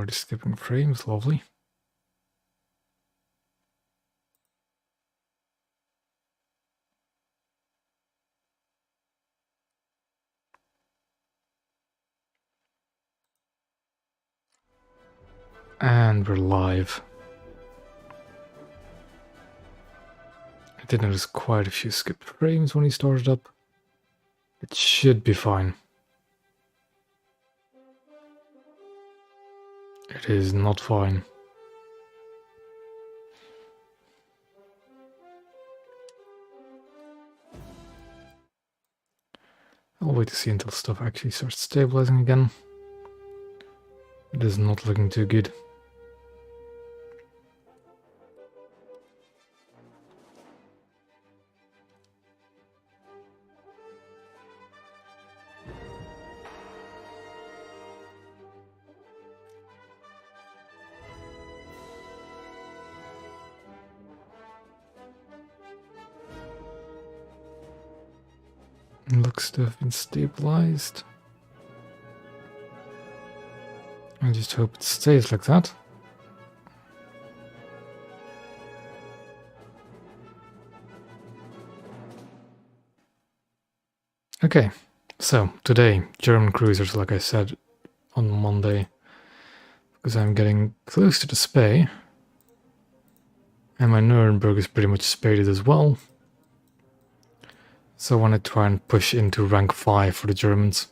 already skipping frames, lovely. And we're live. I did notice quite a few skipped frames when he started up. It should be fine. It is not fine. I'll wait to see until stuff actually starts stabilizing again. It is not looking too good. Looks to have been stabilized. I just hope it stays like that. Okay, so today, German cruisers, like I said on Monday, because I'm getting close to the Spee, and my Nuremberg is pretty much spaded as well. So I want to try and push into rank 5 for the Germans.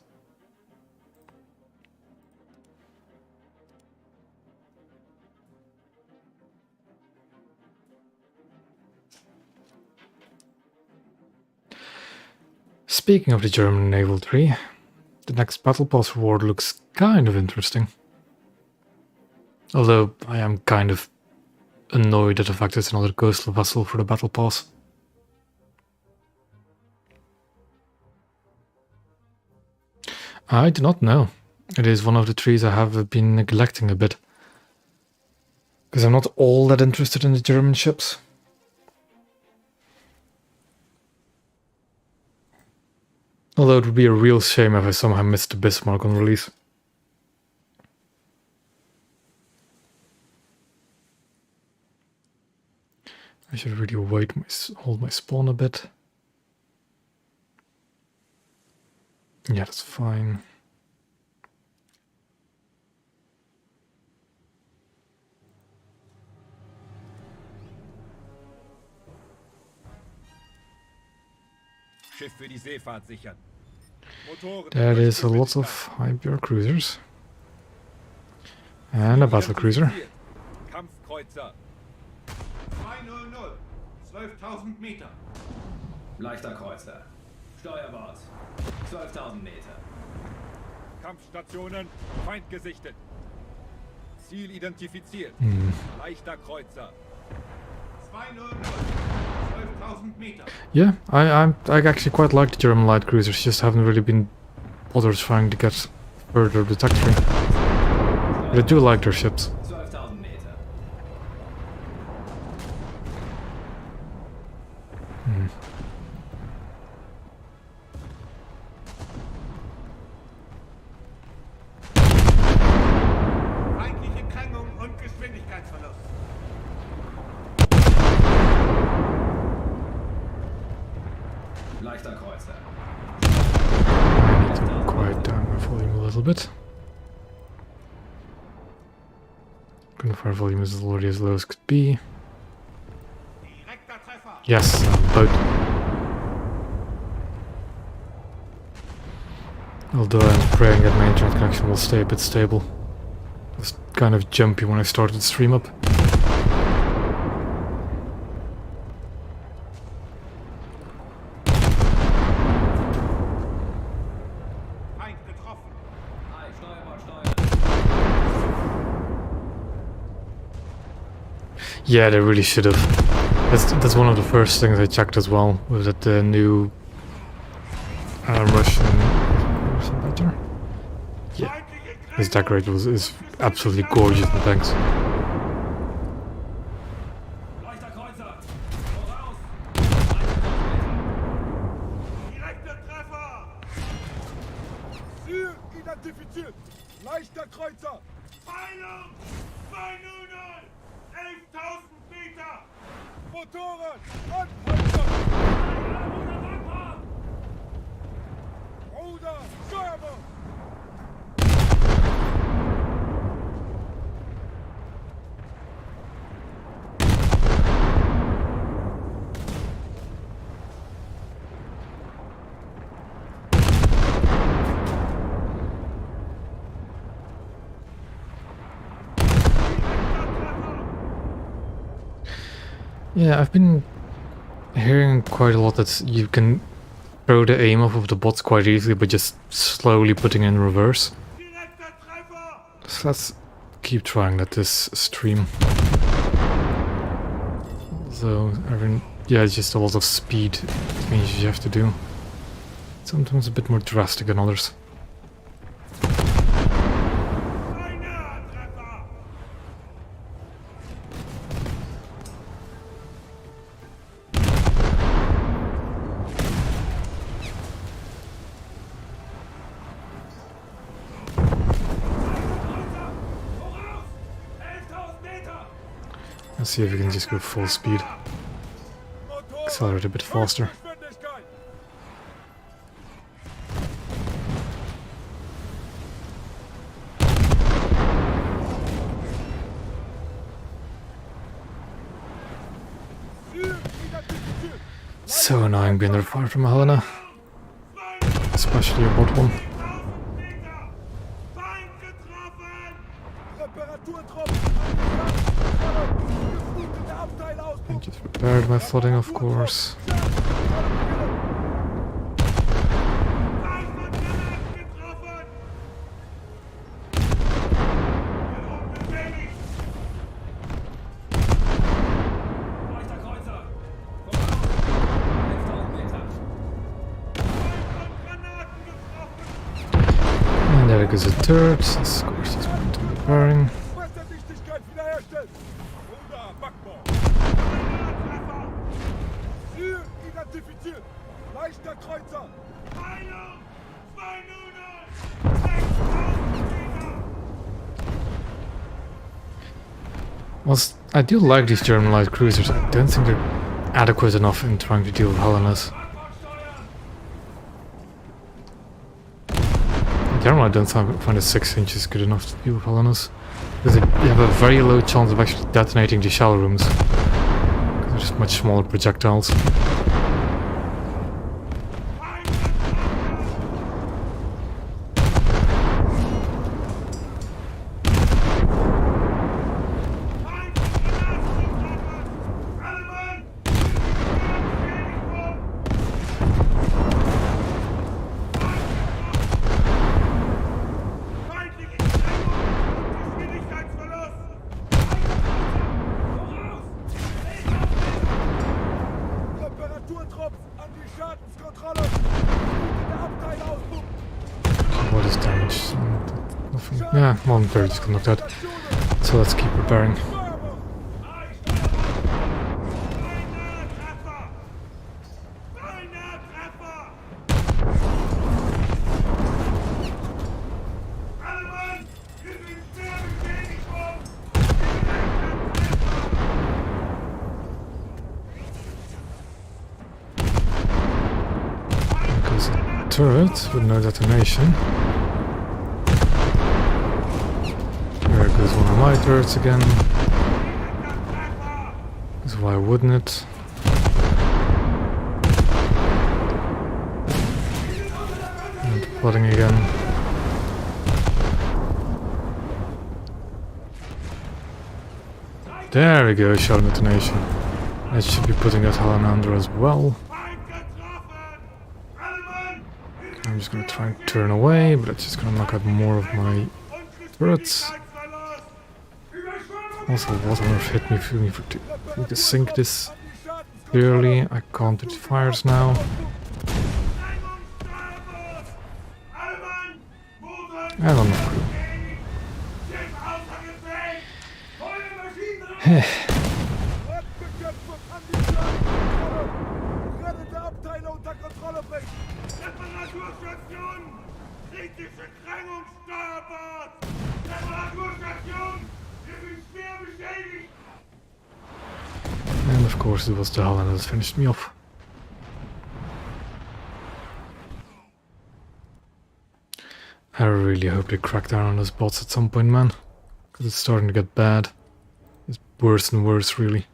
Speaking of the German naval tree, the next battle pass reward looks kind of interesting. Although I am kind of annoyed at the fact it's another coastal vessel for the battle pass. I do not know. It is one of the trees I have been neglecting a bit. Because I'm not all that interested in the German ships. Although it would be a real shame if I somehow missed the Bismarck on release. I should really hold my spawn a bit. Yeah, that's fine. That is a lot of high BR cruisers. And a battle cruiser. 12.000 Meter. Leichter Kreuzer. Steuerbord. 12.000 Meter. Kampfstationen, Feind gesichtet. Ziel identifiziert. Leichter Kreuzer. 200, 12.000 Meter. Yeah, I actually quite like the German light cruisers, just haven't really been bothered trying to get further detectory. But I do like their ships. 12.000 Meter. Feindliche Kränkung und Geschwindigkeitsverlust. Leichter Kreuzer. I need to quiet down my volume a little bit. Gunfire volume is already as low as could be. Direkter Treffer. Yes, boat. Although I'm praying that my internet connection will stay a bit stable. It was kind of jumpy when I started the stream up. Feind getroffen. Hi, Steuerbord, Steuerbord. Yeah, they really should have. That's one of the first things I checked as well, was that the new Russian better. Yeah, his decorator is absolutely gorgeous in the tanks. Leichter Kreuzer. Voraus. Direkter Treffer. Ziel identifiziert. Leichter Kreuzer. Pfeile Motorrad! Anhalten! Ruder! Steuerbord! Yeah, I've been hearing quite a lot that you can throw the aim off of the bots quite easily by just slowly putting in reverse. Direkter Treffer! So let's keep trying that this stream. So, yeah, it's just a lot of speed changes you have to do. Sometimes a bit more drastic than others. Einer Treffer! Voraus! 11.000 Meter! Let's see if we can just go full speed. Accelerate a bit faster. Höchstgeschwindigkeit! Ziel identifiziert! So annoying being under fire from Helena, especially a bot one. 1000 Meter! Feind getroffen! Reparaturtruppen an die Schadenskontrolle! Geflutete Abteile I auspunkten! just repaired my flooding, of course. Feind von Granat getroffen! Unbeweglich! Leichter Kreuzer! Voraus! 11.000 Meter! Feind von Granaten getroffen! And there goes a turret. Of course, it's going to be repairing. Wasserdichtigkeit wiederherstellen! Ruder, Backbord! Einer Treffer! Ziel identifiziert! Leichter Kreuzer! Heilung! 2 Nudeln! 6000 Meter! Whilst I do like these German light cruisers, I don't think they're adequate enough in trying to deal with Helenas. In general, I don't find a 6 inches good enough to deal with Helenas. Because you have a very low chance of actually detonating the shell rooms. Because they're just much smaller projectiles. Reparaturtrupps an die Schadenskontrolle! Geflutete Abteile auspunkten! What is damage? Nothing. Yeah, well, I'm very just knocked out. So let's keep repairing. Steuerbord! Goes a turret with no detonation. There goes one of my turrets again. Because why wouldn't it? And flooding again. There we go, shot detonation. That should be putting that Helena under as well. I'm just gonna try and turn away, but it's just gonna knock out more of my turrets. Also, water have hit me for me to sink this clearly. I can't do the fires now. And on the crew. Radbekämpfung an die Schadenskontrolle! Rettete Abteile unter Kontrolle bringen! Reparaturstation! Kritische Krängung Steuerbord! Reparaturstation! Wir sind schwer beschädigt! And of course it was the Holland that finished me off. I really hope they crack down on those bots at some point, man. Because it's starting to get bad. It's worse and worse, really.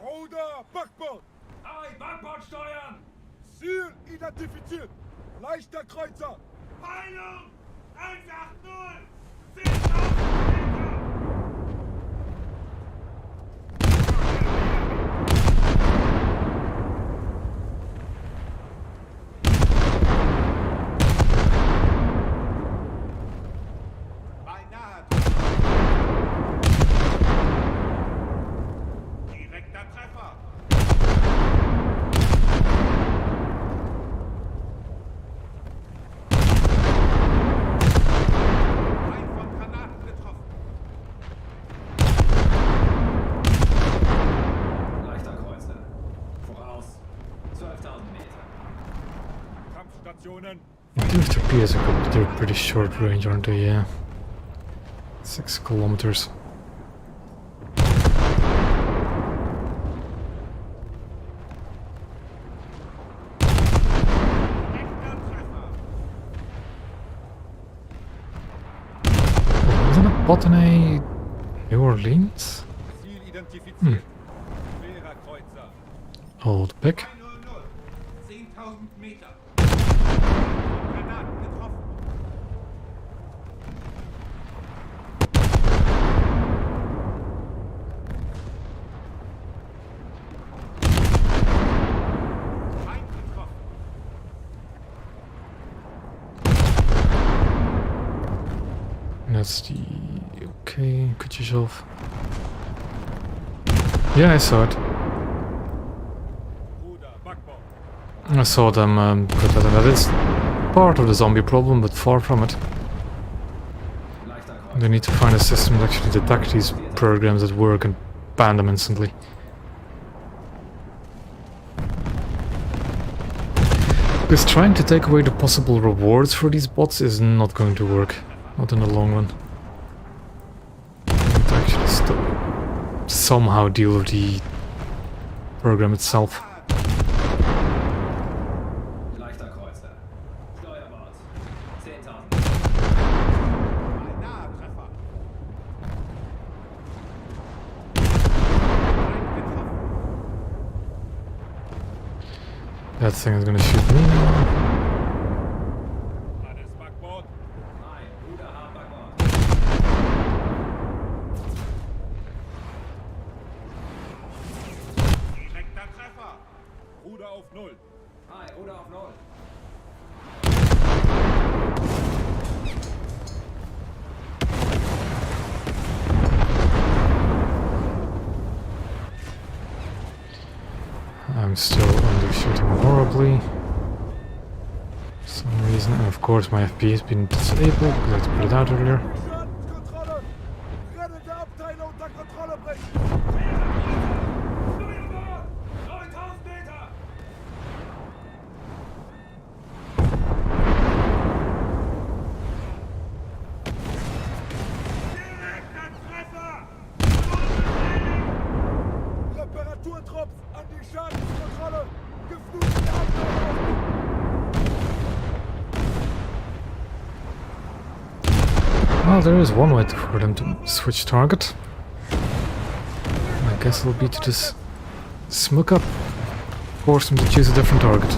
Ruder, Backbord! Hi, Backbord steuern! Ziel identifiziert! Leichter Kreuzer! Peilung 180! 10.000 Meter! Beinahe. Direkter Treffer. Ein von Granaten getroffen. Leichter Kreuzer. Voraus. 12.000 Meter. Kampfstationen! These torpedoes are good, but they're pretty short range, aren't they? Yeah. 6 kilometers. Direkter Treffer. Oh, isn't a bot in a New Orleans? Ziel identifiziert! Schwerer Kreuzer! Old pick. 100. 10.000 Meter. Von Granaten getroffen. Feind getroffen. That's the... Okay, could you shelf? Yeah, I saw it. Ruder, Backbord! I saw them put that in. That is part of the zombie problem, but far from it. Leichter Kreuzer. They need to find a system that actually detect these programs that work and ban them instantly. Because trying to take away the possible rewards for these bots is not going to work. Not in the long run. You need to actually somehow deal with the program itself. Leichter Kreuzer. Steuerbord. 10.000. Beinahe Treffer. Feind getroffen. That thing is gonna shoot me now. Alles Backbord! Hi, Ruder, Hard Backbord. Direkter Treffer. Ruder auf Null! Hi, Ruder auf 0. I'm still undershooting horribly. For some reason, and of course my FP has been disabled because I had to put it out earlier. Schadenskontrolle! Brennende Abteile unter Kontrolle bringen! Steuerbord! 9.000 Meter! Direkter Treffer! Reparaturtrupps an die Schadenskontrolle! Geflutete Abteile! Well, there is one way for them to switch target. I guess it'll be to just smoke up, force them to choose a different target.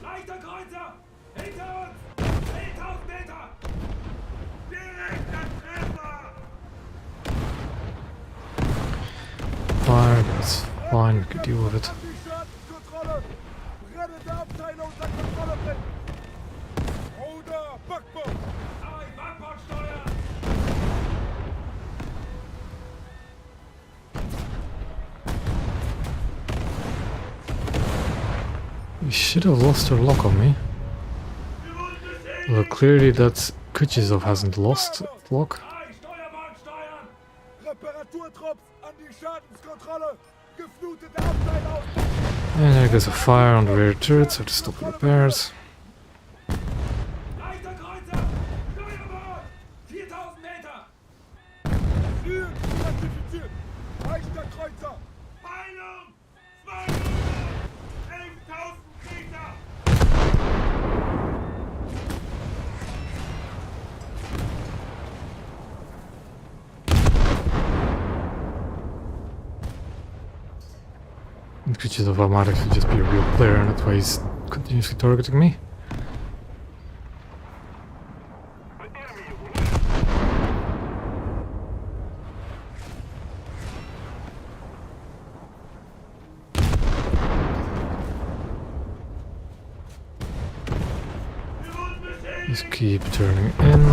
Leichter Kreuzer! Hinter uns! 10.000 Meter! Direkter Treffer! Fire, that's fine, we can deal with it. An die Schadenskontrolle! Brennende Abteile unter Kontrolle bringen! Ruder, Backbord! Hi, Backbord steuern! You should have lost her lock on me. Well, clearly that Kuchizov hasn't lost lock. Hi, Steuerbord steuern! Reparaturtrupps an die Schadenskontrolle! Geflutete Abteile aus! And there goes a fire on the rear turret, so to stop the repairs. Leichter Kreuzer! Steuerbord! 4000 Meter! Ziel identifiziert. Leichter Kreuzer. Peilung! 11.000 Meter! The creatures of might actually just be a real player, and that's why he's continuously targeting me. Just keep turning in.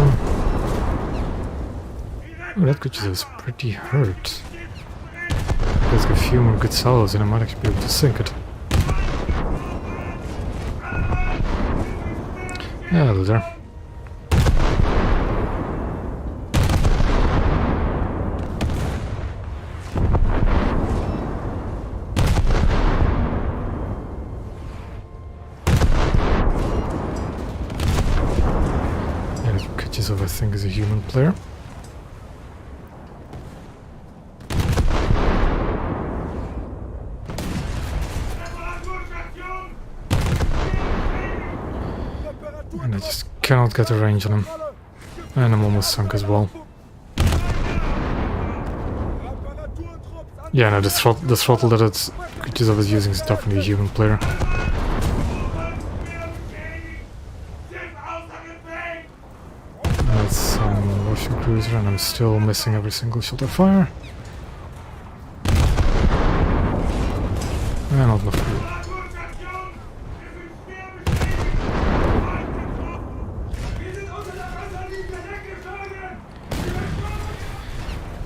Oh, that creature is pretty hurt. Let's get a few more good salvos and I might actually be able to sink it. Yeah, hello there. Yeah, Kachizov I think is a human player. And I just cannot get a range on him. And I'm almost sunk as well. Yeah, no, the throttle that it's Kachizov is using is definitely a human player. That's some Russian cruiser and I'm still missing every single shot I fire. And not enough fuel.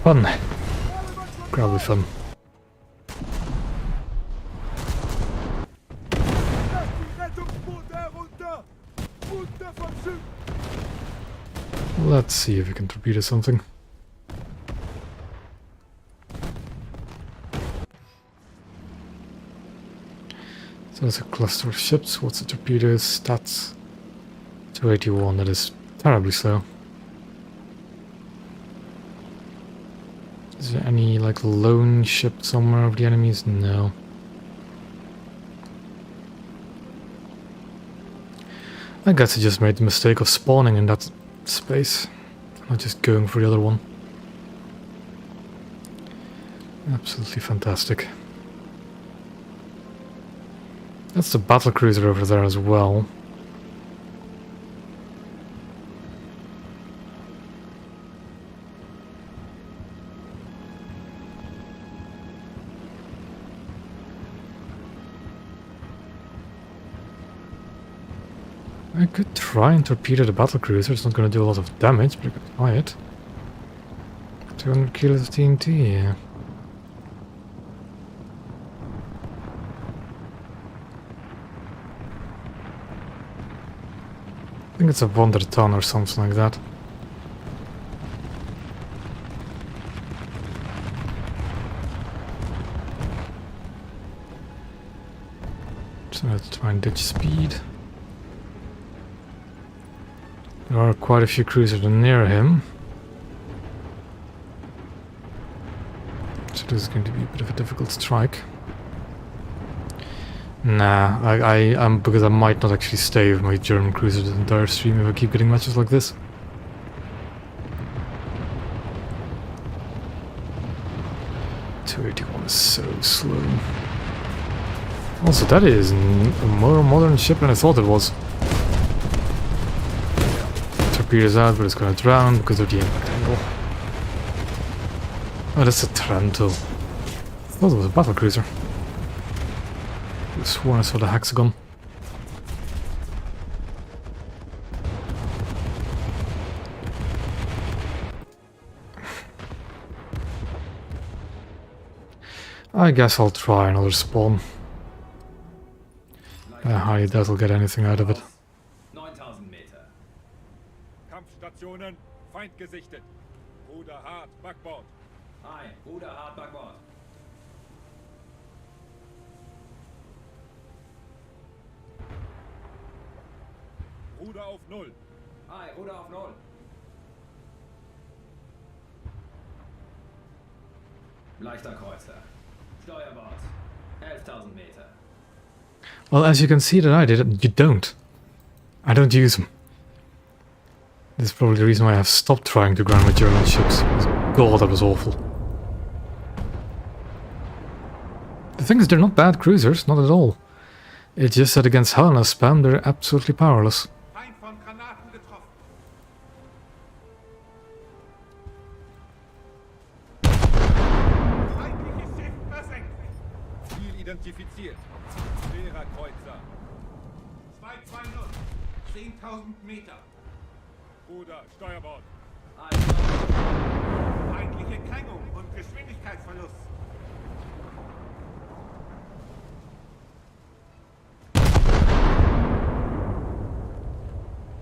Fun. Probably fun. Lass die Rettungsboote herunter. Runter vom Schiff. Let's see if we can torpedo something. So there's a cluster of ships. What's the torpedoes? Stats 281. That is terribly slow. Is there any like lone ship somewhere of the enemies? No. I guess I just made the mistake of spawning in that space, not just going for the other one. Absolutely fantastic. That's the battle cruiser over there as well. I could try and torpedo the battle cruiser. It's not going to do a lot of damage, but I could try it. 200 kilos of TNT, yeah. I think it's a Wonder Ton or something like that. So let's try and ditch speed. There are quite a few cruisers near him. So this is going to be a bit of a difficult strike. Nah, I'm because I might not actually stay with my German cruiser the entire stream if I keep getting matches like this. .281 is so slow. Also, that is a more modern ship than I thought it was. Torpedoes out, but it's gonna drown because of the impact angle. Oh, that's a Trento. I thought it was a battle cruiser. I sworn I saw the hexagon. I guess I'll try another spawn. I highly doubt I'll get anything out of it. 9000 Meter. Kampfstationen, Feind gesichtet. Ruder hart, Backbord. Hi, Ruder hart Backbord. Ruder auf 0. Hi, Ruder auf 0. Leichter Kreuzer. Steuerbord. 11.000 Meter. Well, as you can see that I did, you don't. I don't use them. This is probably the reason why I've stopped trying to ground with German ships. God, that was awful. The thing is, they're not bad cruisers, not at all. It's just that against Helena spam, they're absolutely powerless. Feind von Granaten getroffen. Feindliches Schiff versenkt. Ziel identifiziert. Schwerer Kreuzer. 220. 10.000 Meter. Ruder, Steuerbord. Feindliche Krängung und Geschwindigkeitsverlust.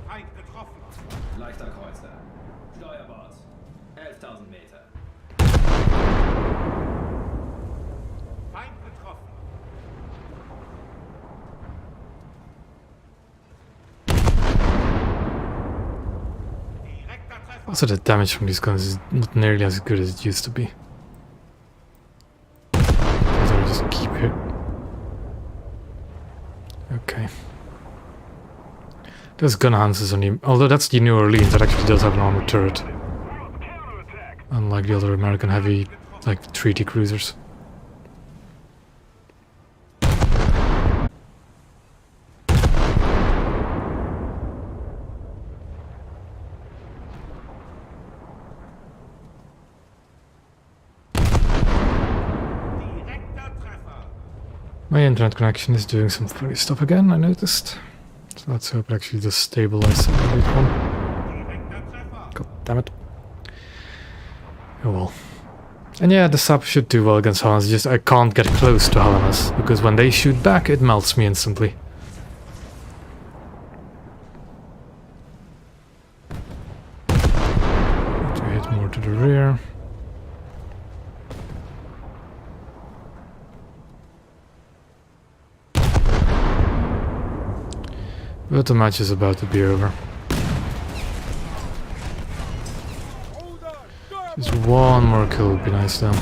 Feind getroffen. Leichter Kreuzer. Steuerbord. 11.000 Meter. Feind getroffen. Direkter Treffer. Also the damage from these guns is not nearly as good as it used to be. So I just keep it. Okay. There's gun enhancers on the... Although that's the New Orleans, that actually does have an armored turret. Unlike the other American heavy, like, treaty cruisers. Direkter Treffer. My internet connection is doing some funny stuff again, I noticed. So let's hope it actually does stabilize one. Direkter Treffer. God damn it. Oh well. And yeah, the sap should do well against Helenas, just I can't get close to Helenas, because when they shoot back, it melts me instantly. Need to hit more to the rear. But the match is about to be over. Just one more kill would be nice though.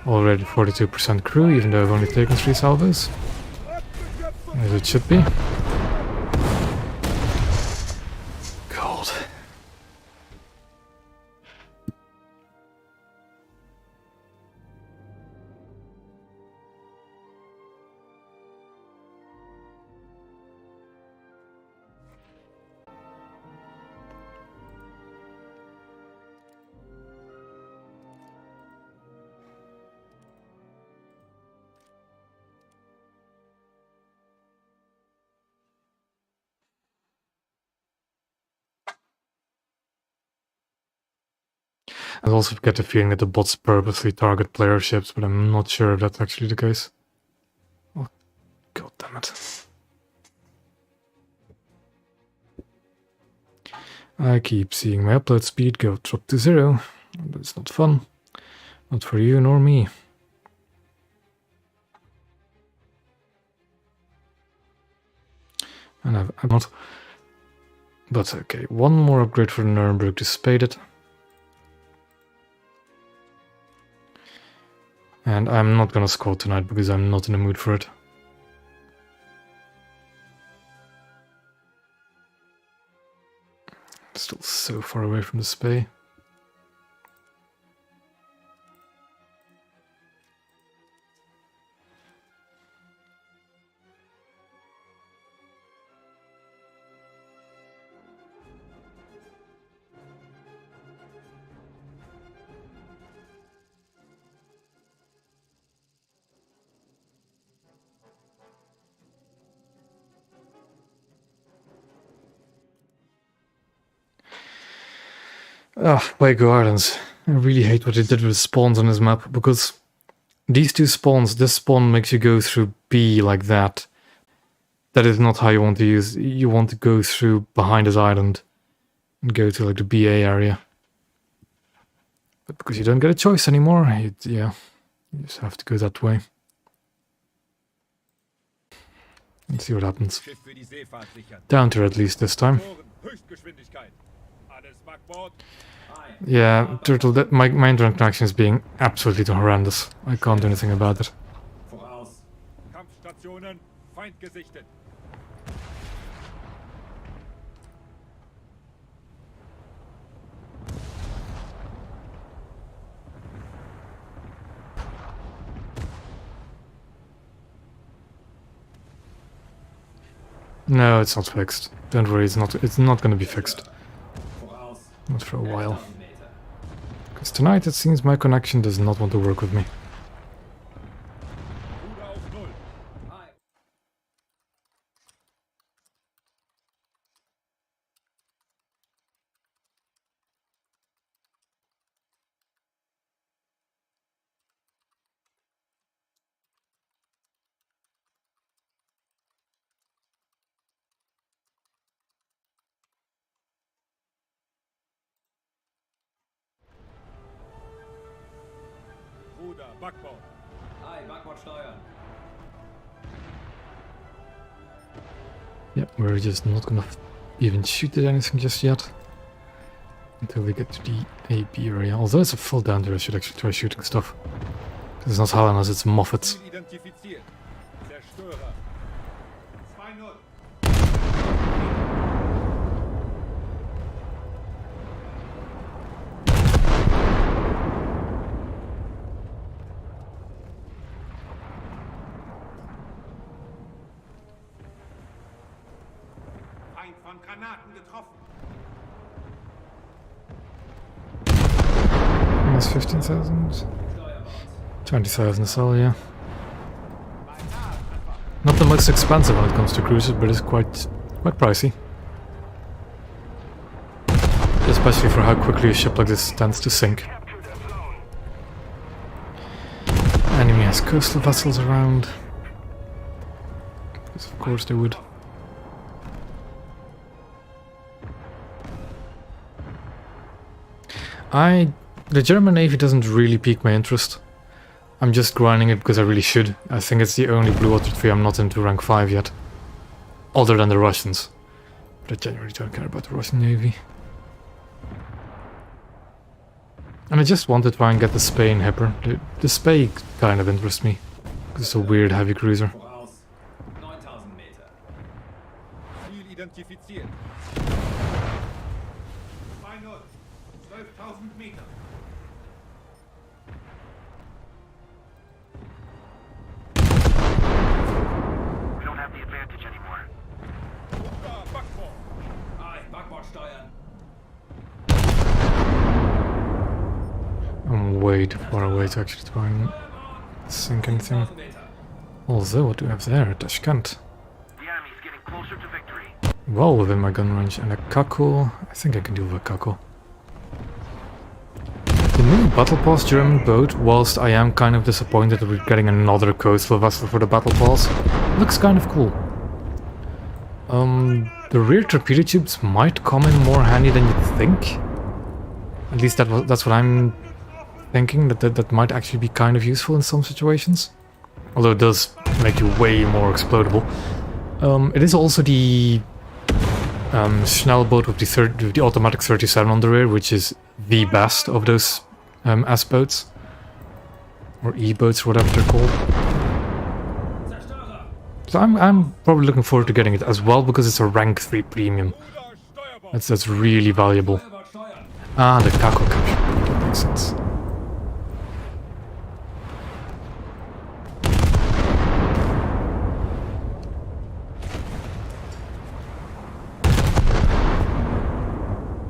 Already 42% crew, even though I've only taken 3 salvos. As it should be. God. I also get the feeling that the bots purposely target player ships, but I'm not sure if that's actually the case. Oh, god damn it. I keep seeing my upload speed drop to 0. That's not fun. Not for you nor me. And I'm not. But okay, one more upgrade for the Nuremberg to spade it. And I'm not gonna score tonight because I'm not in the mood for it. Still so far away from the Spey. Ah, Waco Islands. I really hate what they did with spawns on this map, because these two spawns, this spawn makes you go through B like that. That is not how you want to use. You want to go through behind this island and go to like the BA area. But because you don't get a choice anymore, you just have to go that way. Let's see what happens. Schiff für die Seefahrt sichern. Down to at least this time. Motoren, Höchstgeschwindigkeit. Alles Backbord. Yeah, Turtle, my internet connection is being absolutely horrendous. I can't do anything about it. Voraus. Kampfstationen, Feind gesichtet. No, it's not fixed. Don't worry, it's not gonna be fixed. Voraus. Not for a while. 1000 Meter. Because tonight it seems my connection does not want to work with me. Ruder auf Null. Hi. Ruder, Backbord. Hi, Backbord steuern. Yep, we're just not gonna even shoot at anything just yet. Until we get to the AB area. Although it's a full down there, I should actually try shooting stuff. It's not Hellenas, it's Moffats. Ziel identifiziert. Zerstörer. 2-0. Feind von Granaten getroffen. That's 15,000. 20,000 as well, yeah. Not the most expensive when it comes to cruisers, but it's quite pricey. Especially for how quickly a ship like this tends to sink. Enemy has coastal vessels around. Because of course they would. The German Navy doesn't really pique my interest. I'm just grinding it because I really should. I think it's the only Blue Water 3 I'm not into rank 5 yet. Other than the Russians. But I genuinely don't care about the Russian Navy. And I just want to try and get the Spee in Hipper. The Spee kind of interests me. Because it's a weird heavy cruiser. Voraus. 9000 Meter. Ziel identifiziert. 2-0. 12.000 Meter. We don't have the advantage anymore. Ruder, Backbord. Hi, Backbord steuern. I'm way too far away to actually try and sink anything. 1000 Meter. Although, what do we have there? Tashkent. The enemy's getting closer to victory. Well within my gun range. And a Kako. I think I can do with a Kako. The new Battle Pass German boat, whilst I am kind of disappointed that we're getting another coastal vessel for the Battle Pass, looks kind of cool. The rear torpedo tubes might come in more handy than you'd think. At least that's what I'm thinking, that might actually be kind of useful in some situations. Although it does make you way more explodable. It is also the Schnellboot with the automatic 37 on the rear, which is the best of those S-boats. Or E-boats, whatever they're called. Zerstörer. So I'm probably looking forward to getting it as well, because it's a rank 3 premium. Ruder, Steuerbord. That's really valuable. Steuerbord steuern. Ah, the Kako capture. That makes sense.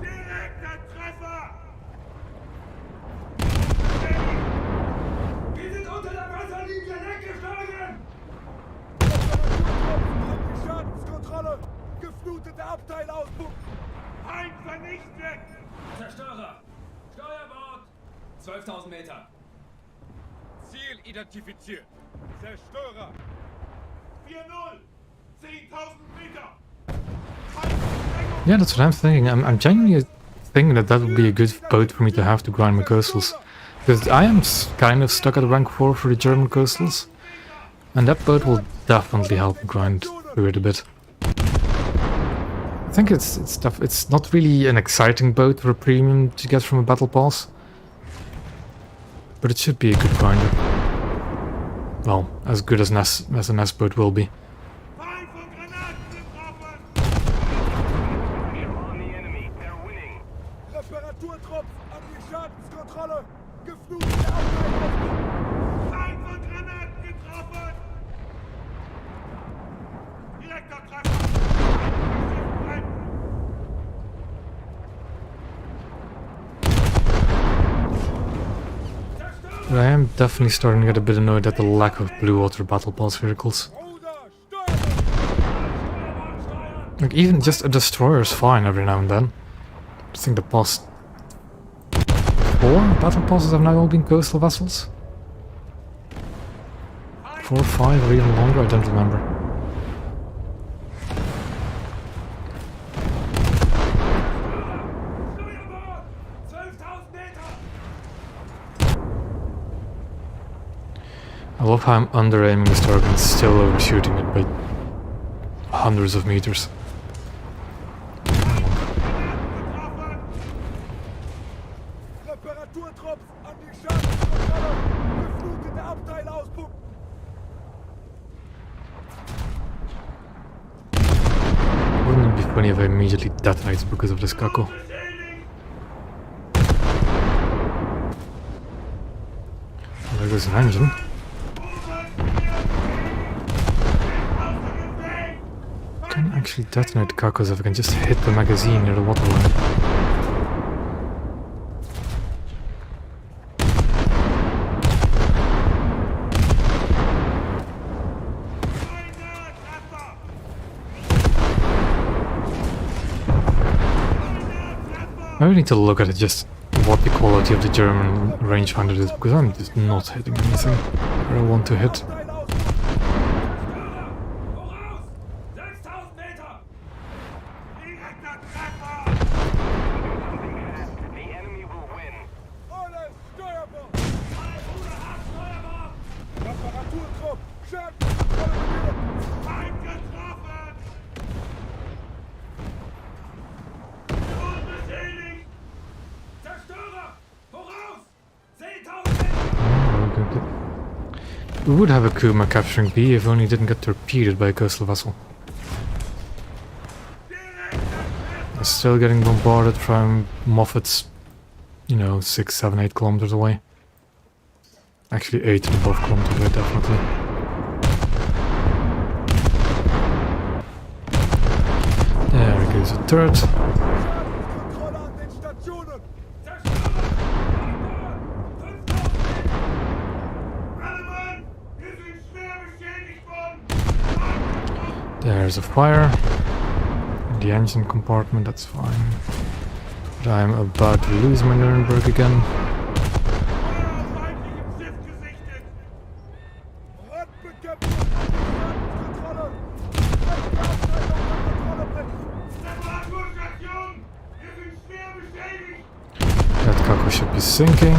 Direkter Treffer! Wir sind unter der Wasserlinie weggeschlagen! Schadenskontrolle. Geflutete Abteile auspumpen. Feind vernichtet! Zerstörer. Steuerbord. 12.000 Meter. Ziel identifiziert. Zerstörer. 4-0! 10.000 Meter! Yeah, that's what I'm thinking. I'm genuinely thinking that would be a good boat for me to have to grind my coastals. Because I am kind of stuck at rank 4 for the German coastals. And that boat will definitely help me grind through it a bit. I think it's not really an exciting boat for a premium to get from a battle pass, but it should be a good grinder. Well, as good as a NES boat will be. Feind von Granaten getroffen! On the enemy, they're winning. Reparaturtrupps an die Schadenskontrolle! Geflutete Abteilung! Feind von Granaten getroffen! Direkter Treffer! Schiff bleibt! But I am definitely starting to get a bit annoyed at the lack of blue water battle pass vehicles. Ruder, Steuerbord! Like, even just a destroyer is fine every now and then. I think the past 4 battle passes have now all been coastal vessels. 4 or 5 or even longer, I don't remember. Steuerbord! 12.000 Meter! I love how I'm under-aiming this target and still overshooting it by hundreds of meters. Reparaturtrupps an die Schadenskontrolle! Geflutete Abteil auspumpen! Wouldn't it be funny if I immediately detonates because of this Kako? There goes an engine. Can I actually detonate Kakos if I can just hit the magazine near the waterline? I really need to look at it, just what the quality of the German rangefinder is, because I'm just not hitting anything where I want to hit. Abteil auspumpen! Voraus! 6.000 Meter! Direkter Treffer! The enemy will win. Alles Steuerbord! Ruder hat Steuerbord! Reparaturtrupp! Schadenskontrolle beginnen! Feind getroffen! Unbeschädigt! Zerstörer! Voraus! 10.000 Meter! Oh, okay. We would have a Kuma capturing B if only it didn't get torpedoed by a coastal vessel. I'm still getting bombarded from Moffat's, you know, 6, 7, 8 kilometers away. Actually 8 and above kilometers away, definitely. There goes a turret. Schadenskontrolle an den Stationen! Zerstörer! Backbord! 5.000 Meter! Alle Mann! Wir sind schwer beschädigt worden! There's a fire in the engine compartment, that's fine. But I'm about to lose my Nuremberg again. Feuer auf feindlichem Schiff gesichtet! Brandbekämpfung an die Schadenskontrolle! Rechte Abteilung unter Kontrolle bringen! Reparaturstation! Wir sind schwer beschädigt! That Kako should be sinking.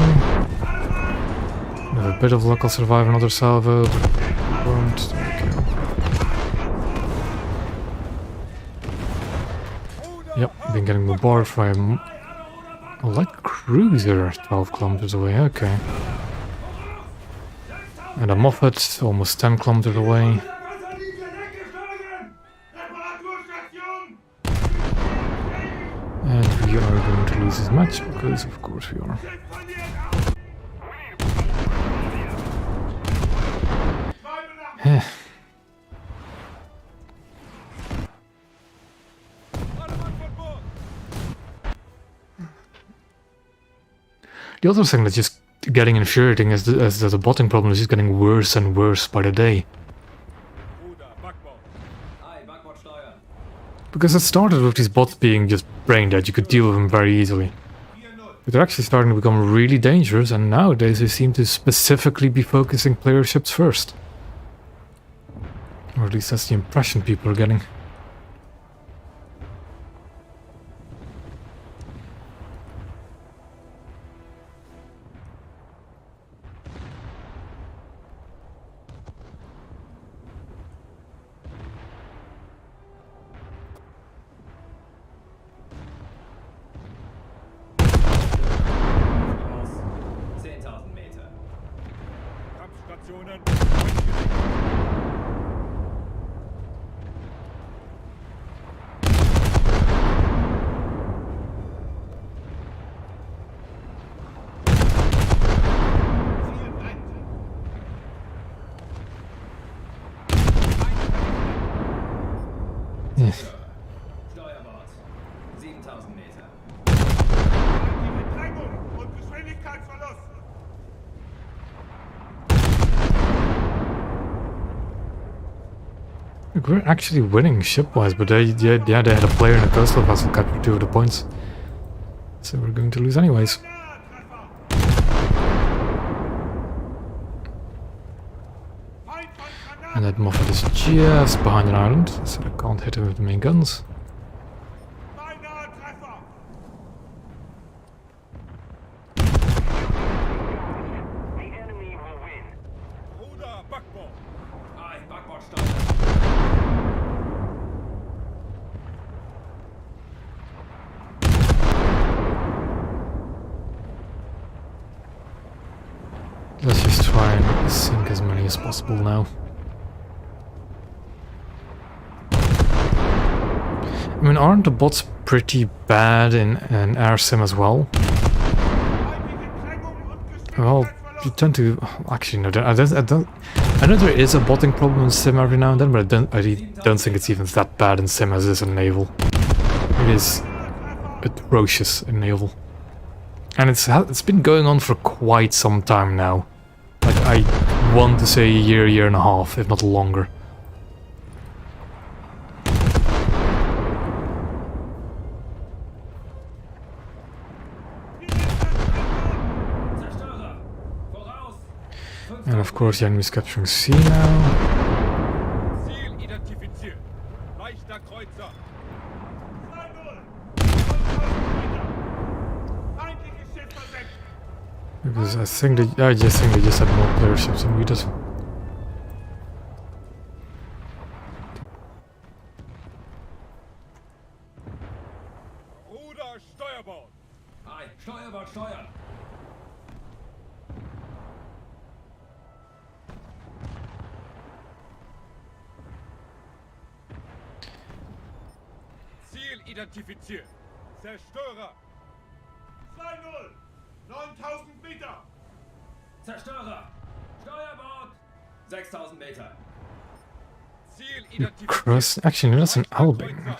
With a bit of luck I'll survive another salvo, but I won't. There we go. Yep, been getting bombarded from a light cruiser 12 kilometers away, okay. And a Moffat almost 10 kilometers away. Reparaturstation! And we are going to lose this match, because of course we are. Schiff verliert auf! Treibe nach Eh. Alle Mann von Bord! The other thing that's just getting infuriating is that the botting problem is just getting worse and worse by the day. Ruder, Backbord! Aye, Backbord steuern. Because it started with these bots being just brain dead, you could deal with them very easily. 4-0. But they're actually starting to become really dangerous, and nowadays they seem to specifically be focusing player ships first. Or at least that's the impression people are getting. Kanonen. Ziel brennt. Steuerbord. 7000 Meter. Feindliche Drängung und Geschwindigkeitsverlust. We're actually winning ship-wise, but they had a player in the coastal vessel capture 2 of the points. So we're going to lose anyways. Nahe-Treffer. Feind von Granaten. And that Moffat is just behind an island, so I can't hit him with the main guns. Beinahe Treffer. Ruder, Backbord. Aye, Backbord steuern. Let's just try and sink as many as possible now. I mean, aren't the bots pretty bad in an air sim as well? Feindliche Drängung und Well, you Geschwindigkeitsverlust. tend to actually no. I know there is a botting problem in sim every now and then, but I don't think it's even that bad in sim as it is in naval. It is atrocious in naval, and it's been going on for quite some time now. Like I want to say a year and a half, if not longer. Zerstörer. Voraus. And of course, the enemy's capturing C now. Ziel identifiziert. Leichter Kreuzer. 2-0. 5000 Meter. Feindliches Schiff versenkt. Because I just think they just had more player ships than we did. Ruder, Steuerbord. Aye, Steuerbord steuern. Ziel identifiziert. Zerstörer. 2-0. 9000 Meter. Zerstörer. Steuerbord. 6000 Meter. Ziel identifiziert. Cross. Actually, no, that's an Albing. 4-0.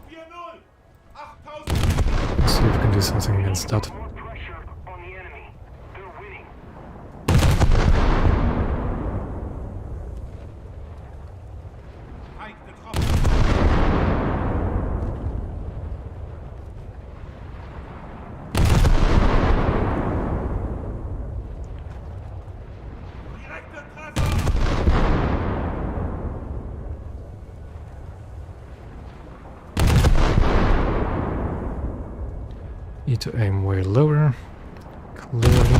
8000 Meter. Let's see if we can do something against that. More pressure on the enemy. They're winning. Feind getroffen. Direkter Treffer. Need to aim way lower. Clearly.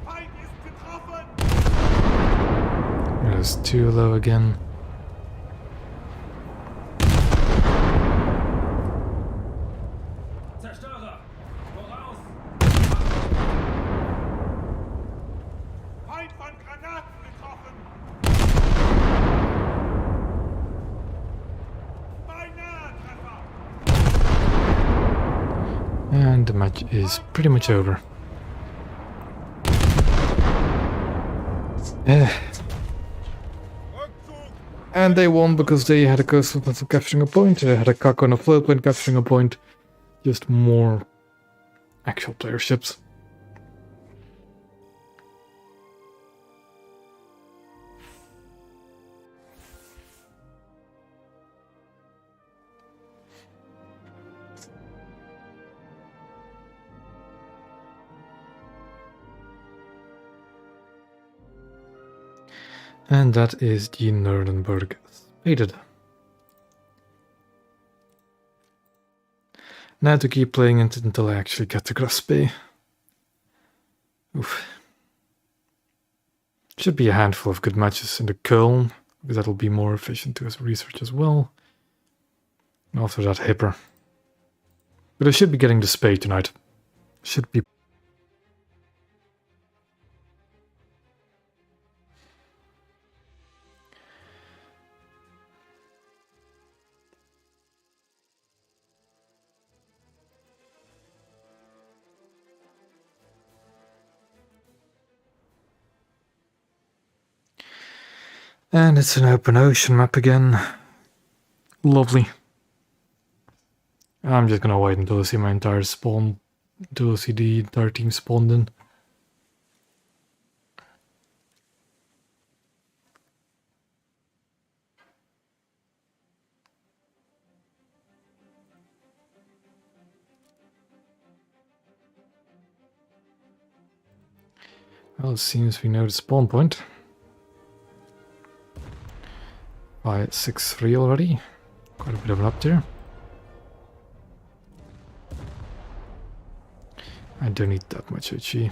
Feind ist getroffen. It is too low again. Zerstörer. Voraus. Feind von Granaten getroffen. Beinahe Treffer. And the match is pretty much over. Rückzug. And they won because they had a coastal vessel capturing a point, they had a Kako on a float plane capturing a point. Just more actual player ships. And that is the Nuremberg spaded. Now to keep playing it until I actually get to Graf Spee. Oof. Should be a handful of good matches in the Köln, because that'll be more efficient to research as well. And after that, Hipper. But I should be getting the Spee tonight. Should be And it's an open ocean map again. Lovely. I'm just gonna wait until I see my entire spawn, until I see the entire team spawned in. Well, it seems we know the spawn point. By 6-3 already. Quite a bit of an up there. I don't need that much HE.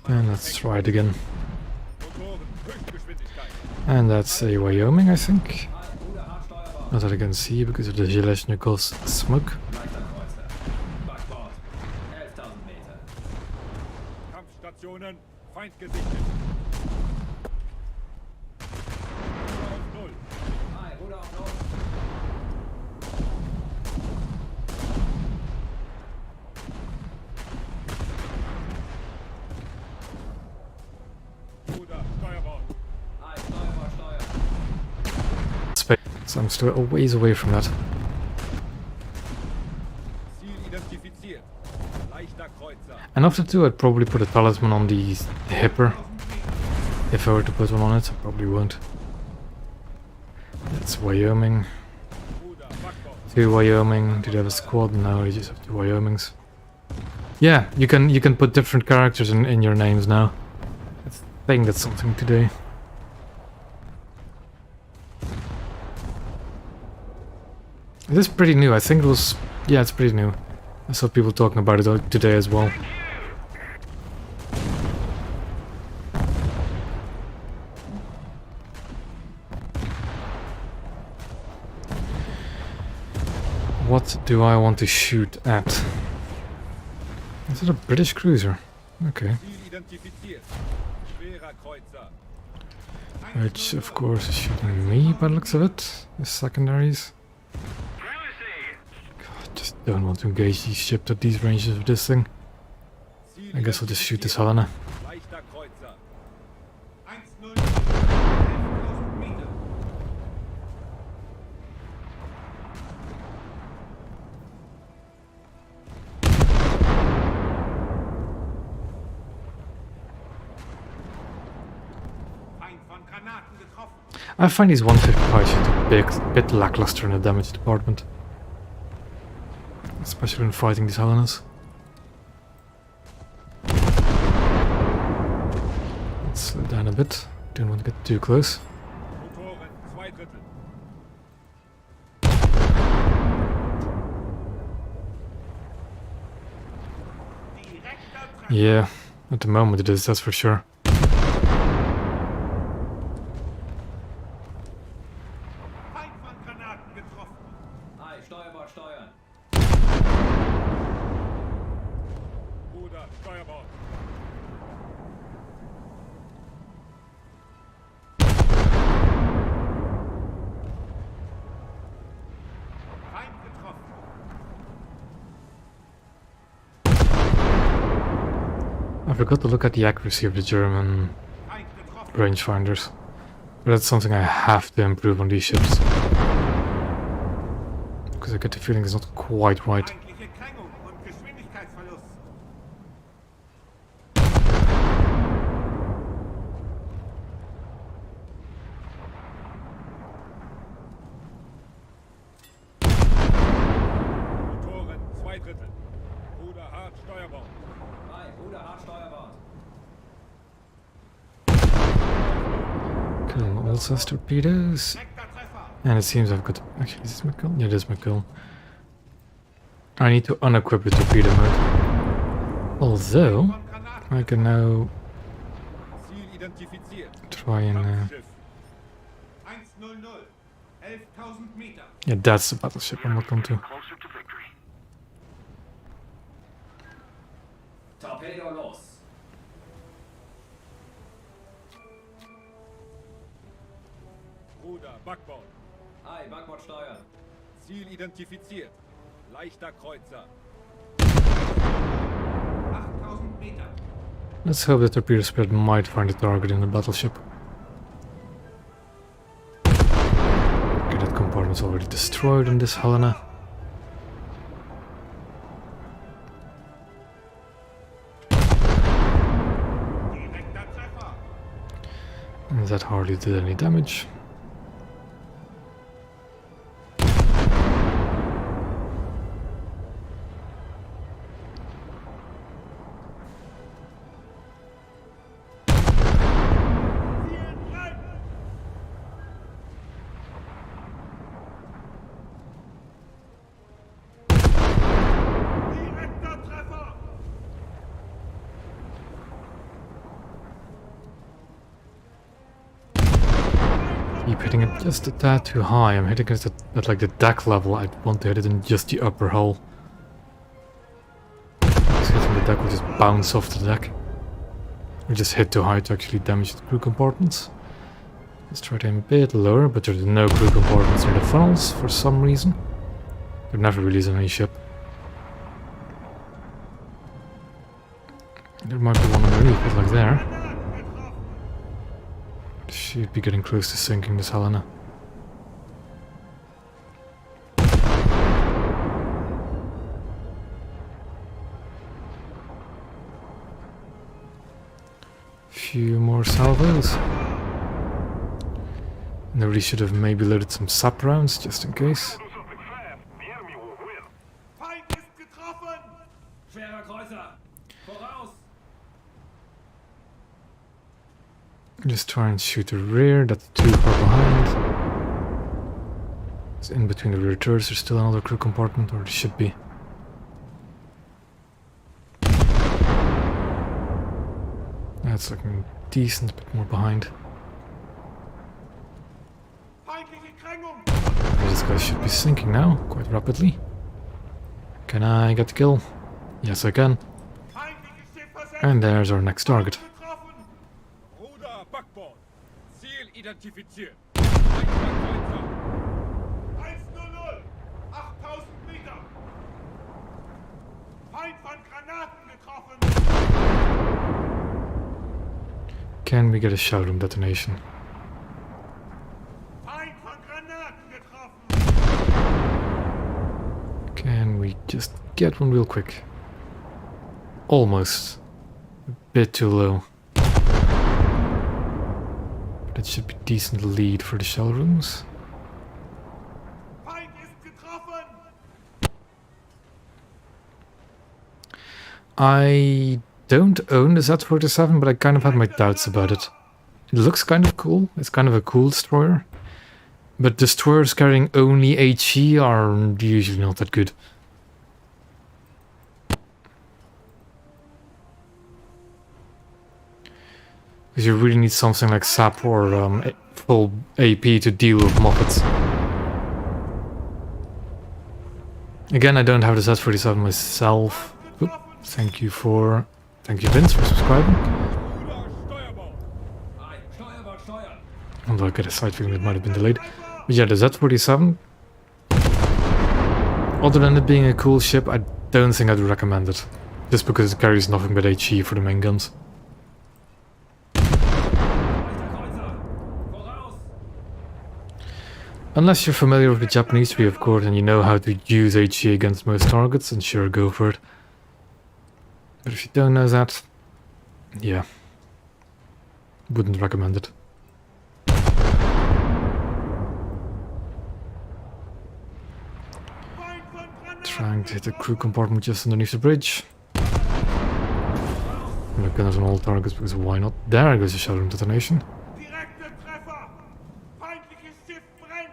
And let's try it again. Motoren, Höchstgeschwindigkeit. And that's a Wyoming, I think. Not that I can see because of the Zhelezhnikov's smoke. Backbord. 11.000 Meter. Kampfstationen, Feind gesichtet. Ruder auf Null. Hi, Ruder auf Null. Ruder, Steuerbord. Hi, Steuerbord, Steuer. So I'm still a ways away from that. Ziel identifiziert. Leichter Kreuzer. And of the two, I'd probably put a talisman on the hipper. If I were to put one on it, I probably won't. That's Wyoming. Ruder, Backbord. 2 Wyoming. Do they have a squad? No, they just have 2 Wyomings. Yeah, you can put different characters in your names now. I think that's something to do. It is pretty new. I think it was... Yeah, it's pretty new. I saw people talking about it today as well. What do I want to shoot at? Is it a British cruiser? Okay. Ziel identifiziert. Schwerer Kreuzer. Which, of course, is shooting me by the looks of it. The secondaries. God, just don't want to engage these ships at these ranges with this thing. Ziel I guess I'll just shoot this Helena. Leichter Kreuzer. 1-0, 11.000 Meter. Feind von Granaten getroffen. I find these 155 ships a bit lackluster in the damage department. Especially when fighting these Helenas. Let's slow down a bit. Don't want to get too close. Motoren, 2/3. Direkter Treffer. Yeah, at the moment it is, that's for sure. Feind von Granaten getroffen. Hi, Steuerbord, steuern. Ruder, Steuerbord. Feind getroffen. I forgot to look at the accuracy of the German Feind getroffen. rangefinders. But that's something I have to improve on these ships. Because I get the feeling it's not quite right. Feindliche Krängung und Geschwindigkeitsverlust. Motoren, 2/3. Ruder, hart, Steuerbord. Hi, Ruder, hart, Steuerbord. Kill all those torpedoes. Direkter Treffer. And it seems I've got... Actually, is this my kill? Yeah, it is my kill. I need to unequip the torpedo mode. Although, Von Granaten. I can now Ziel identifiziert. try and... Kampfschiff. 1-0-0. 11.000 Meter. yeah, that's the battleship I'm not going to. Closer to victory. Torpedo los. Ruder, Backbord. Hi, Backbord, steuern. Ziel identifiziert. Leichter Kreuzer. 8.000 Meter. Let's hope that the torpedo spread might find a target in the battleship. Okay, that compartment's already destroyed in this Helena. Direkter Treffer. And that hardly did any damage. Direkter Treffer! Keep hitting it just a tad too high. I'm hitting it at like the deck level. I want to hit it in just the upper hull. Because hitting the deck will just bounce off the deck. Or just hit too high to actually damage the crew compartments. Let's try to aim a bit lower, but there's no crew compartments near the funnels for some reason. They're never released on any ship. There might be one underneath, but like there. Should be getting close to sinking this Helena. Few more salvos. And I really should have maybe loaded some sap rounds just in case. Do something fast. The enemy will win. Feind ist getroffen! Schwerer Kreuzer! Voraus! Just try and shoot the rear, that's too far behind. It's in between the rear turrets, there's still another crew compartment, or there should be. That's looking decent, a bit more behind. Feindliche Krängung! Okay, this guy should be sinking now, quite rapidly. Can I get the kill? Yes, I can. Feindliches Schiff versenkt! And there's our next target. Getroffen! Ruder, Backbord. Ziel identifiziert. Feindlicher Kreuzer. 100! 8000 Meter! Feind von Granaten getroffen! Can we get a showroom detonation? Feind von Granaten getroffen! Can we just get one real quick? Almost. A bit too low. But it should be decent lead for the shell rooms. Feind ist getroffen! I don't own the Z-47, but I kind of had my doubts about it. It looks kind of cool. It's kind of a cool destroyer. But destroyers carrying only HE are usually not that good. Because you really need something like SAP or full AP to deal with Moffats. Again, I don't have the Z-47 myself. Oop, thank you Vince, for subscribing. Ruder, Steuerbau. Ein Steuerbord steuern! Although I get a side feeling it might have been delayed. But yeah, the Z-47, other than it being a cool ship, I don't think I'd recommend it. Just because it carries nothing but HE for the main guns. Leichter Kreuzer! Voraus! Unless you're familiar with the Japanese tree, of course, and you know how to use HE against most targets, then sure, go for it. But if you don't know that, yeah, wouldn't recommend it. Feind von Granaten! Trying to hit the crew compartment just underneath the bridge. I'm not gonna on all targets because why not? There goes a showroom detonation. Direkter Treffer! Feindliches Schiff brennt!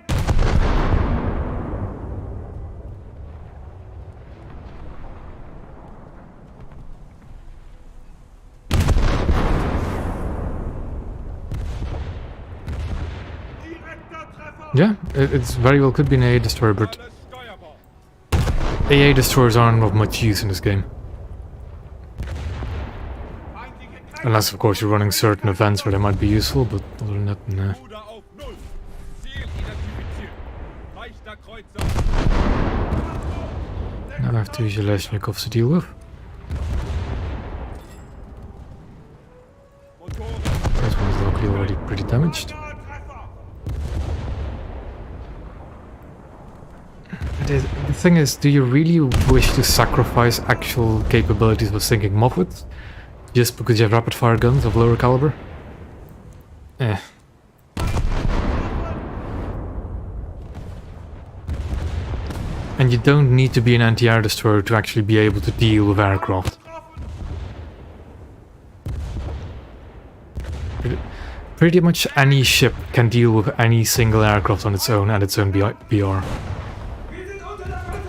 Direkter Treffer! Yeah, it's very well could be an AA destroyer, but Alles Steuerbau. AA destroyers aren't of much use in this game. Feindliche Krängung! Unless, of course, you're running certain events where they might be useful, but other than that, nah. Ruder auf 0. Ziel identifiziert. Leichter Kreuzer. Now I have two Zhelezhnikovs to deal with. damaged. The thing is, do you really wish to sacrifice actual capabilities of sinking Moffat just because you have rapid fire guns of lower caliber? Eh. And you don't need to be an anti-air destroyer to actually be able to deal with aircraft. Pretty much any ship can deal with any single aircraft on its own and its own BR.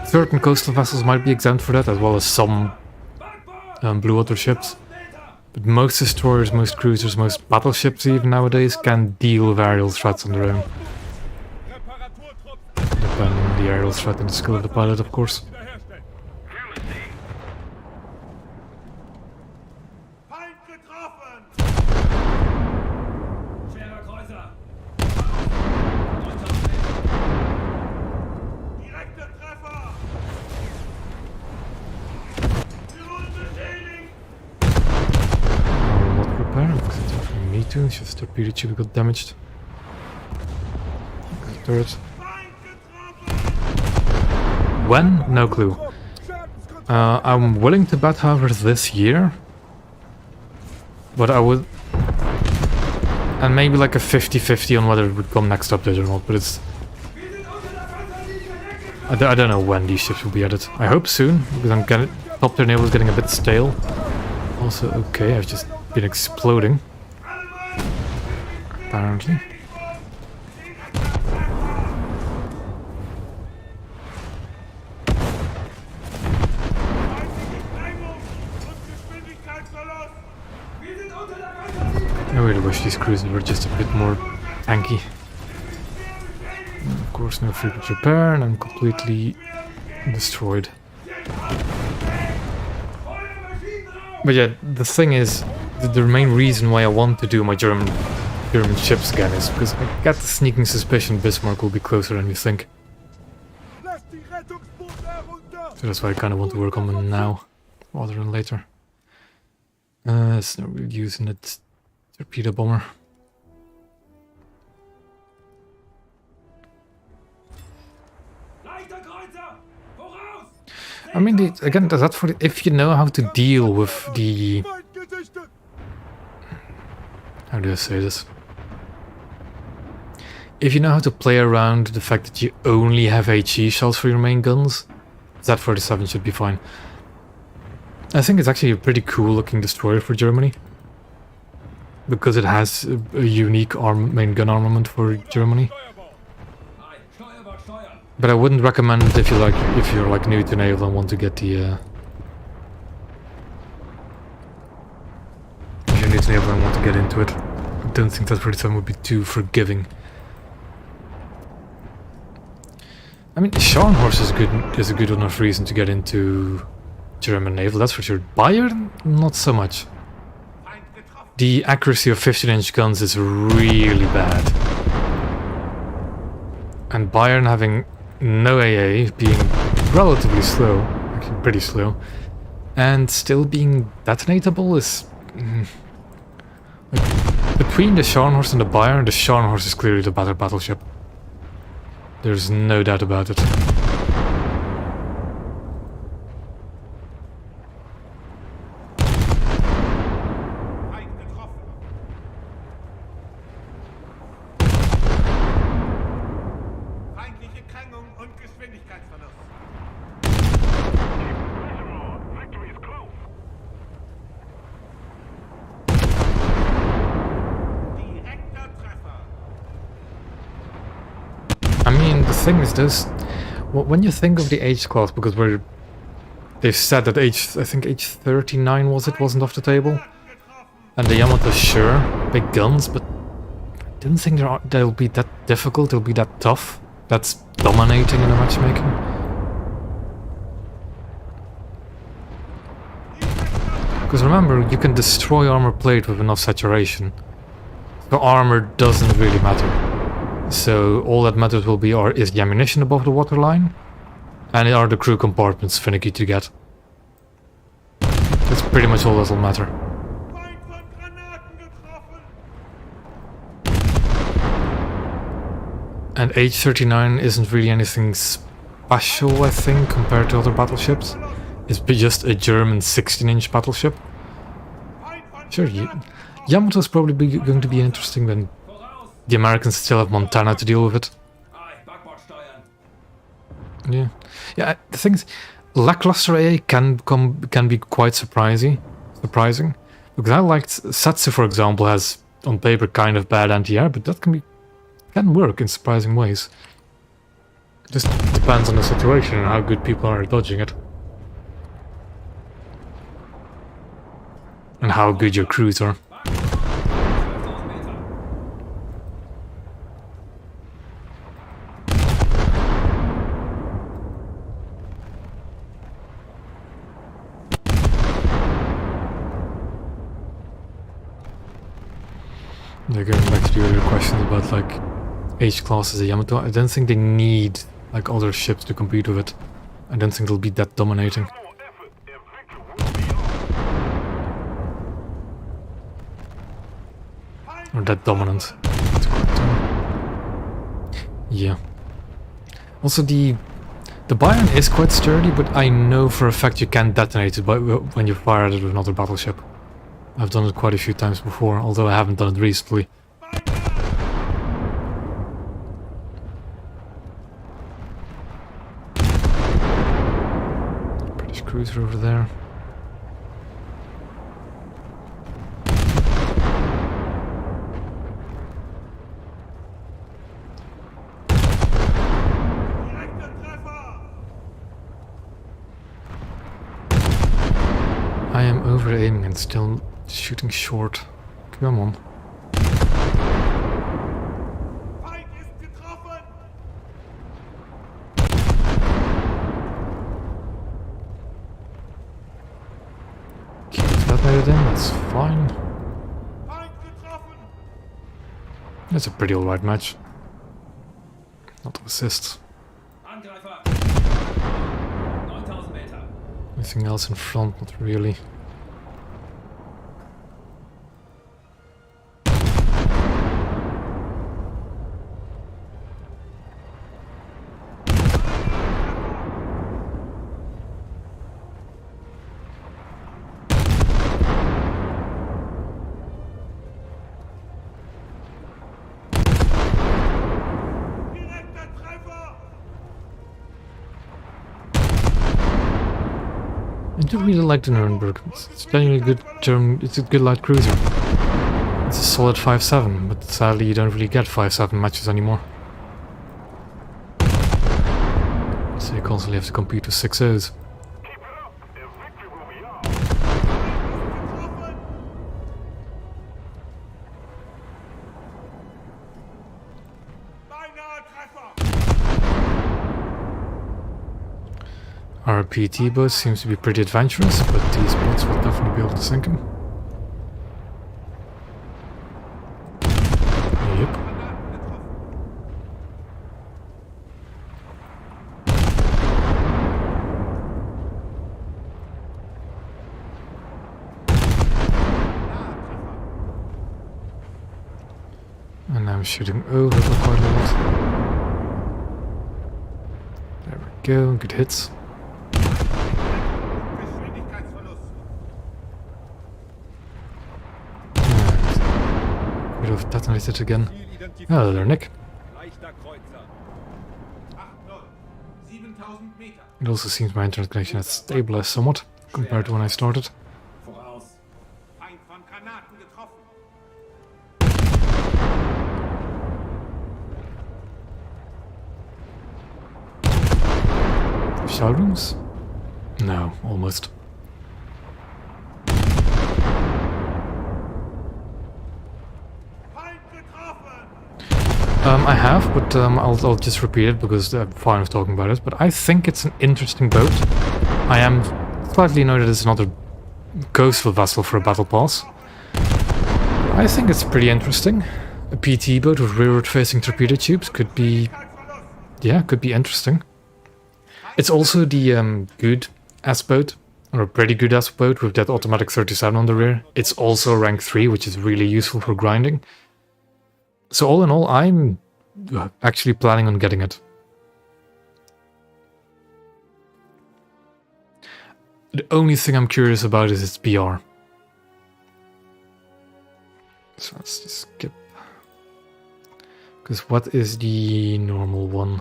Certain coastal vessels might be exempt for that, as well as some blue water ships. But most destroyers, most cruisers, most battleships even nowadays can deal with aerial threats on their own. Depending on the aerial threat and the skill of the pilot, of course. Feind getroffen! Schwerer Kreuzer. Direkter Treffer! Wir wurden beschädigt! What repair? Because it's definitely me too. It's just the torpedo tube got damaged. Turret. Feind getroffen! When? No clue. I'm willing to bet, however, this year. But I would... And maybe like a 50-50 on whether it would come next update or not, but it's... I don't know when these ships will be added. I hope soon, because I'm getting... Top Tier Naval is getting a bit stale. Also, okay, I've just been exploding. Apparently. I really wish these cruisers were just a bit more tanky. And of course, no frequent repair, and I'm completely destroyed. But yeah, the thing is, the main reason why I want to do my German ships again is because I got the sneaking suspicion Bismarck will be closer than we think. So that's why I kind of want to work on them now, rather than later. It's no real use in that torpedo bomber. Leichter Kreuzer. Voraus. I mean, again, that's for if you know how to deal with the... How do I say this? If you know how to play around the fact that you only have HE shells for your main guns, Z-47 should be fine. I think it's actually a pretty cool looking destroyer for Germany. Because it has a unique main gun armament for Germany. Nein, Steuerbord, Steuer. But I wouldn't recommend it if you're like new to Naval and want to get the if you're new to Naval and want to get into it. I don't think that 47 would be too forgiving. I mean, Scharnhorst is a good enough reason to get into German Naval, that's for sure. Bayern, not so much. The accuracy of 15-inch guns is really bad. And Bayern having no AA, being relatively slow, actually pretty slow, and still being detonatable is... like, between the Scharnhorst and the Scharnhorst is clearly the better battleship. There's no doubt about it. The thing is this, when you think of the H class, because they've said that I think H 39 wasn't off the table, and the Yamato, sure, big guns, but I don't think they'll be that difficult, they'll be that tough, that's dominating in the matchmaking. Because remember, you can destroy armor plate with enough saturation, so armor doesn't really matter. So all that matters will be is the ammunition above the waterline, and are the crew compartments finicky to get. That's pretty much all that'll matter. And H-39 isn't really anything special, I think, compared to other battleships. It's just a German 16-inch battleship. Sure, Yamato's probably going to be interesting, but the Americans still have Montana to deal with it. Aye, Backbord steuern. Yeah, yeah. The thing is, lackluster AA can be quite surprising, because I liked Satsu, for example, has on paper kind of bad anti-air, but that can work in surprising ways. Just depends on the situation and how good people are at dodging it, and how good your crews are. 12.000 Meter. They're going back to the earlier questions about like H-class as a Yamato. I don't think they need like other ships to compete with it. I don't think they'll be that dominating. More effort. A victory will be ours. Or that dominant. That's a correct term. Yeah. Also the Bayern is quite sturdy, but I know for a fact you can't detonate it when you fire at it with another battleship. I've done it quite a few times before, although I haven't done it recently. British cruiser over there. Direkter Treffer! I am over aiming and still shooting short. Come on. Feind ist getroffen! Keep that made in, that's fine. Feind getroffen! That's a pretty alright match. Not of assists. Angreifer. 9.000 Meter. Anything else in front? Not really. Direkter Treffer! I do really like the Nuremberg. It's genuinely good German. It's a good light cruiser. It's a solid 5.7, but sadly you don't really get 5.7 matches anymore. So you constantly have to compete with 6.0s. Keep it up. A victory will be ours. Getroffen! Beinahe Treffer! Our PT boat seems to be pretty adventurous, but these boats will definitely be able to sink him. Yep. And I'm shooting over for quite a lot. There we go, good hits. Geschwindigkeitsverlust! And could have detonated again. Oh, there, Nick. Leichter Kreuzer. 8-0. 7000 Meter. It also seems my internet connection has stabilized somewhat compared to when I started. Voraus. Feind von Granaten getroffen. Shell rooms? No, almost. Feind getroffen! I have, but I'll just repeat it because I'm fine with talking about it. But I think it's an interesting boat. I am slightly annoyed that it's another coastal vessel for a battle pass. I think it's pretty interesting. A PT boat with rearward-facing torpedo tubes could be, yeah, could be interesting. It's also the good S-boat, or a pretty good S-boat with that automatic 37 on the rear. It's also rank 3, which is really useful for grinding. So all in all, I'm actually planning on getting it. The only thing I'm curious about is its PR. So let's just skip. Because what is the normal one?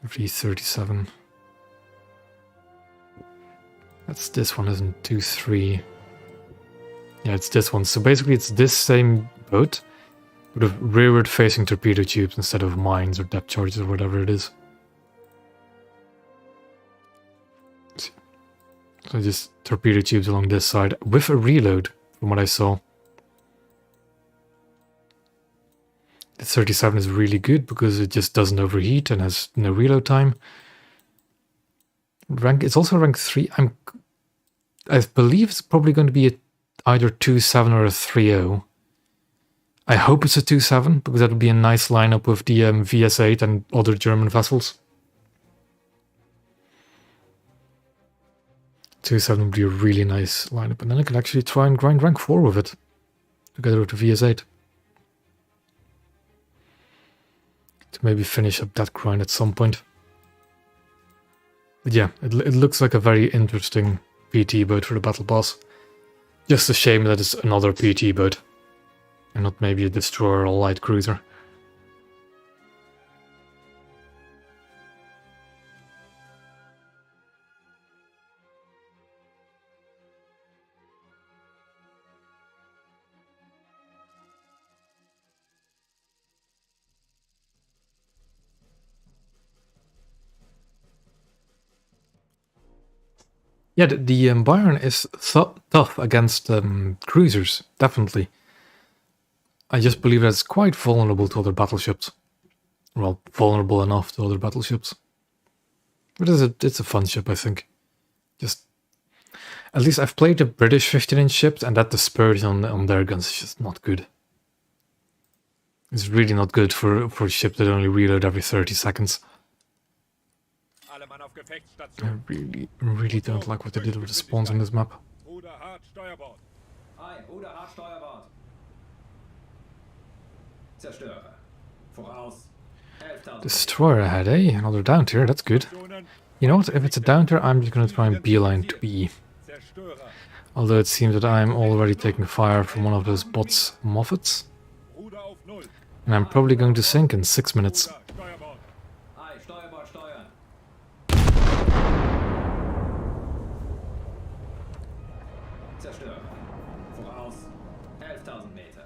V37. That's this one, isn't 2-3. Yeah, it's this one. So basically it's this same boat, but with rearward facing torpedo tubes instead of mines or depth charges or whatever it is. So just torpedo tubes along this side with a reload, from what I saw. The 37 is really good because it just doesn't overheat and has no reload time. It's also rank 3. I believe it's probably going to be either 2-7 or a 3-0. I hope it's a 2-7 because that would be a nice lineup with the VS8 and other German vessels. 2-7 would be a really nice lineup, and then I could actually try and grind rank 4 with it together with the VS8. To maybe finish up that grind at some point. But yeah, it looks like a very interesting PT boat for the battle pass. Just a shame that it's another PT boat and not maybe a destroyer or a light cruiser. Yeah, the Byron is tough against cruisers, definitely. I just believe that it's quite vulnerable to other battleships. Well, vulnerable enough to other battleships. But it's a fun ship, I think. Just, at least I've played the British 15-inch ships, and that dispersion on their guns is just not good. It's really not good for a ship that only reload every 30 seconds. I really don't like what they did with the spawns on this map. Ruder hart Steuerbord. Ein, Ruder hart Steuerbord. Zerstörer. Voraus. 11.000. Destroyer ahead, eh? Another down tier, that's good. You know what, if it's a down tier, I'm just gonna try and beeline to B. Zerstörer. Although it seems that I'm already taking fire from one of those bots' Moffats. Ruder auf Null. And I'm probably going to sink in 6 minutes. Ruder Steuerbord. Ein, Steuerbord steuern. Zerstörer. Voraus. 11.000 Meter.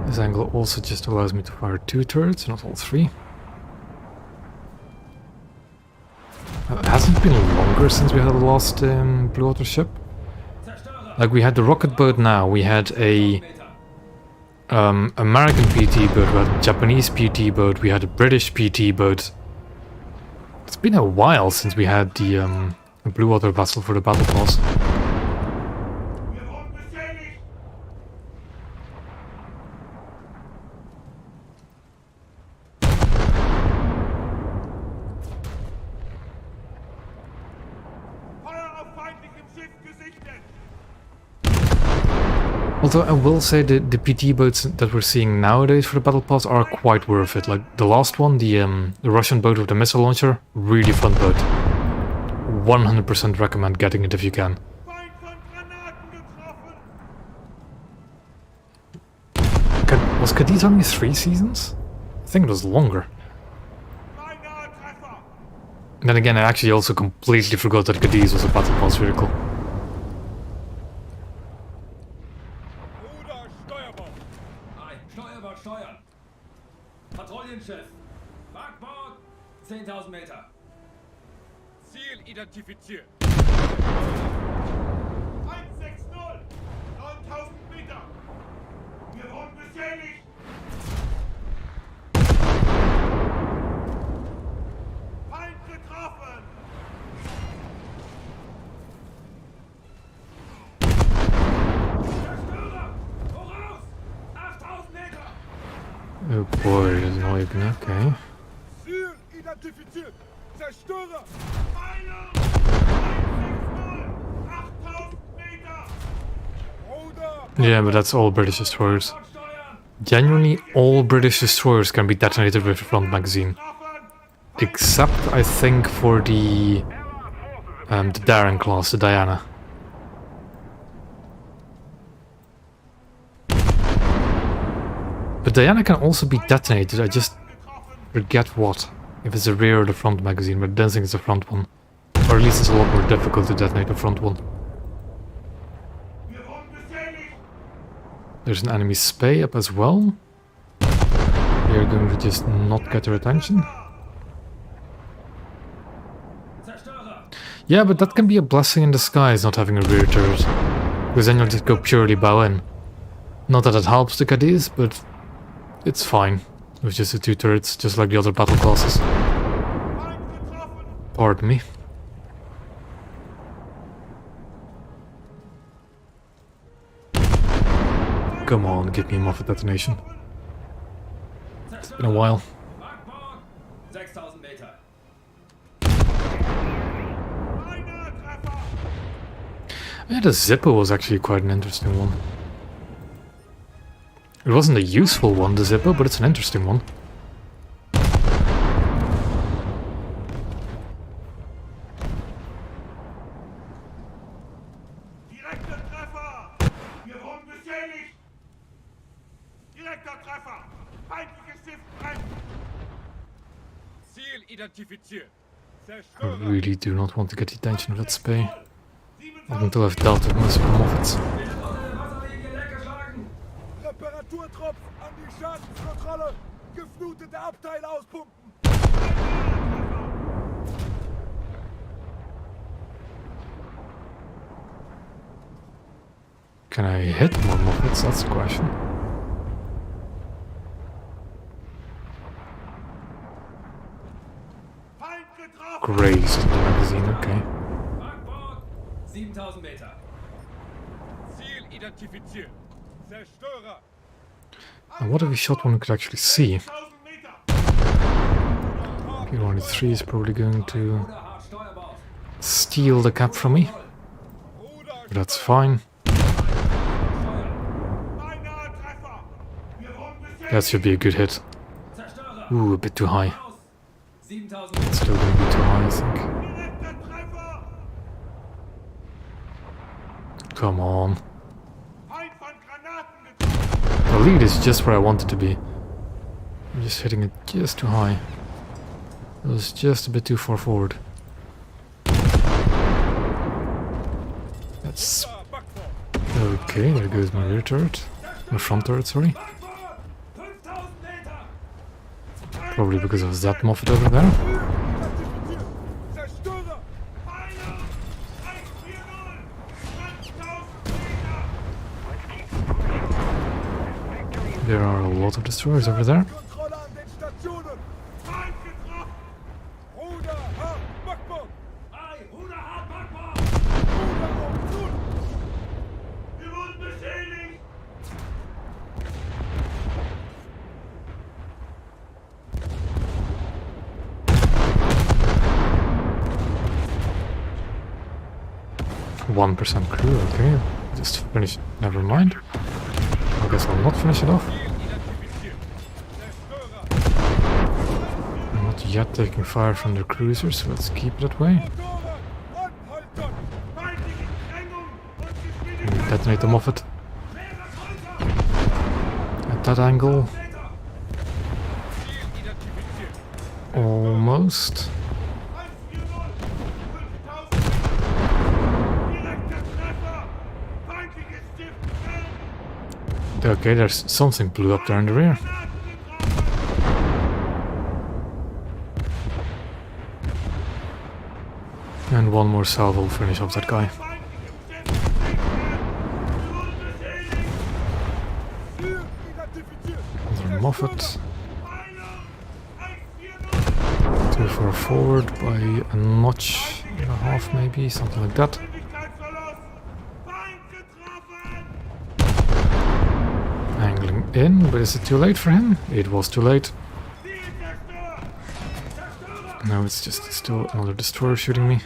This angle also just allows me to fire 2 turrets, not all 3. It hasn't been longer since we had the last blue water ship. Like, we had the rocket boat now, we had a American PT boat, we had a Japanese PT boat, we had a British PT boat. It's been a while since we had the blue water vessel for the battle pass. Wir wurden beschädigt! Feuer auf feindlichem Schiff gesichtet! Although I will say that the PT boats that we're seeing nowadays for the battle pass are quite worth it. Like the last one, the Russian boat with the missile launcher, really fun boat. 100% recommend getting it if you can. Feind von Granaten getroffen! Was Cadiz only 3 seasons? I think it was longer. Beinahe Treffer! Then again, I actually also completely forgot that Cadiz was a battle pass vehicle. Ruder Steuerbord. Ein, Steuerbord steuern. Patrouillenschiff. Backbord. 10.000 Meter. Ziel identifiziert. 160! 9000 Meter! Wir wurden beschädigt! Feind getroffen! Zerstörer. Voraus. 8.000 Meter. Oh boy, there's no even okay. Ziel identifiziert. Zerstörer. Feind Meinung! 8000 Meter! Ruder! Yeah, but that's all British destroyers. Genuinely, all British destroyers can be detonated with a front magazine. Except, I think, for the Darren class, the Diana. But Diana can also be detonated, I just forget what. If it's the rear or the front magazine, but I don't think it's the front one. Or at least it's a lot more difficult to detonate the front one. There's an enemy Spee up as well. They're going to just not get their attention. Yeah, but that can be a blessing in disguise, not having a rear turret. Because then you'll just go purely bow in. Not that it helps the Cadiz, but it's fine. With just the 2 turrets, just like the other battle classes. Pardon me. Come on, give me a Moffat detonation. It's been a while. 6000 Meter. Yeah, the Zippo was actually quite an interesting one. It wasn't a useful one, the Zippo, but it's an interesting one. Direkter Treffer! Wir wurden beschädigt! Direkter Treffer! Feindliches Schiff brennt! Ziel identifiziert. I Zerstörer! really do not want to get the attention of that Spee. Not until I've dealt with most of the Moffats. Wasserlinie leckgeschlagen. Reparaturtrupp an die Schadenskontrolle! Geflutete Abteile auspumpen! Can I hit more Moffats? That's the question. Feind getroffen! Grazed the magazine, okay. Backbord. 7000 Meter. Ziel identifiziert. Zerstörer! And what if we shot one we could actually see? 1000 Meter! P-103 is probably going to Oder hart Steuerbord. steal the cap from me. Ruder! But that's fine. Beinahe Treffer! Wir wurden beschädigt! That should be a good hit. Zerstörer. Ooh, a bit too high. Aus. 7000 Meter. Still gonna be too high, I think. Direkter Treffer! Come on. Feind von Granaten getroffen! The lead is just where I want it to be. I'm just hitting it just too high. It was just a bit too far forward. That's Backbord! okay. There goes my rear turret. My front turret, sorry. Backbord. 5000 Meter. Probably because of that Moffat over there. Identifiziert! Zerstörer! Meinung! 140! 5000 Meter! There are a lot of destroyers over there. Kontrolle an den Stationen! Feind getroffen! Ruder! Hart! Backbord! Ei, Ruder hart Backbord. Ruder auf Null! Wir wurden beschädigt! One 1% crew, okay. Just finish. Never mind. I guess I'll not finish it off. Ziel identifiziert! Zerstörer! I'm not yet taking fire from the cruisers, so let's keep it that way. Motoren! Anhalten! Feindliche Drängung und And Geschwindigkeit! detonate the Moffat Schwerer Kreuzer. at that angle. Meter. Ziel identifiziert! Almost. 140! 5000 Meter! Direkter Treffer! Feindliches Schiff brennt! Okay, there's something blew up there in the rear. Granaten getroffen! And one more salvo will finish off that guy. Feindlichem Schiff brennt! Wir wurden beschädigt! Ziel identifiziert! Another Moffat. Meinung! 140! Too far forward by a notch and a half, maybe, something like that. Geschwindigkeitsverlust! Feind getroffen! Angling in, but is it too late for him? It was too late. Ziel zerstört! Zerstörer! Now it's just still another destroyer shooting me.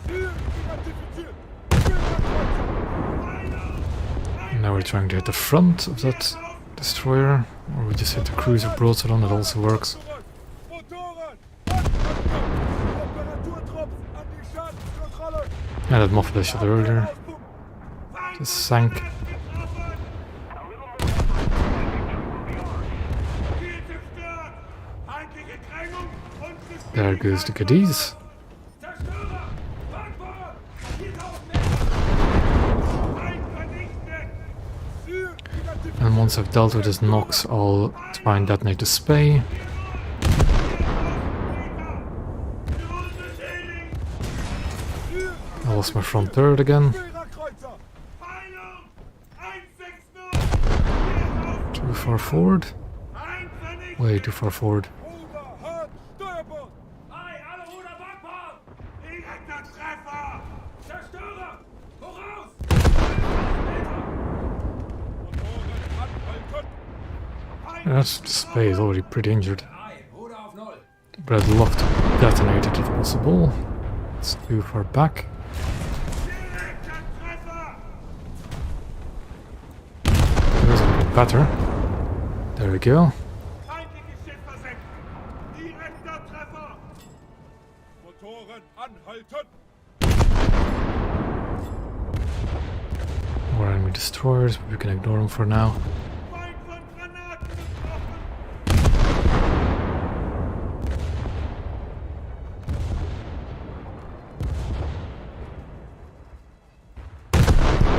Ziel identifiziert. Schwerkraftkreuzer. Now we're trying to hit the front of that destroyer, or we just hit the cruiser broadside on, that also works. Zurück. Motorrad. Temperaturtrupps an die Schadenskontrolle. Yeah, that muffler I shot earlier Auspunkten. just sank. Getroffen! Ziel zerstört! Feindliche Drängung und There goes the Cadiz. Zerstörer! Backbord! 4000 Feind vernichtet! Ziel identifiziert. And once I've dealt with his knocks, I'll try and detonate the Spee. I lost my front turret again. Schwerkraftkreuzer. Peilung! 160! Too far forward. Feind vernichtet! Way too far forward. Ruder, Hahn, Steuerbord. Ei, alle Ruder Backbord! Direkter Treffer! Zerstörer! Voraus! 5000 Meter! Motoren anhalten. Yeah, that's, the Spee is already pretty injured. Ei, Ruder auf Null! But I'd love to detonate it if possible. It's too far back. Direkter Treffer! There's a bit better. There we go. Feindliches Schiff versenkt! Direkter Treffer! Motoren anhalten. More enemy destroyers, but we can ignore them for now. Feind von Granaten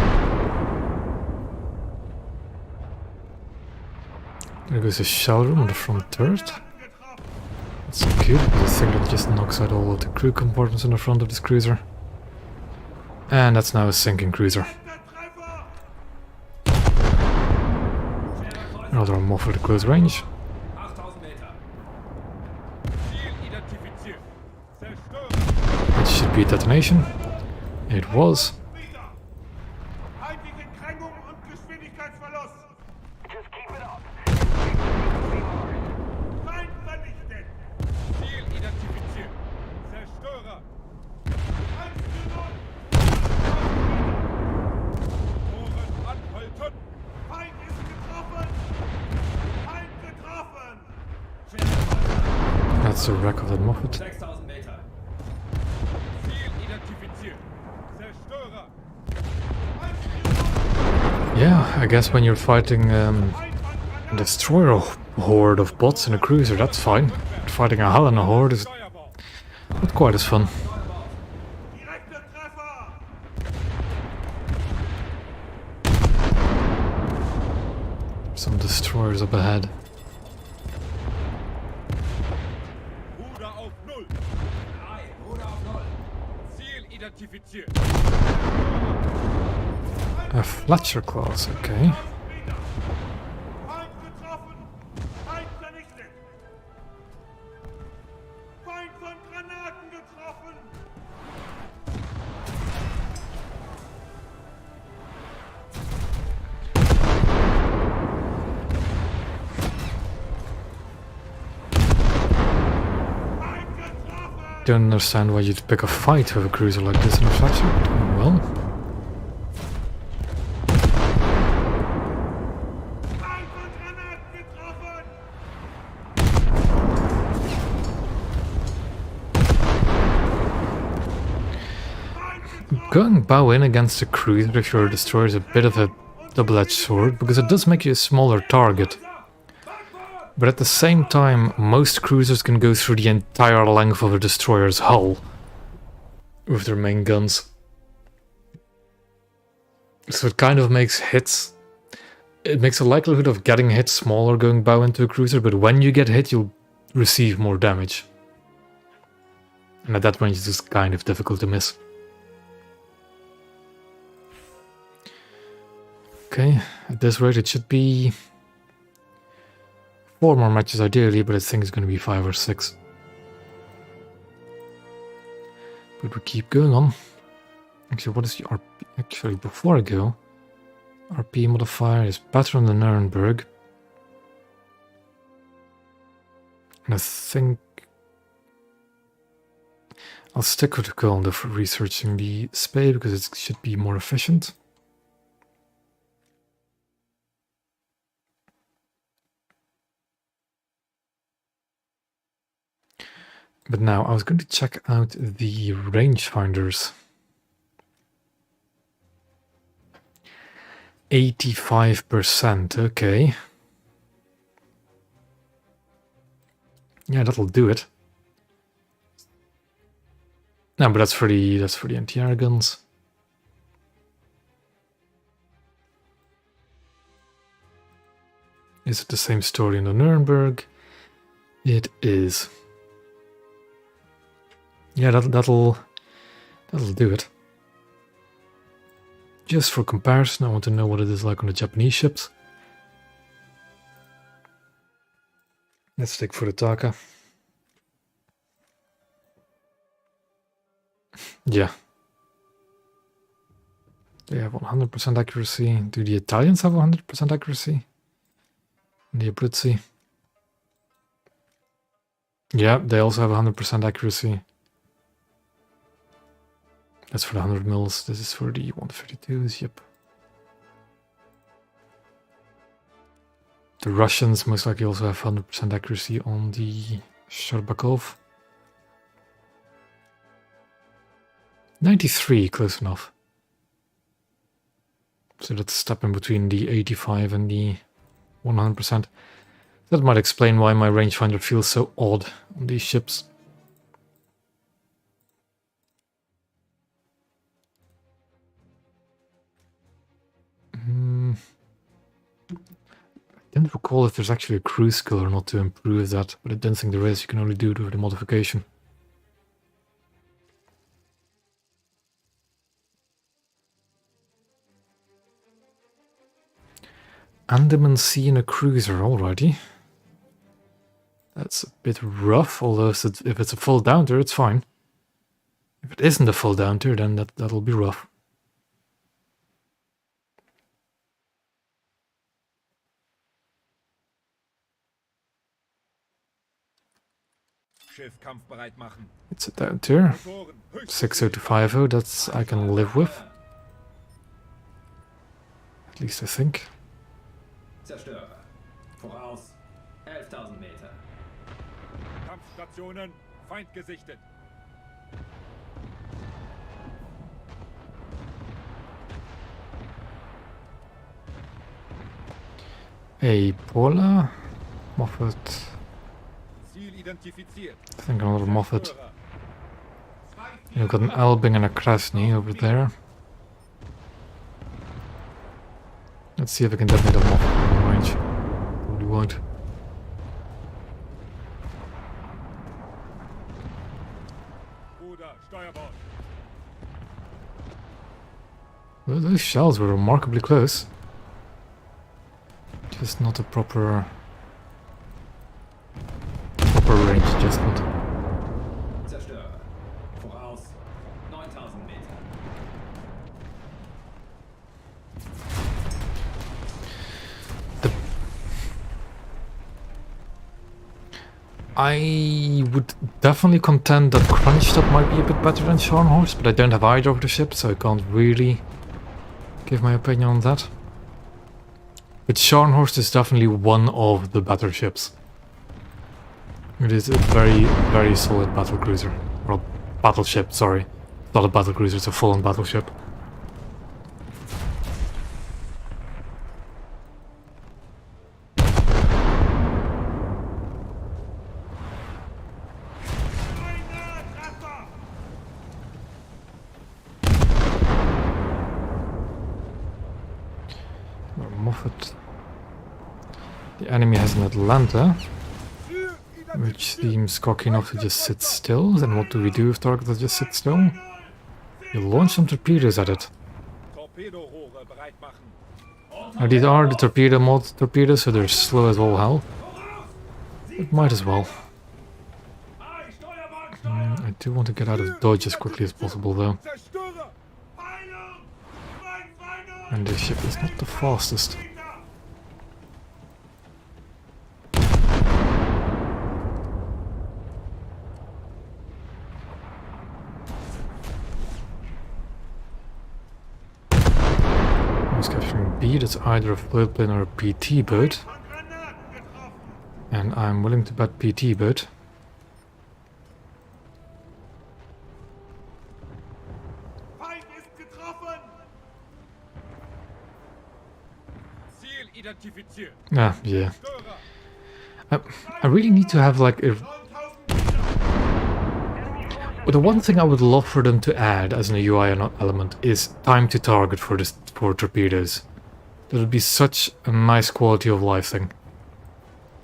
getroffen! There goes a shell room on the front turret. Getroffen! That's good, because I think that just knocks out all of the crew compartments in the front of this cruiser. And that's now a sinking cruiser. Direkter Treffer! Another muffled at close range. 8000 Meter! Ziel identifiziert. Zerstörer. It should be a detonation. It was. Wieder! Feindliche Drängung und Geschwindigkeitsverlust! Just keep it up. Feind vernichtet! Ziel identifiziert. Zerstörer. 1:0! Motoren anhalten. Feind ist getroffen! Feind getroffen! That's the wreck of that muffled. 6000 Meter! Ziel identifiziert. Zerstörer. Yeah, I guess when you're fighting a destroyer horde of bots in a cruiser, that's fine. But fighting a Helena horde is Steuerbord. not quite as fun. Direkter Treffer! Some destroyers up ahead. Ruder auf Null. Ei, Ruder auf Null! Ziel identifiziert. A Fletcher class, okay. Wieder! Feind getroffen! Feind vernichtet! Feind von Granaten getroffen! Feind getroffen! Don't understand why you'd pick a fight with a cruiser like this in a Fletcher. but, well, Feind von Granaten getroffen! Feind getroffen! going bow in against a cruiser if your destroyer is a bit of a double-edged sword, because it does make you a smaller target. Backbord! But at the same time, most cruisers can go through the entire length of a destroyer's hull with their main guns. So it kind of makes hits. It makes the likelihood of getting hit smaller going bow into a cruiser, but when you get hit, you'll receive more damage. And at that point, it's just kind of difficult to miss. Okay, at this rate, it should be 4 more matches ideally, but I think it's going to be 5 or 6. But we keep going on. Actually, what is the RP? Actually, before I go, RP modifier is better on the Nuremberg. And I think I'll stick with the goal of researching the Spee because it should be more efficient. But now I was going to check out the rangefinders. 85%, okay. Yeah, that'll do it. No, but that's for the anti-air guns. Is it the same story in the Nuremberg? It is. Yeah, that'll do it. Just for comparison, I want to know what it is like on the Japanese ships. Let's stick for the Taka. Yeah. They have 100% accuracy. Do the Italians have 100% accuracy? The Abruzzi. Yeah, they also have 100% accuracy. That's for the 100 mils. This is for the 152s, yep. The Russians most likely also have 100% accuracy on the Sherbakov. 93, close enough. So that's a step in between the 85 and the 100%. That might explain why my rangefinder feels so odd on these ships. I don't recall if there's actually a cruise skill or not to improve that, but I don't think there is. You can only do it with the modification. Andaman Sea in a cruiser, alrighty. That's a bit rough, although if it's a full downter, it's fine. If it isn't a full downter, then that'll be rough. Schiff kampfbereit machen. It's a downter. Motoren höchst 60 to 50, that's I can live with. At least I think. Zerstörer. Voraus. 11.000 Meter. Kampfstationen, Feind gesichtet. A Pola, Moffat. Ziel identifiziert. I think another Moffat. You've got an Elbing and a Krasny over there. Let's see if I can detonate a Moffat in range. Probably won't. Bruder, Steuerbord. Well, those shells were remarkably close. Just not a proper range adjustment. Zerstörer. Voraus. 9.000 Meter. I would definitely contend that Kronstadt might be a bit better than Scharnhorst, but I don't have either of the ships, so I can't really give my opinion on that. But Scharnhorst is definitely one of the better ships. It is a very, very solid battlecruiser. Well, battleship, sorry. It's not a battlecruiser, it's a full-on battleship. Moffat. The enemy has an Atlanta, which seems cocky enough to just sit still. Then what do we do if target that just sits still? You launch some torpedoes at it. Torpedorohre bereit machen. Now these are the torpedo mod torpedoes, so they're slow as all hell. But might as well. I do want to get out of dodge as quickly as possible though. Zerstörer. And this ship is not the fastest. UAV, that's either a float plane or a PT boat. Von Granaten getroffen. And I'm willing to bet PT boat. Feind ist getroffen. Ziel identifiziert. Ah, yeah. Störer. I really need to have like a... 1000 Meter. But the one thing I would love for them to add as an UI element is time to target for torpedoes. That would be such a nice quality of life thing.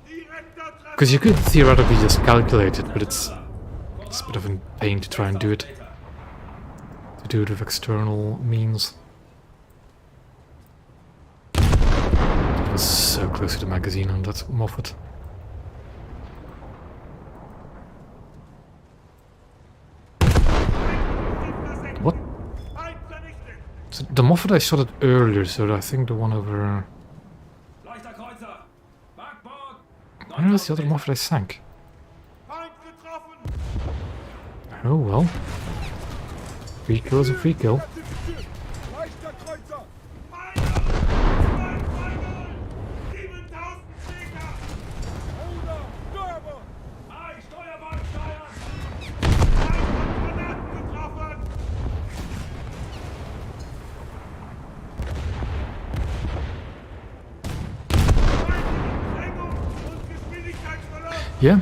Direkter Treffer. Because you could theoretically just calculate it, but it's a bit of a pain to try and do it. To do it with external means. It was so close to the magazine on that Moffat. What? Feind vernichtet. So the Moffat I shot it earlier, so I think the one over... Leichter Kreuzer. Backbord. Where is the other Moffat I sank? Feind getroffen. Oh well. Free kill is a free kill. Identifiziert. Leichter Kreuzer. Feinde. 7000 Meter. Oder. Stürmer. Ei, Steuerbord steuern. Feind von Granaten getroffen. Feindliche und Geschwindigkeitsverlust. Yeah,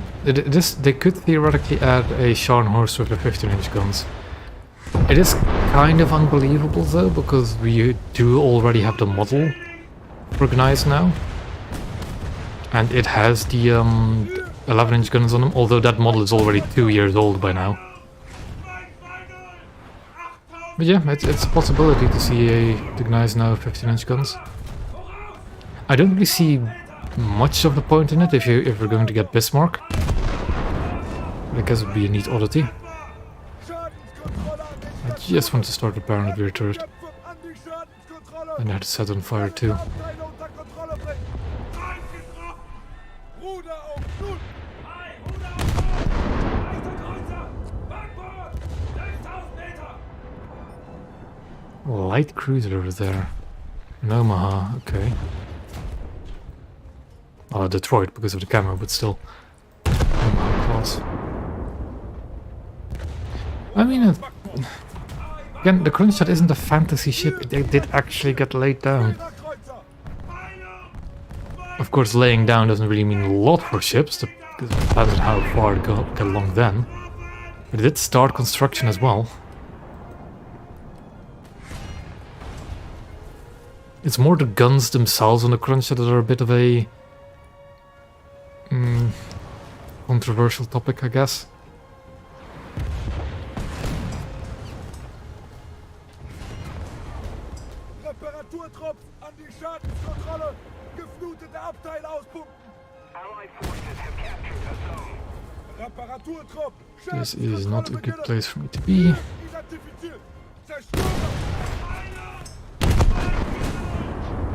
they could theoretically add a Scharnhorst with the 15-inch guns. It is kind of unbelievable though, because we do already have the model organized now. And it has the 11-inch guns on them, although that model is already 2 years old by now. But yeah, it's a possibility to see the guys now 15-inch guns. I don't really see much of the point in it if we're going to get Bismarck. I guess it would be a neat oddity. Schadenskontrolle an den I just want to start repairing the rear turret, Kämpfen an die Schadenskontrolle. and I had to set on fire too. Abteile unter Kontrolle bringen. Feind getroffen. Ruder auf nun. Ei, Ruder auf Bord. Leichter Kreuzer. Backbord. 6000 Meter. Light cruiser over there. An Omaha, okay. Oh, Detroit because of the camo, but still. Omaha class. I mean, again, the Kronstadt isn't a fantasy ship. It did actually get laid down. Kreuzer. Of course, laying down doesn't really mean a lot for ships, because it depends on how far it got along then. But it did start construction as well. It's more the guns themselves on the Kronstadt that are a bit of a controversial topic, I guess. Reparaturtrupps an die Schadenskontrolle. Geflutete Abteile auspumpen. Allied forces have captured a zone. Reparaturtrupp. This is not a good place for me to be. Identifiziert. Zerstörer.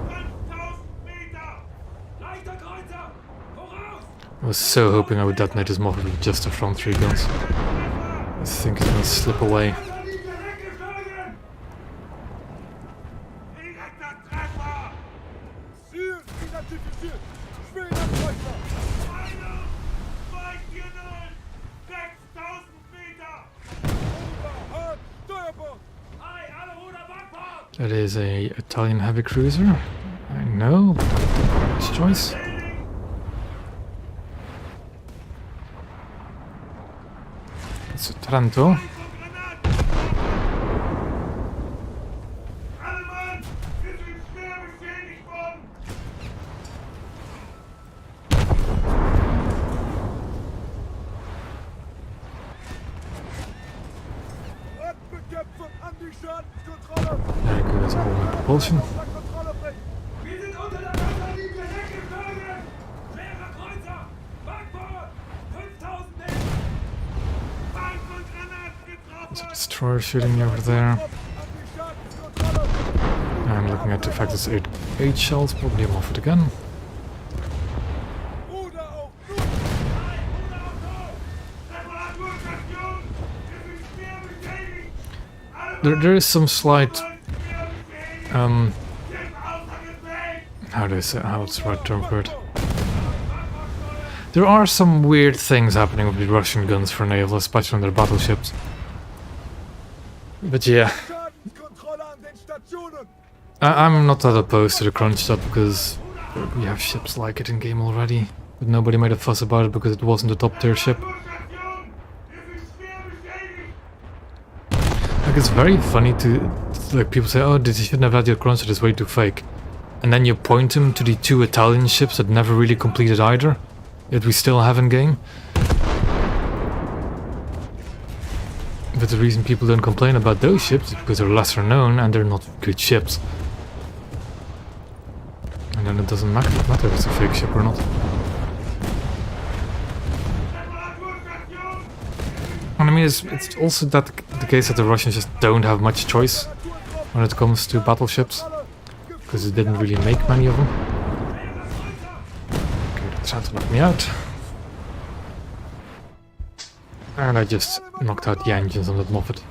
5000 Meter. Leichter Kreuzer. Voraus. I was so hoping I would detonate this Moffat with just the front 3 guns. I think it's gonna slip away. Linie weggeflogen. Direkter Treffer. Ziel identifiziert. Schwerer Kreuzer. Feinde. 240. 6000 Meter. Ruder. Hart. Steuerbord. Ei, alle Ruder Backbord. That is a Italian heavy cruiser. I know, but nice choice. It's a Taranto. Von Granaten. Alle Mann. Wir sind schwer beschädigt worden. Radbekämpfung an die Schadenskontrolle. There goes all my propulsion. Unter Kontrolle bringen. Wir sind unter der Wasserlinie weggeflogen. Schwerer Kreuzer. Backbord. 5000 Meter. Feind von Granaten getroffen. Destroyer shooting me over there. Trupp an die Schadenskontrolle. I'm looking at the fact it's 8 shells, probably I'm off it again. Ruder auf nun. Ei, Ruder auf Null. Reparaturstation. Wir sind schwer beschädigt. Alle There is some slight Mann schwer beschädigt. um, Sind außer Gefecht. How do I say? What's the right term for it? There are some weird things happening with the Russian guns for naval, especially on their battleships. But yeah, Schadenskontrolle an den Stationen! I'm not that opposed to the crunch stuff because we have ships like it in game already. But nobody made a fuss about it because it wasn't a top tier ship. Station! Wir sind schwer beschädigt! Like, it's very funny to, like, people say, oh, this, you shouldn't have had your crunch, it's way too fake. And then you point them to the 2 Italian ships that never really completed either, yet we still have in game. But the reason people don't complain about those ships is because they're lesser known and they're not good ships. And then it doesn't matter if it's a fake ship or not. Reparaturstation! And I mean, it's also that the case that the Russians just don't have much choice when it comes to battleships, because they didn't really make many of them. Okay, they're trying to knock me out. And I just knocked out the engines on that Moffat.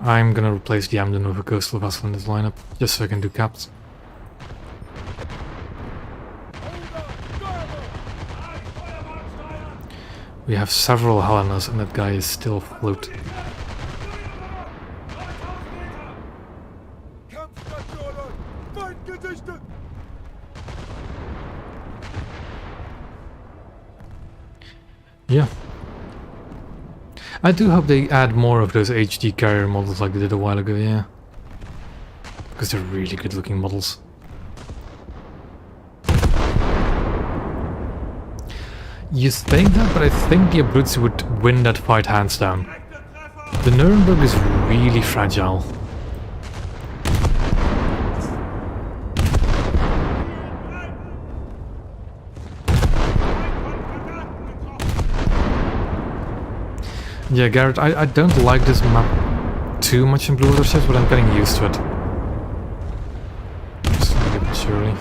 I'm gonna replace the Emden with a coastal vessel in this lineup, just so I can do caps. We have several Helenas and that guy is still afloat. Kampfstationen! Feind gesichtet! Yeah. I do hope they add more of those HD carrier models like they did a while ago, yeah. Because they're really good looking models. You think that, but I think the Abruzzi would win that fight hands down. The Nuremberg is really fragile. Yeah, Garrett, I don't like this map too much in Blue Water ships, but I'm getting used to it. Slowly but surely.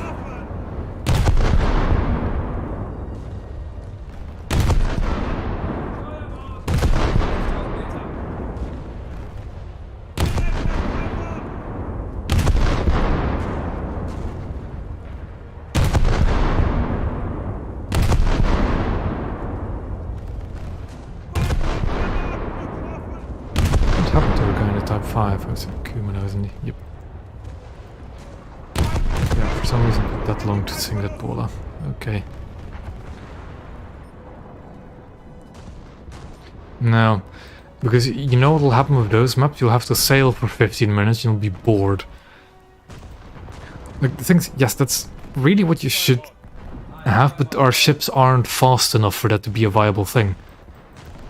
What happened to the guy in the Type 5? Oh, it's a Kumano, isn't he? Yep. Yeah, for some reason it took that long to sing that Bola. Okay. No. Because you know what will happen with those maps? You'll have to sail for 15 minutes and you'll be bored. Like, the things, yes, that's really what you should have, but our ships aren't fast enough for that to be a viable thing.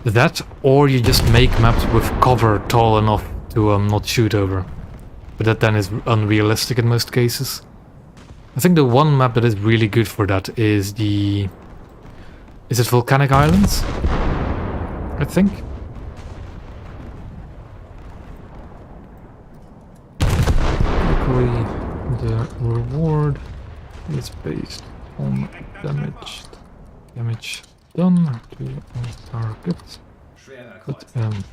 That, or you just make maps with cover tall enough to not shoot over. But that then is unrealistic in most cases. I think the one map that is really good for that is the... Is it Volcanic Islands? I think. Luckily, the reward is based on damage done to all targets. Schwerer But Kreuzer.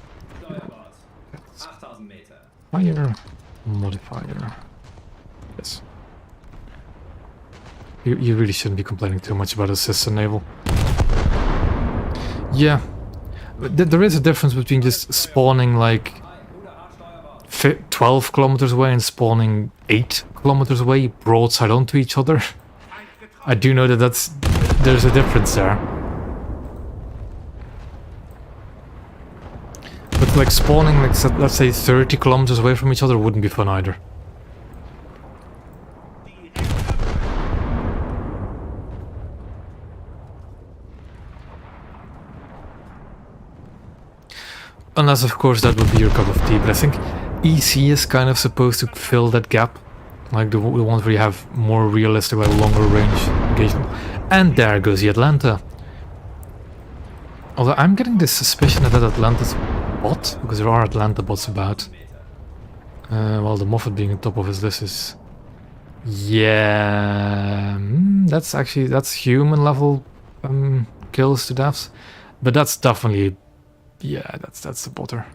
Steuerbord. that's 8000 Meter. higher modifier. Yes. You really shouldn't be complaining too much about assists in naval. Yeah. There is a difference between just spawning like 12 kilometers away and spawning 8 kilometers away broadside onto each other. I do know that there's a difference there. But like spawning like let's say 30 kilometers away from each other wouldn't be fun either. Unless, of course, that would be your cup of tea, but I think EC is kind of supposed to fill that gap. Like the ones where you have more realistic, like longer range engagement. And there goes the Atlanta. Although I'm getting this suspicion that Atlanta's bot, because there are Atlanta bots about. While the Moffat being on top of his list is... Yeah... that's human level kills to deaths. But that's definitely... Yeah, that's the botter.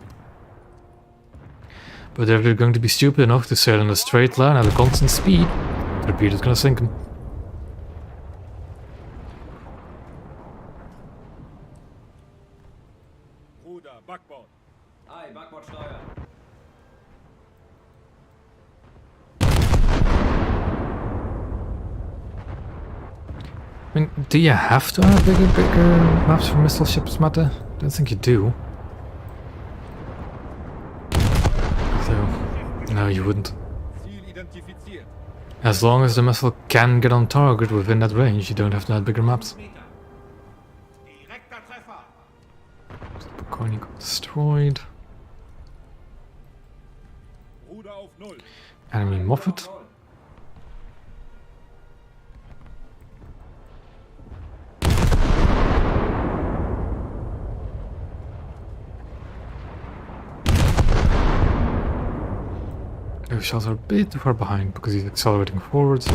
But if they're going to be stupid enough to sail in a straight line at a constant speed, the torpedo's gonna sink them. Ruder, Backbord. Aye, Backbord steuern. I mean, do you have to have bigger maps for missile ships, Mata? I don't think you do. So, no, you wouldn't. Ziel identifiziert. As long as the missile can get on target within that range, you don't have to have bigger maps. Meter. Direkter Treffer. Bocconi got destroyed. Ruder auf 0. Enemy Moffat. Those shells are a bit too far behind because he's accelerating forwards now.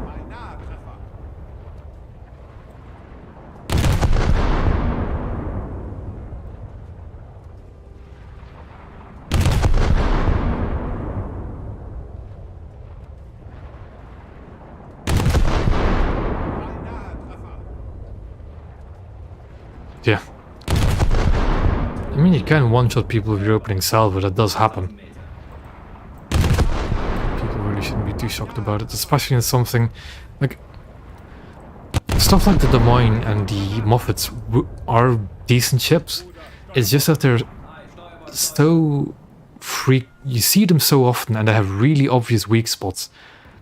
Beinahe Treffer. Beinahe Treffer. Yeah. I mean, you can one-shot people with your opening salvo, that does happen. People really shouldn't be too shocked about it, especially in something like... Stuff like the Des Moines and the Moffats are decent ships. It's just that they're so you see them so often and they have really obvious weak spots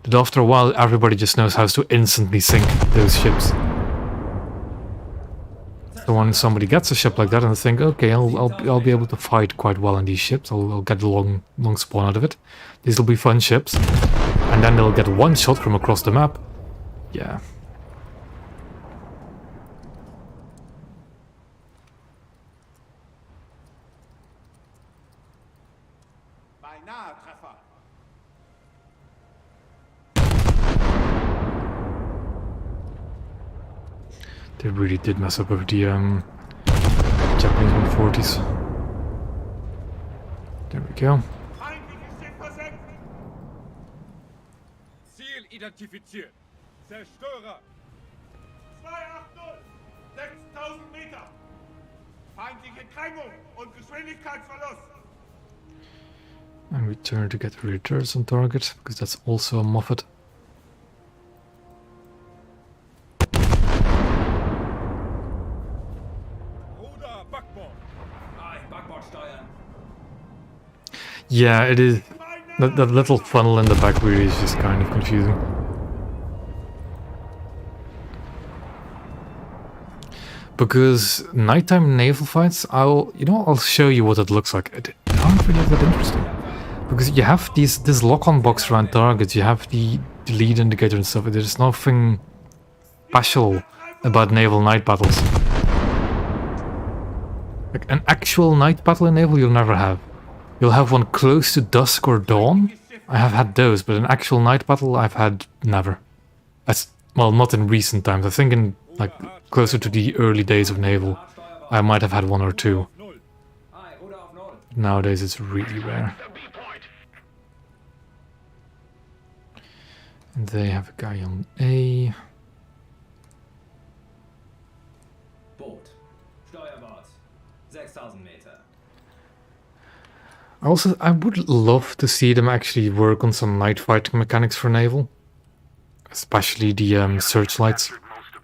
that after a while everybody just knows how to instantly sink those ships. So when somebody gets a ship like that and they think, okay, I'll be able to fight quite well in these ships, I'll get a long spawn out of it. These will be fun ships. And then they'll get one shot from across the map. Yeah. Beinahe Treffer. They really did mess up with the Japanese 140s. There we go. Feindliches Schiff versenkt! Ziel identifiziert. Zerstörer. 280! 6000 Meter! Feindliche Krängung und Geschwindigkeitsverlust! And return to get returns on target, because that's also a Moffat. Ruder, Backbord. Aye, Backbord steuern. Yeah, it is. That little funnel in the back really is just kind of confusing. Because nighttime naval fights, I'll show you what it looks like. It aren't really that interesting. Because you have this lock-on box around targets, you have the lead indicator and stuff. There's nothing special about naval night battles. Like an actual night battle in naval you'll never have. You'll have one close to dusk or dawn. I have had those, but an actual night battle I've had never. That's, well, not in recent times. I think in like closer to the early days of naval, I might have had one or two. 0. Aye, Ruder auf 0. Nowadays it's really rare. And they have a guy on A. Boot. Steuerbord. 6000 Meter. I would love to see them actually work on some night fighting mechanics for naval. Especially the searchlights.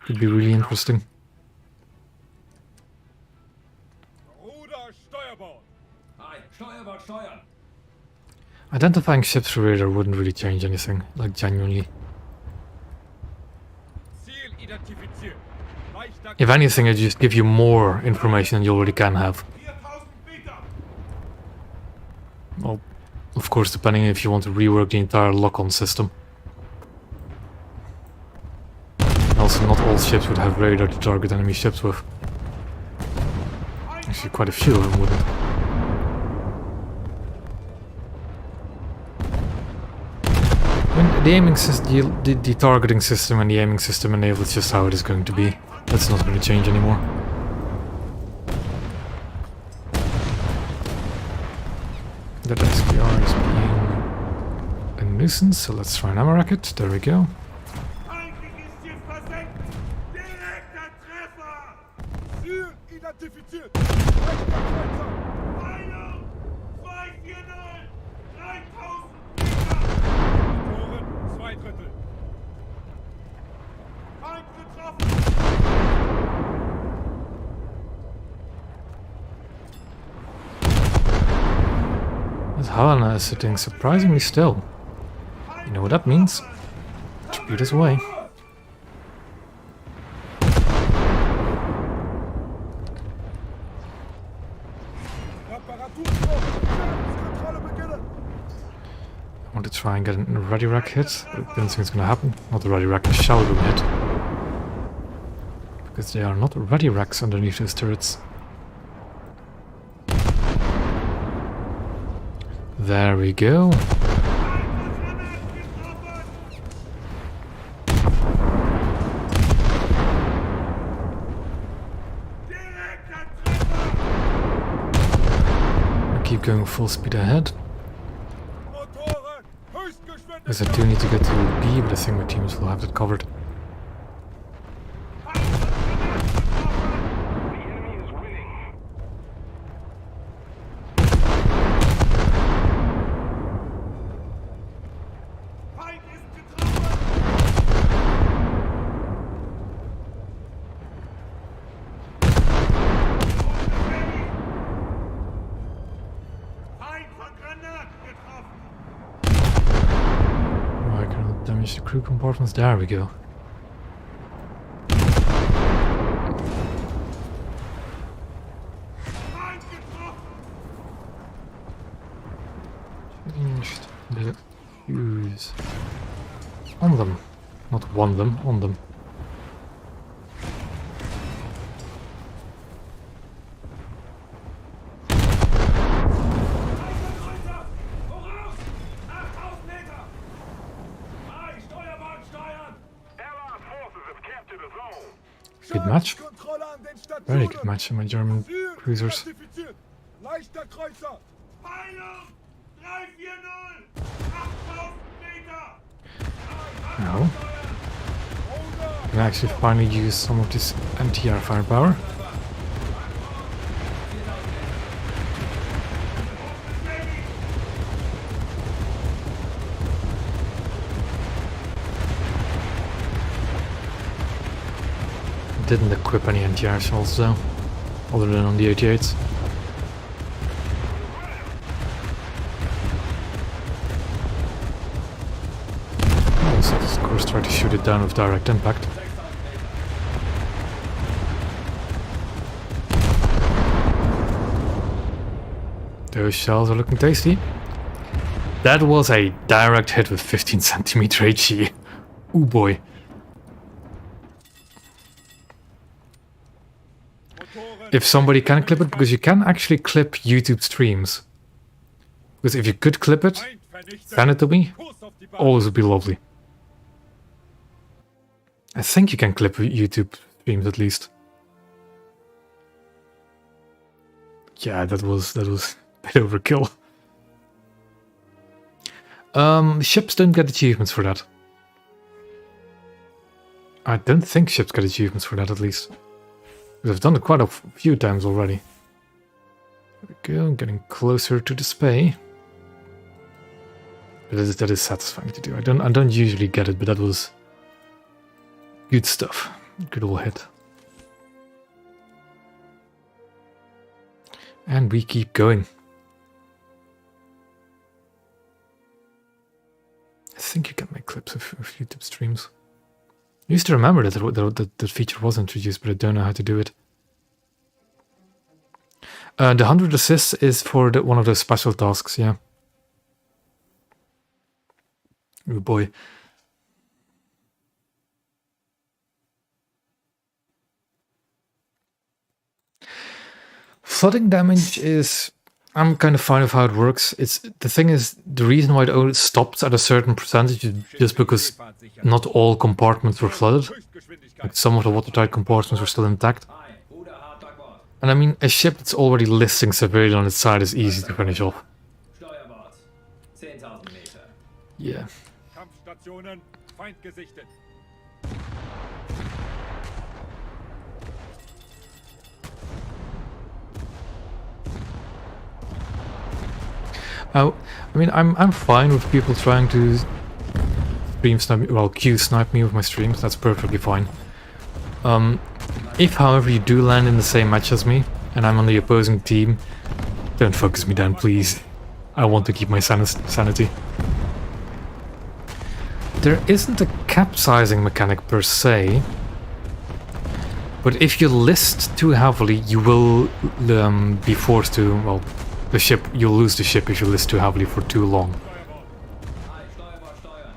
Could be really interesting. Ruder, Steuerbord. Aye, Steuerbord steuern. Identifying ships for radar wouldn't really change anything, like genuinely. Ziel identifiziert. Leichter. If anything, it'd just give you more information than you already can have. 4000 Meter! Well, of course, depending if you want to rework the entire lock-on system. Also, not all ships would have radar to target enemy ships with. Actually, quite a few of them wouldn't. I mean, the aiming system, the targeting system and the aiming system in naval is just how it is going to be. That's not going to change anymore. That SPR is being a nuisance, so let's try an ammo racket. There we go. Feindliches Schiff versenken! Direkter Treffer! Ziel identifiziert! Rechter Kreuzer! Peilung! 240! 3000 Meter! Motoren, 2 Drittel! Feind getroffen! But Helena is sitting surprisingly still. You know what that means? Speed is away. Reparaturkontrolle beginnen! I want to try and get a ready rack hit, but I don't think it's gonna happen. Not a ready rack, a shell room hit. Because they are not ready racks underneath those turrets. There we go. Direkter Treffer! I keep going full speed ahead. Motoren, Because I Höchstgeschwindigkeit! do need to get to B, but I think my teams will have that covered. The enemy is winning. Feind ist getroffen! Feind von Granaten getroffen! Oh, I cannot damage the crew compartments. There we go. Feind getroffen! Changed the fuse. On them. Not one them, on them. Kreuzer! Voraus! 8000 Meter! Ei, Steuerbahn steuern! Allied forces have captured a zone. Good match. Kontrolle an den Stationen! Very good match, my German Ziel cruisers. identifiziert! Leichter Kreuzer! Peilung! 340! 8000 Meter! Now, I can actually finally use some of this anti-air firepower. Didn't equip any anti-air shells though, other than on the 88s. Also, of course, try to shoot it down with direct impact. Those shells are looking tasty. That was a direct hit with 15 centimeter HE. Ooh boy. If somebody can clip it, because you can actually clip YouTube streams. Because if you could clip it, Feind vernichtet! send it to me, Kurs auf die Basis! always would be lovely. I think you can clip YouTube streams at least. Yeah, that was a bit overkill. Ships don't get achievements for that. I don't think ships get achievements for that at least. Because I've done it quite a few times already. There we go, getting closer to the Spee. That is satisfying to do. I don't usually get it, but that was good stuff. Good old hit. And we keep going. I think you can make clips of YouTube streams. I used to remember that feature was introduced, but I don't know how to do it. The 100 assists is for one of those special tasks, yeah. Oh boy. Flooding damage is... I'm kind of fine with how it works. The thing is, the reason why it only stops at a certain percentage is just because not all compartments were flooded. Höchstgeschwindigkeit! Like some of the watertight compartments were still intact. Ei, Ruder hart backbord. And I mean, a ship that's already listing severely on its side is easy to finish off. Steuerbahn Steuerbord. 10.000 Meter. Yeah. Kampfstationen, Feind gesichtet. I mean, I'm fine with people trying to stream snipe me, well, Q snipe me with my streams. That's perfectly fine. If, however, you do land in the same match as me, and I'm on the opposing team, don't focus me down, please. I want to keep my sanity. There isn't a capsizing mechanic per se, but if you list too heavily, you will be forced to, well, you'll lose the ship if you list too heavily for too long. Aye, Steuerbord steuern.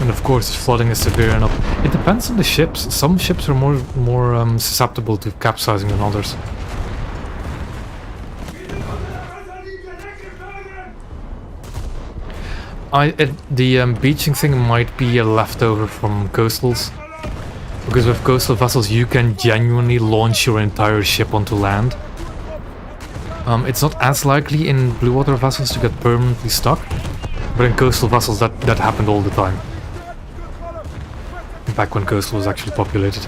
And of course, flooding is severe enough. It depends on the ships. Some ships are more susceptible to capsizing than others. The beaching thing might be a leftover from coastals, because with coastal vessels you can genuinely launch your entire ship onto land. It's not as likely in blue water vessels to get permanently stuck, but in coastal vessels that happened all the time. Back when coastal was actually populated.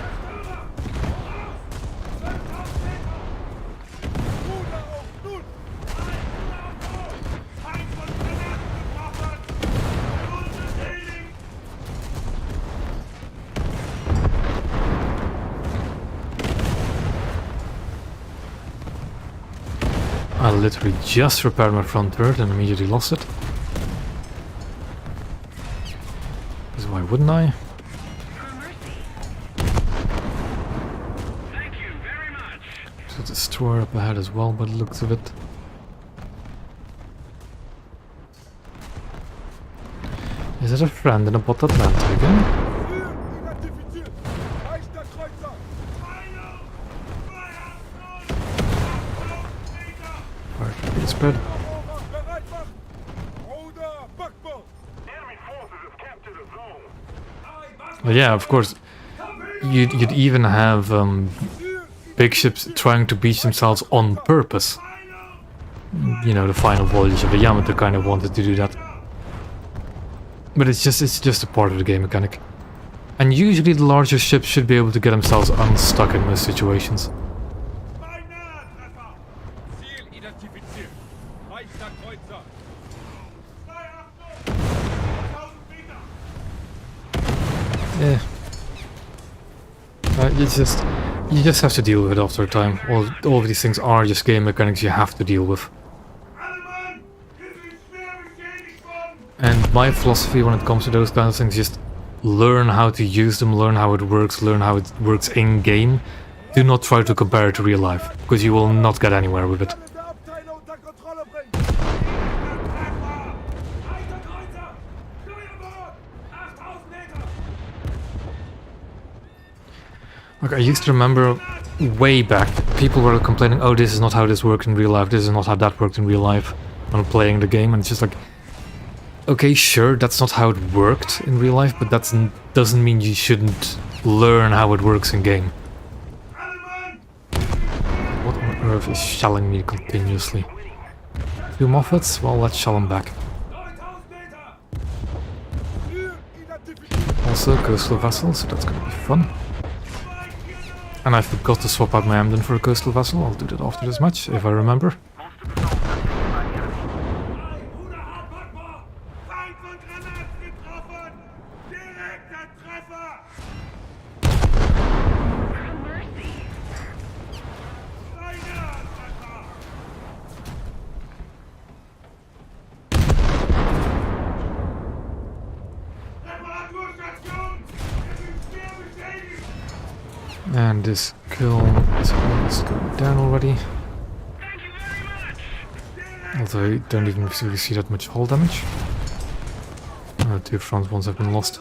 I literally just repaired my front turret and immediately lost it. Because why wouldn't I? There's a destroyer up ahead as well by the looks of it. Is it a friend in a bot Atlanta again? Spread. Well, yeah, of course. You'd even have big ships trying to beach themselves on purpose. You know, the final voyage of the Yamato kind of wanted to do that. But it's just a part of the game mechanic. And usually the larger ships should be able to get themselves unstuck in most situations. Yeah. You just have to deal with it after a time. All of these things are just game mechanics you have to deal with. And my philosophy when it comes to those kind of things, just learn how to use them, learn how it works in game. Do not try to compare it to real life, because you will not get anywhere with it. Like, I used to remember way back, people were complaining, oh, this is not how this worked in real life, this is not how that worked in real life when playing the game, and it's just like, okay, sure, that's not how it worked in real life, but that doesn't mean you shouldn't learn how it works in game. What on earth is shelling me continuously? 2 Moffats? Well, let's shell them back. Also, coastal vessel, so that's gonna be fun. And I forgot to swap out my Emden for a coastal vessel. I'll do that after this match, if I remember. And this kiln is almost going down already. Although I don't even really see that much hull damage. 2 front ones have been lost.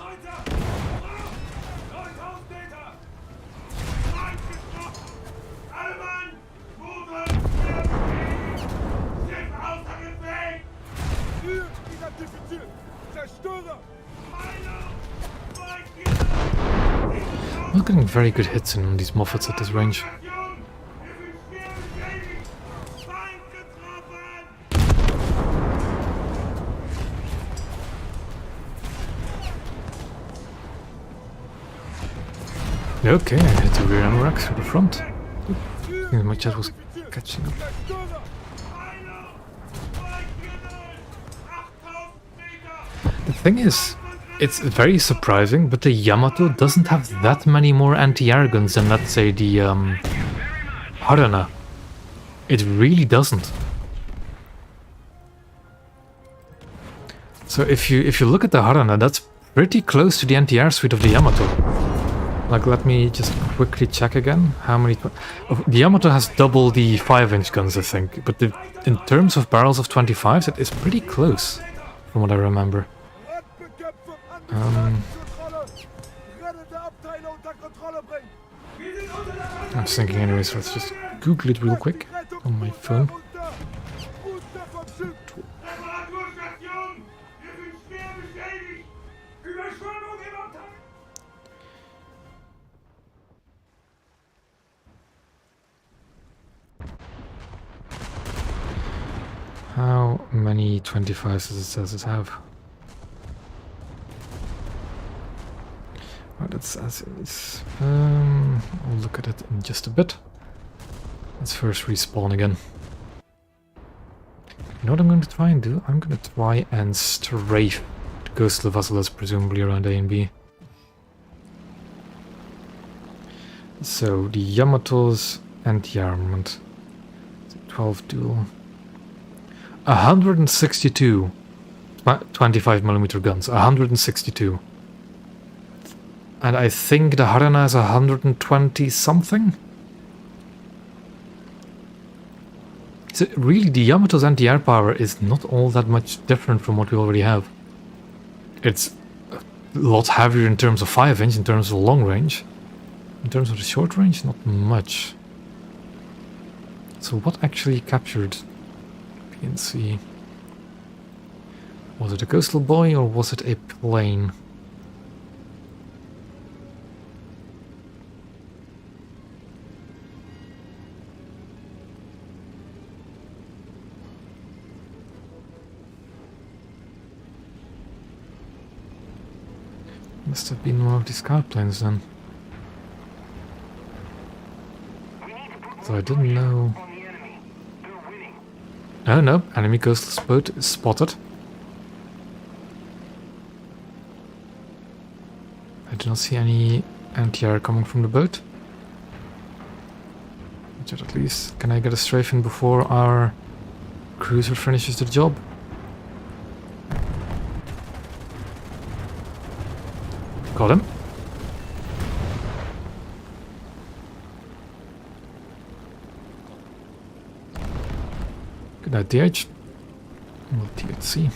I'm not getting very good hits in these Moffats at this range. Okay, I hit the rear ammo rack through the front. I think my chat was catching up. Einer! 249! 8000 Meter! The thing is, it's very surprising, but the Yamato doesn't have that many more anti-air guns than, let's say, the Harana. It really doesn't. So if you look at the Harana, that's pretty close to the anti-air suite of the Yamato. Like, let me just quickly check again. How many... Oh, the Yamato has double the 5-inch guns, I think. But in terms of barrels of 25s, it is pretty close, from what I remember. I was thinking anyways, let's just Google it real quick on my phone. Reparaturstation! Wir sind schwer beschädigt! Überschwemmung im Abteil! How many 25s does it have? Right, that's as is. I'll look at it in just a bit. Let's first respawn again. You know what I'm going to try and do? I'm going to try and strafe the Ghostly Vessels, presumably around A and B. So, the Yamato's anti-armament. 12 dual. 162 25mm guns. 162. And I think the Harana is 120 something? So really, the Yamato's anti-air power is not all that much different from what we already have. It's a lot heavier in terms of 5-inch, in terms of long range. In terms of the short range, not much. So what actually captured PNC? Was it a coastal boy or was it a plane? Must have been one of the scout planes then. So I didn't know. Oh no, enemy coastal boat is spotted. I do not see any anti-air coming from the boat. But at least, can I get a strafe in before our cruiser finishes the job? Got him. Good night, DH. Well, THC.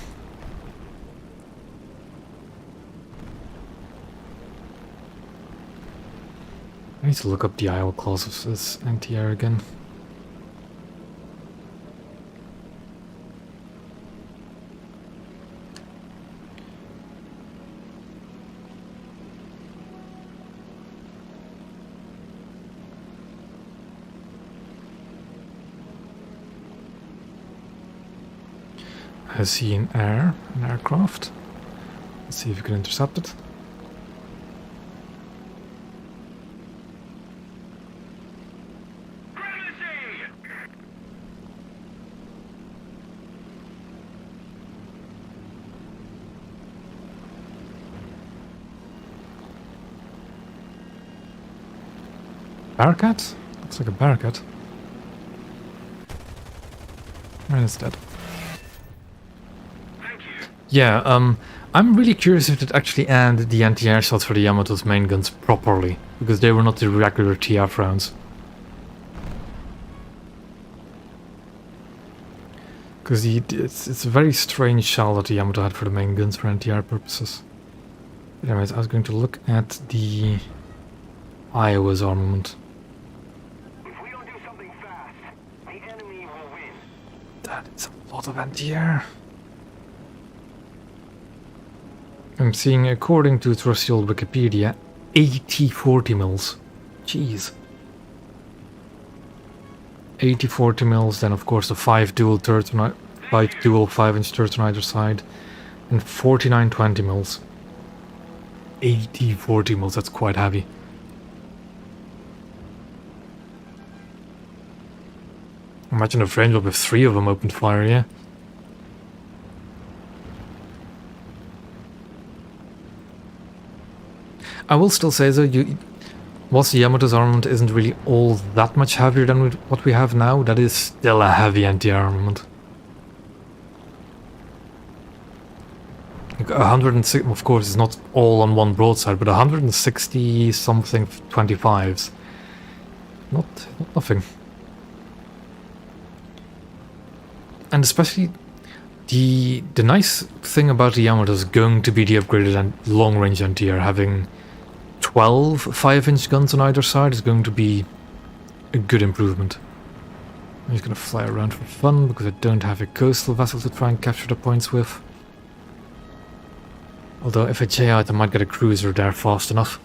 I need to look up the Iowa clause of this anti-air again. I see an aircraft. Let's see if we can intercept it. Bearcat? Looks like a Bearcat. And it's dead. Yeah, I'm really curious if it actually ended the anti-air shots for the Yamato's main guns properly, because they were not the regular TF rounds. Because it's a very strange shell that the Yamato had for the main guns for anti-air purposes. But anyways, I was going to look at the Iowa's armament. If we don't do something fast, the enemy will win. That is a lot of anti-air. I'm seeing, according to trusty old Wikipedia, 80 40mm. Jeez. 80 40mm, then of course the 5 dual 5-inch turrets on either side, and 49 20mm. 80 40mm, that's quite heavy. Imagine a frame drop if 3 of them opened fire, yeah. I will still say though, whilst the Yamato's armament isn't really all that much heavier than what we have now, that is still a heavy anti-armament. Like 106, of course, it's not all on one broadside, but 160 something 25s. Not nothing. And especially the nice thing about the Yamato is going to be the upgraded and long-range anti-air. Having 12 5-inch guns on either side is going to be a good improvement. I'm just gonna fly around for fun because I don't have a coastal vessel to try and capture the points with. Although if I J out, I might get a cruiser there fast enough.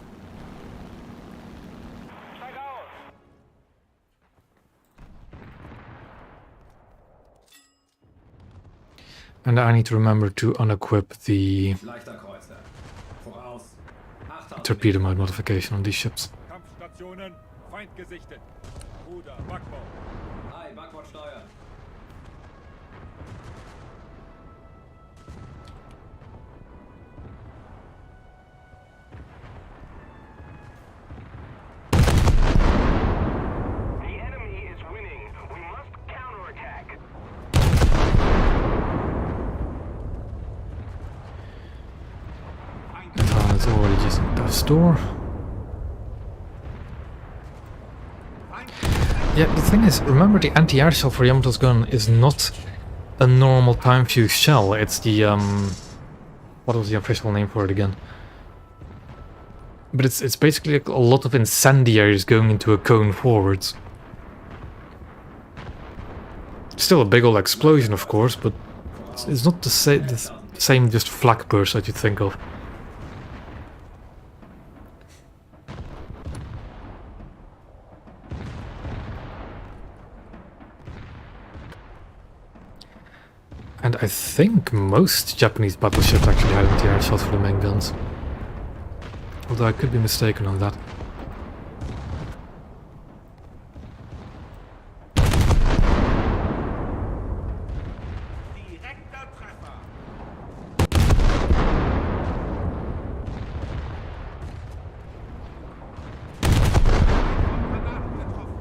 And I need to remember to unequip the Leichter Kreuzer. Voraus. Achtung. torpedo mode modification on these ships. Kampfstationen, Feind gesichtet. Ruder, Backbau. Hi, Backbord steuern. The enemy is winning. We must counterattack. Naval is already using the store. Yeah, the thing is, remember the anti-air shell for Yamato's gun is not a normal time-fused shell, it's the, what was the official name for it again? But it's basically a lot of incendiaries going into a cone forwards. Still a big old explosion, of course, but it's not the same just flak burst that you think of. And I think most Japanese battleships actually had anti-air shells for the main guns. Although I could be mistaken on that. Direkter Treffer. Granaten getroffen. Beinahe Treffer.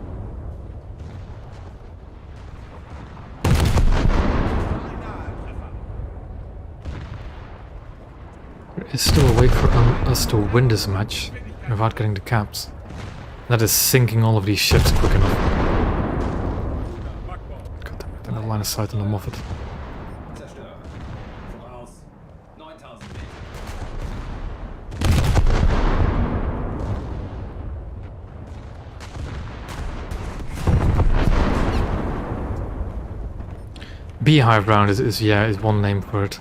There is still a way for us to win this match without getting the caps. That is sinking all of these ships quick enough. God damn it, I don't have line of sight on the Moffat. Zerstören. Voraus. 9000 Meter. Beehive round is one name for it.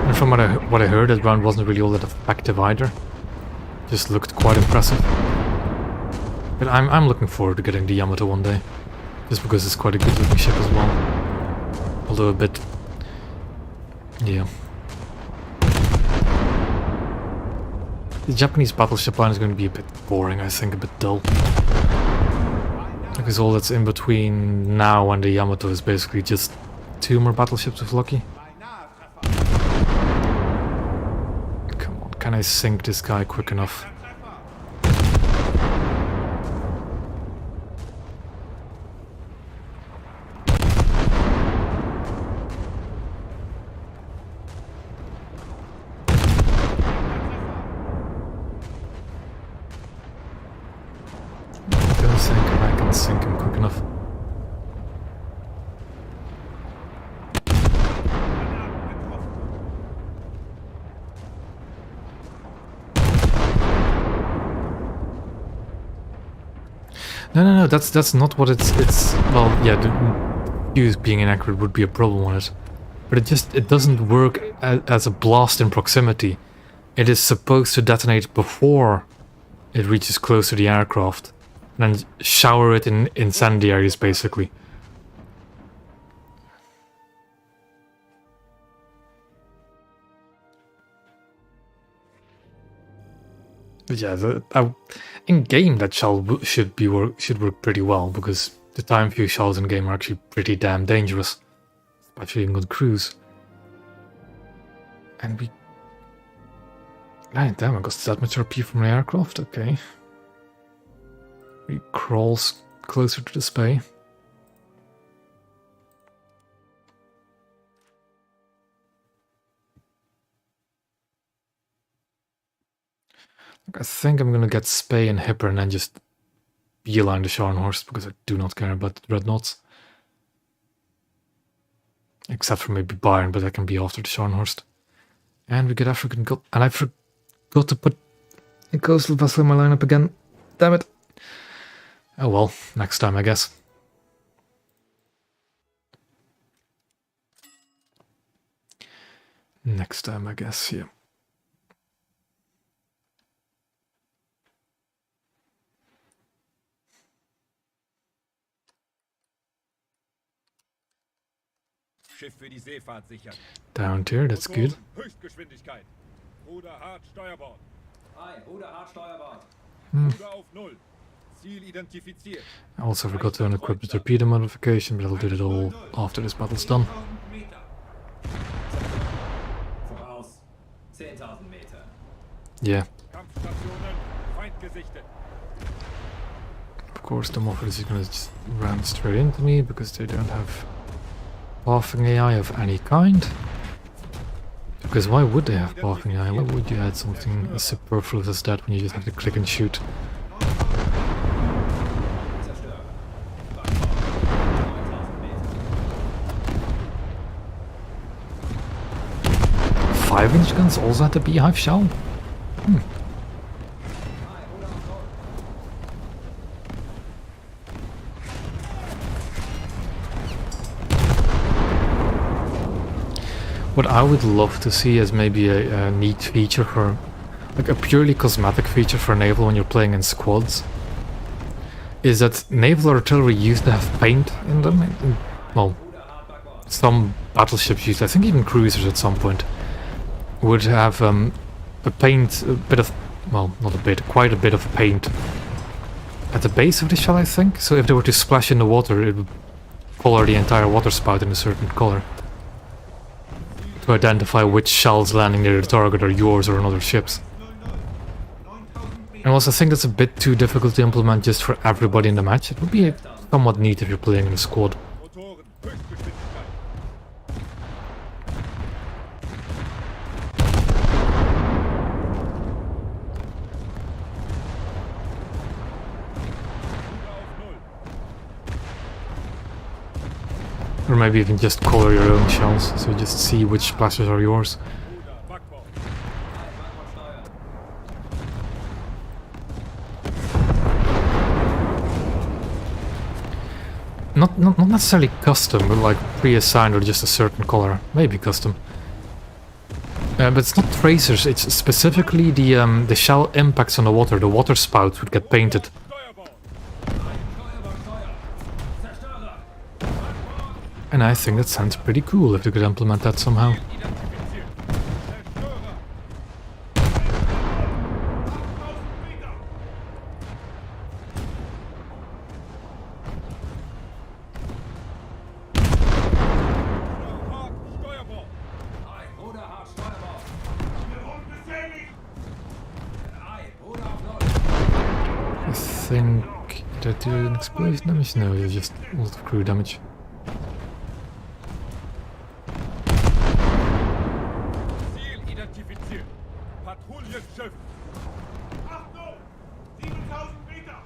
And from what I heard, that round wasn't really all that effective either. Just looked quite impressive. But I'm looking forward to getting the Yamato one day, just because it's quite a good looking ship as well. Although a bit, yeah. The Japanese battleship line is going to be a bit boring, I think, a bit dull. Because all that's in between now and the Yamato is basically just 2 more battleships if lucky. Beinahe Treffer. Come on, can I sink this guy quick enough? Treffer. I don't think I can sink him quick enough. Granaten getroffen. No, that's not what it's well, yeah, the fuse being inaccurate would be a problem on it. But it doesn't work as a blast in proximity. It is supposed to detonate before it reaches close to the aircraft. And then shower it in incendiaries, basically. But yeah, in game that shell should work pretty well, because the time few shells in game are actually pretty damn dangerous, especially in good cruise. And we... God damn, I got that much RP from the aircraft, okay. We crawl closer to the spay. I think I'm gonna get Spay and Hipper and then just beeline the Scharnhorst, because I do not care about the Dreadnoughts. Except for maybe Bayern, but that can be after the Scharnhorst. And we get African Gold. And I forgot to put a coastal vessel in my lineup again. Damn it. Oh well, next time I guess. Next time I guess, yeah. Schiff für die Seefahrt sichern. Down tier, that's good. Höchstgeschwindigkeit. Ruder hart Steuerbord. Ei, Ruder hart Steuerbord. Ruder auf 0. Ziel identifiziert. I also forgot to unequip the torpedo modification, but I'll do that all after this battle's done. 1000 Meter. Voraus. 10.000 Meter. Yeah, Kampfstationen. Feind gesichtet. of course the Moffat is gonna just ram straight into me, because they don't have pathing AI of any kind. Because why would they have pathing AI? Why would you add something as superfluous as that when you just have to click and shoot? Zerstörer. Backbord. 9.000 Meter. 5-inch guns also had the beehive shell? Ei, Ruder auf 0. What I would love to see as maybe a neat feature for, like a purely cosmetic feature for naval when you're playing in squads, is that naval artillery used to have paint in them. Well, some battleships used, I think even cruisers at some point, would have a paint, a bit of, well, not a bit, quite a bit of paint at the base of the shell, I think. So if they were to splash in the water, it would color the entire water spout in a certain color, to identify which shells landing near the target are yours or another ship's. 9000 Meter. And also I think that's a bit too difficult to implement just for everybody in the match. It would be somewhat neat if you're playing in a squad. Motoren. Höchstgeschwindigkeit. Ruder auf 0. Or maybe even just color your own shells, so you just see which splashes are yours. Ruder. Backbord. Ei, Backbord steuern. Not necessarily custom, but like pre-assigned or just a certain color. Maybe custom. But it's not tracers, it's specifically the shell impacts on the water spouts would get painted. Steuerbord. Steuerbord Steuer. Zerstörer. Backbord. And I think that sounds pretty cool if you could implement that somehow. Identifiziert. Zerstörer. 8000 Meter. Ruder hart Steuerbord. Ei, Ruder hart Steuerbord. Wir wurden beschädigt. Ei, Ruder auf 0. I think... Did I do an explosion damage? No, it's just a lot of crew damage. Ziel identifiziert. Patrouillenschiff. Achtung! 7000 Meter.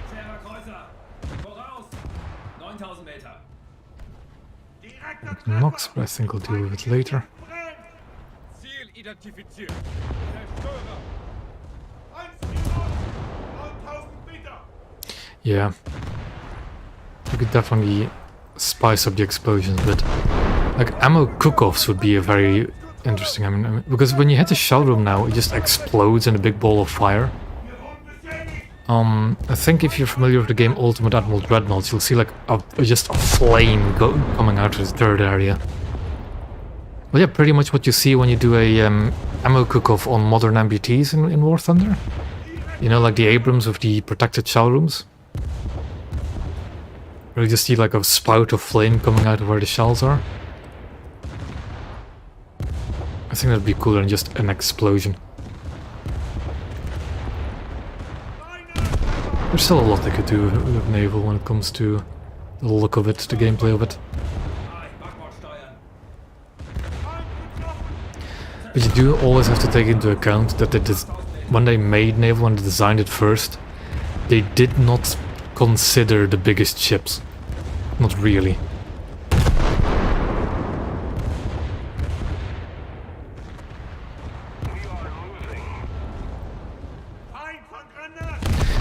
Schwerer Kreuzer. Voraus. 9.000 Meter. Direkter Nox, but I think I'll deal with it later. Brennt. Ziel identifiziert. Zerstörer. 1 Minute. 9000 Meter. Yeah. You could definitely spice up the explosions, but like ammo cook-offs would be a very interesting. I mean, because when you hit the shell room now, it just explodes in a big ball of fire. Wir wurden beschädigt. I think if you're familiar with the game Ultimate Admiral Dreadnought, you'll see like just a flame coming out of the third area. Well, yeah, pretty much what you see when you do a ammo cook-off on modern amputees in War Thunder. You know, like the Abrams with the protected shell rooms. Where you just see like a spout of flame coming out of where the shells are. I think that'd be cooler than just an explosion. There's still a lot they could do with Naval when it comes to the look of it, the gameplay of it. But you do always have to take into account that when they made Naval, when they designed it first, they did not consider the biggest ships. Not really.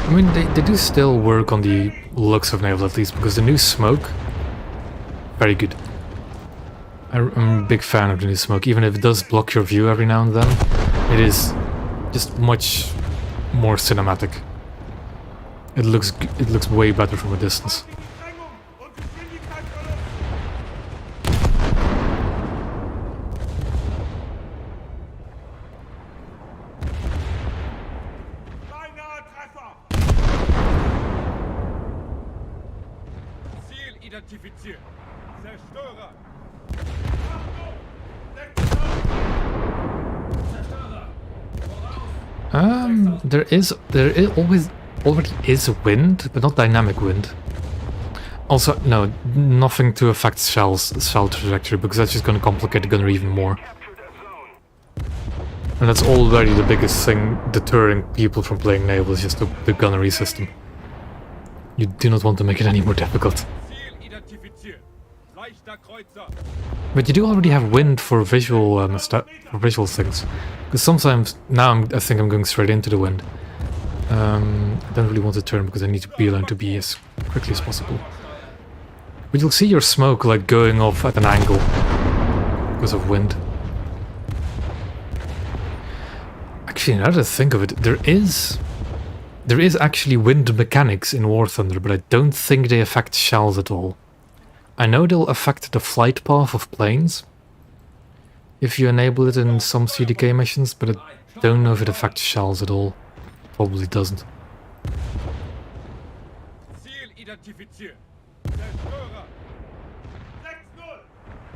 I mean, they do still work on the looks of Naval at least, because the new smoke, very good. I'm a big fan of the new smoke, even if it does block your view every now and then. It is just much more cinematic. It looks way better from a distance. Ziel identifiziert. Zerstörer. There already is wind, but not dynamic wind. Also, no, nothing to affect shell trajectory, because that's just going to complicate the gunner even more. And that's already the biggest thing deterring people from playing Naval, is just the gunnery system. You do not want to make it any more difficult. Ziel identifiziert. Leichter Kreuzer. But you do already have wind for visual things. Because sometimes, now I think I'm going straight into the wind. I don't really want to turn because I need to beeline to be as quickly as possible. But you'll see your smoke like going off at an angle because of wind. Actually, now that I think of it, there is actually wind mechanics in War Thunder, but I don't think they affect shells at all. I know they'll affect the flight path of planes if you enable it in some CDK missions, but I don't know if it affects shells at all. Probably doesn't. Ziel identifiziert. Zerstörer. 6-0,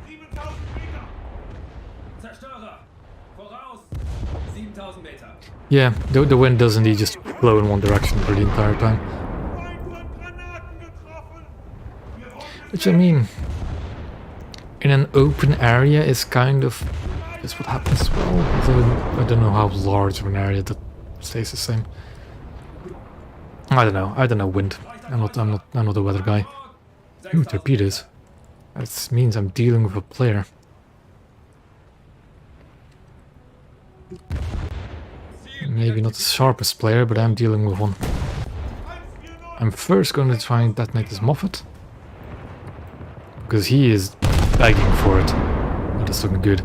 7000 Meter. Zerstörer! Voraus! 7000 Meter. Yeah, the wind does indeed just blow in one direction for the entire time. Feind von Granaten getroffen. Wir wollen Which I mean, in an open area is kind of is what happens as well. Although I don't know how large of an area that stays the same. I don't know wind. I'm not a weather guy. Ooh, torpedoes. That means I'm dealing with a player. Maybe not the sharpest player, but I'm dealing with one. I'm first going to try and detonate this Moffat. Because he is begging for it. Oh, that's looking good.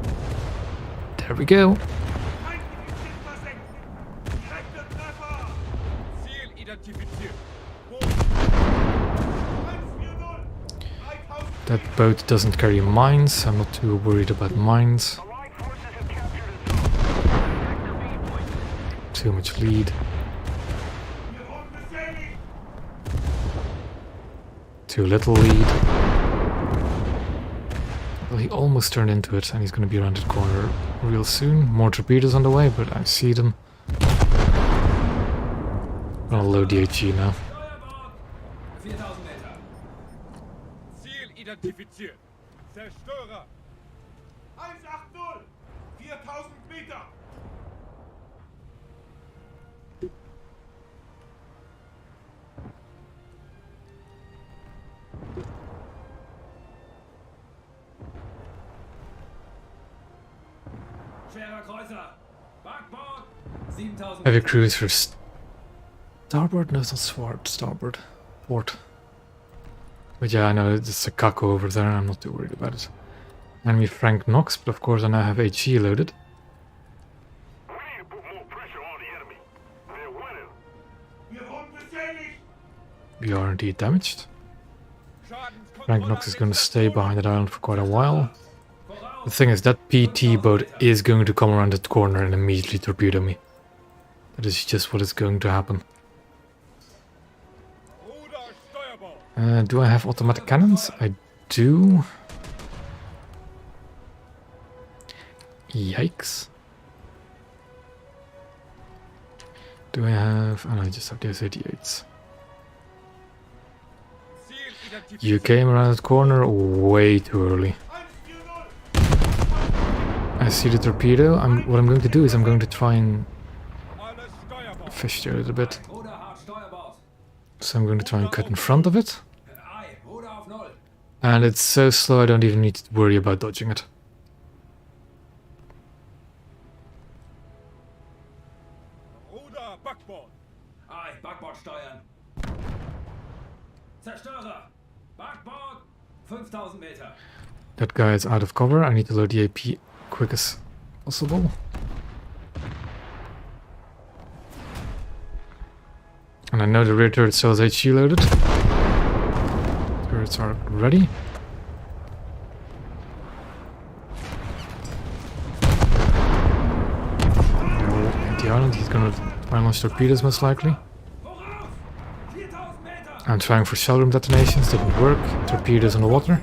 There we go. direkte Treffer. Ziel identifiziert. 1-4-0, 3000 That boat doesn't carry mines. I'm not too worried about mines. Allied forces have captured a zone. Sector B point. Too much lead. Wir wurden beschädigt. Too little lead. Well, he almost turned into it, and he's going to be around the corner real soon. More torpedoes on the way, but I see them. I'm gonna load the HE now. Steuerbord! 4000 Meter. Ziel identifiziert. Zerstörer. 1-8-0, 4000 Meter. Schwerer Kreuzer! Backbord! 7000 Heavy Meter. cruiser starboard? No, it's not starboard. Port. But yeah, I know it's a Kako over there, and I'm not too worried about it. Enemy Frank Knox, but of course I now have HE loaded. We need to put more pressure on the enemy. They're winning. Wir wurden We are indeed damaged. Frank Knox is going to stay behind that island for quite a while. The thing is, that PT boat is going to come around that corner and immediately torpedo me. That is just what is going to happen. Do I have automatic cannons? I do. Yikes. Do I have... Oh no, I just have the S-88s. You came around that corner way too early. I see the torpedo. What I'm going to do is I'm going to try and fish there a little bit. Ruder hart Steuerbord. So I'm going to try and cut in front of it. Ei, Ruder auf Null. And it's so slow I don't even need to worry about dodging it. Ruder, Backbord. Ei, Backbord steuern. Zerstörer. Backbord. 5000 Meter. That guy is out of cover. I need to load the AP quick as possible. And I know the rear turret still has HE loaded. Turrets are ready. At the island, he's gonna try and launch torpedoes most likely. Voraus. 4000 Meter. I'm trying for shell room detonations, didn't work. Torpedoes on the water.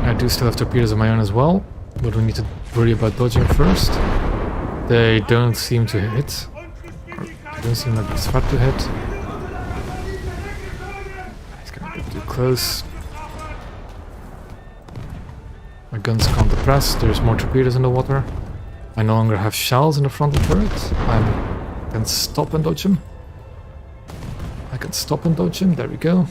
I do still have torpedoes of my own as well, but we need to worry about dodging first. They don't seem to hit. Or don't seem like it's hard to hit. He's gonna get too close. My guns can't depress. There's more torpedoes in the water. I no longer have shells in the front of the turret. I can stop and dodge him. I can stop and dodge him. There we go.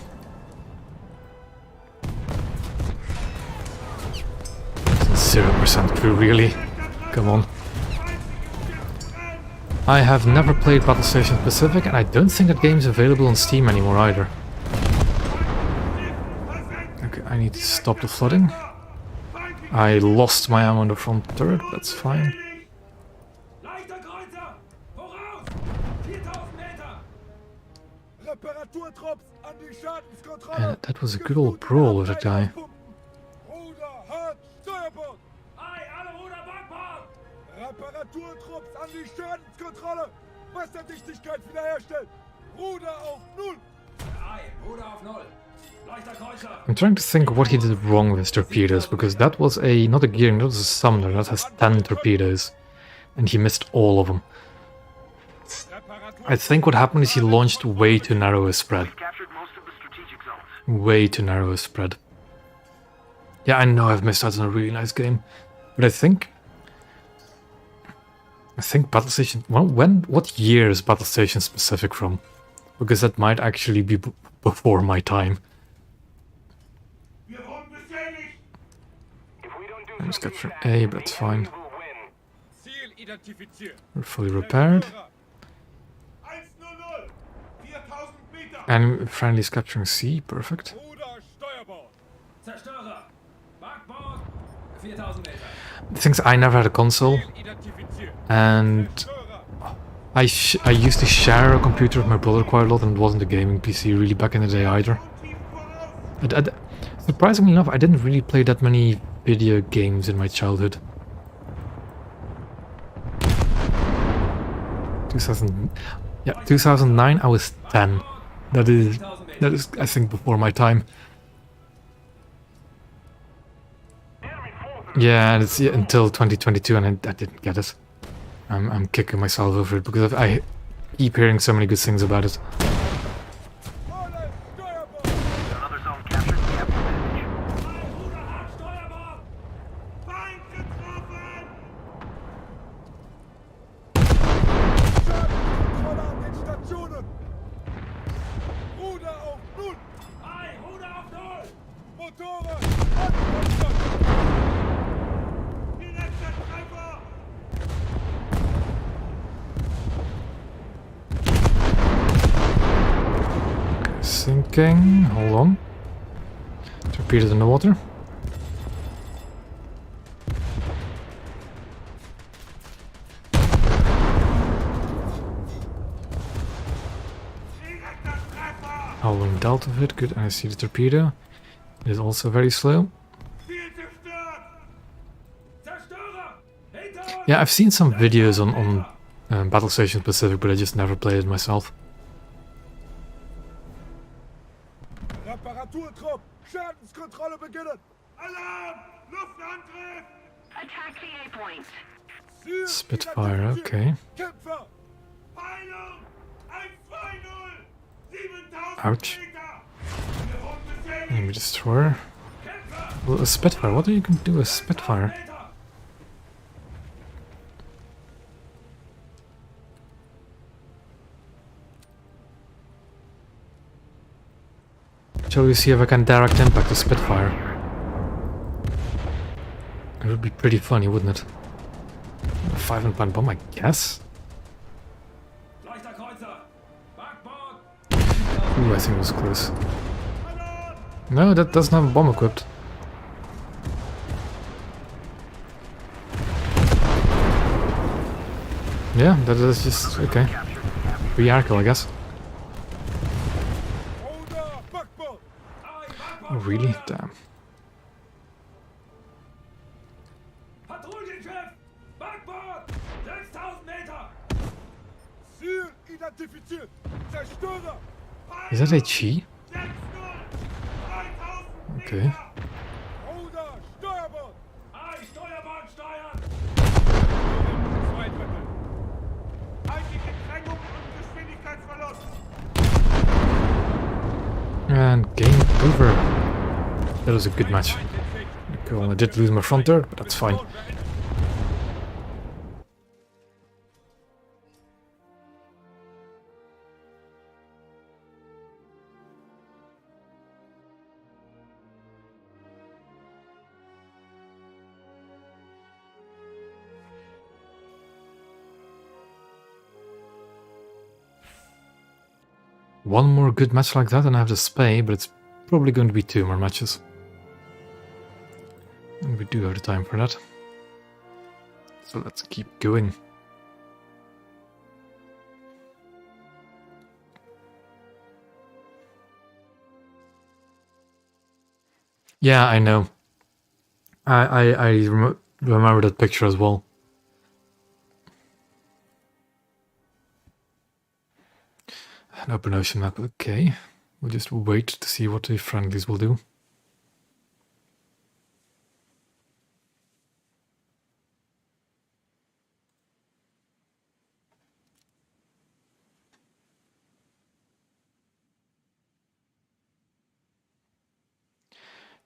0% crew, really? Come on. I have never played Battle Station Pacific, and I don't think that game is available on Steam anymore either. Okay, I need to stop the flooding. I lost my ammo on the front turret, that's fine. Leichter Kreuzer. Voraus. 4000 Meter. Reparaturtrupps an die Schadenskontrolle. And that was a good old brawl with that guy. Ruder, hart, Steuerbord. Ei, alle Ruder Backbord. Reparaturtrupps an die Schadenskontrolle. Wasserdichtigkeit wiederherstellen. Ruder auf Null. Ei, Ruder auf Null. Leichter Kreuzer. I'm trying to think what he did wrong with his torpedoes, because that was not a gearing, that was a summoner, that has 10 torpedoes. And he missed all of them. I think what happened is he launched way too narrow a spread. Captured most of the strategic zones. Way too narrow a spread. Yeah, I know I've missed out on a really nice game. But I think Battle Station... Well, what year is Battle Station Pacific from? Because that might actually be before my time. Wir wurden beschädigt. If we don't do I'm just something capturing fast, A, but that's the enemy fine. will win. Ziel identifiziert. We're fully repaired. 100. 4000 Meter. And friendly is capturing C, perfect. Ruder, Steuerbord. Zerstörer. Backbord. 4000 Meter. The thing is, I never had a console, Ziel identifiziert. and Zerstörer. I used to share a computer with my brother quite a lot, and it wasn't a gaming PC really back in the day either. Surprisingly enough, I didn't really play that many video games in my childhood. 2009, I was 10. That is, I think, before my time. Yeah, and it's until 2022, and I didn't get it. I'm kicking myself over it because I keep hearing so many good things about it. Volle Steuerbord. Another zone captured. We have advantage. Ei, Ruder hart Steuerbord. Feind getroffen. Schadenskontrolle an den Stationen. Ruder auf Null. Ei, Ruder auf Null. Motoren angeschlossen. Direkter Treffer. Sinking. Hold on. Torpedoes in the water. Howling dealt with it. Good. I see the torpedo. It is also very slow. Ziel zerstört! Zerstörer! Hinter uns! Yeah, I've seen some videos on Battle Station Pacific, but I just never played it myself. Reparaturtrupp! Schadenskontrolle beginnen! Alarm! Luftangriff! Attack the A point. Ziel Spitfire, identifiziert. okay. Kämpfer! Peilung! 120! 7000 Ouch. Meter! Wir wurden beschädigt! Enemy destroyer. Kämpfer! Well, a Spitfire. What are you gonna do with a Spitfire? Meter! Shall we see if I can direct impact the Spitfire? It would be pretty funny, wouldn't it? A 500-pound bomb, I guess? Leichter Kreuzer! Backbord! Ooh, I think it was close. No, that doesn't have a bomb equipped. Yeah, that is just... okay. Re-arco, I guess. Oder Backbord! Oh, really? Damn. Patrouillenschiff! Backbord! 6000 Meter! Ziel identifiziert! Zerstörer! Is that a Chi? 6-0! 3000 Okay. Meter! Oder Steuerbord! Ei, Steuerbord steuern! Zwei Drittel! Feindliche Drängung und Geschwindigkeitsverlust! And game over. That was a good match. Okay, well, I did lose my front third, but that's fine. One more good match like that and I have to Spee, but it's probably going to be 2 more matches. And we do have the time for that. So let's keep going. Yeah, I know. I remember that picture as well. An open ocean map, okay. We'll just wait to see what the friendlies will do.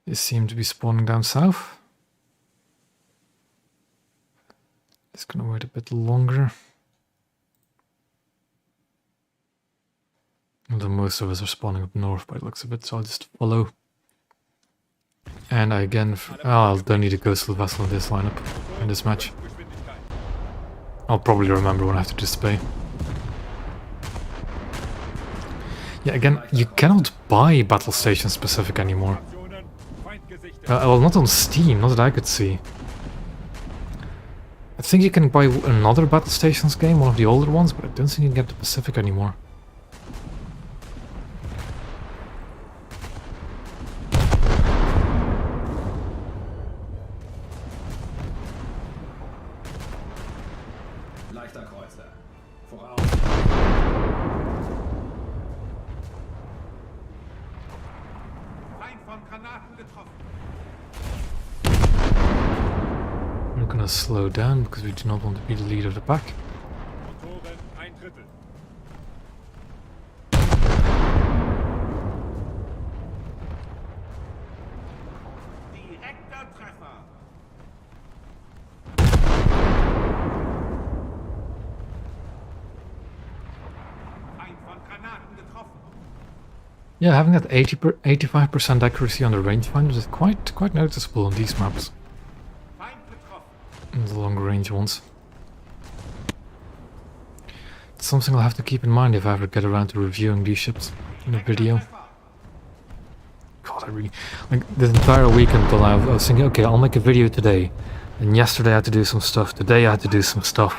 They seem to be spawning down south. Just gonna wait a bit longer. Although most of us are spawning up north by the looks of it, so I'll just follow. And I again... I don't need a coastal vessel in this lineup, in this match. I'll probably remember when I have to display. Yeah, again, you cannot buy Battle Station Specific anymore. Well, not on Steam, not that I could see. I think you can buy another Battle Stations game, one of the older ones, but I don't think you can get the Pacific anymore. Leichter Kreuzer. Voraus! Feind von Granaten getroffen. We're gonna slow down because we do not want to be the leader of the pack. Motoren ein Drittel. Direkter Treffer. Feind von Granaten getroffen. Yeah, having that 85% accuracy on the rangefinders is quite noticeable on these maps. Feind getroffen. In the longer range ones. It's something I'll have to keep in mind if I ever get around to reviewing these ships in a video. God, I really... like, this entire weekend until I was thinking, okay, I'll make a video today. And yesterday I had to do some stuff, today I had to do some stuff.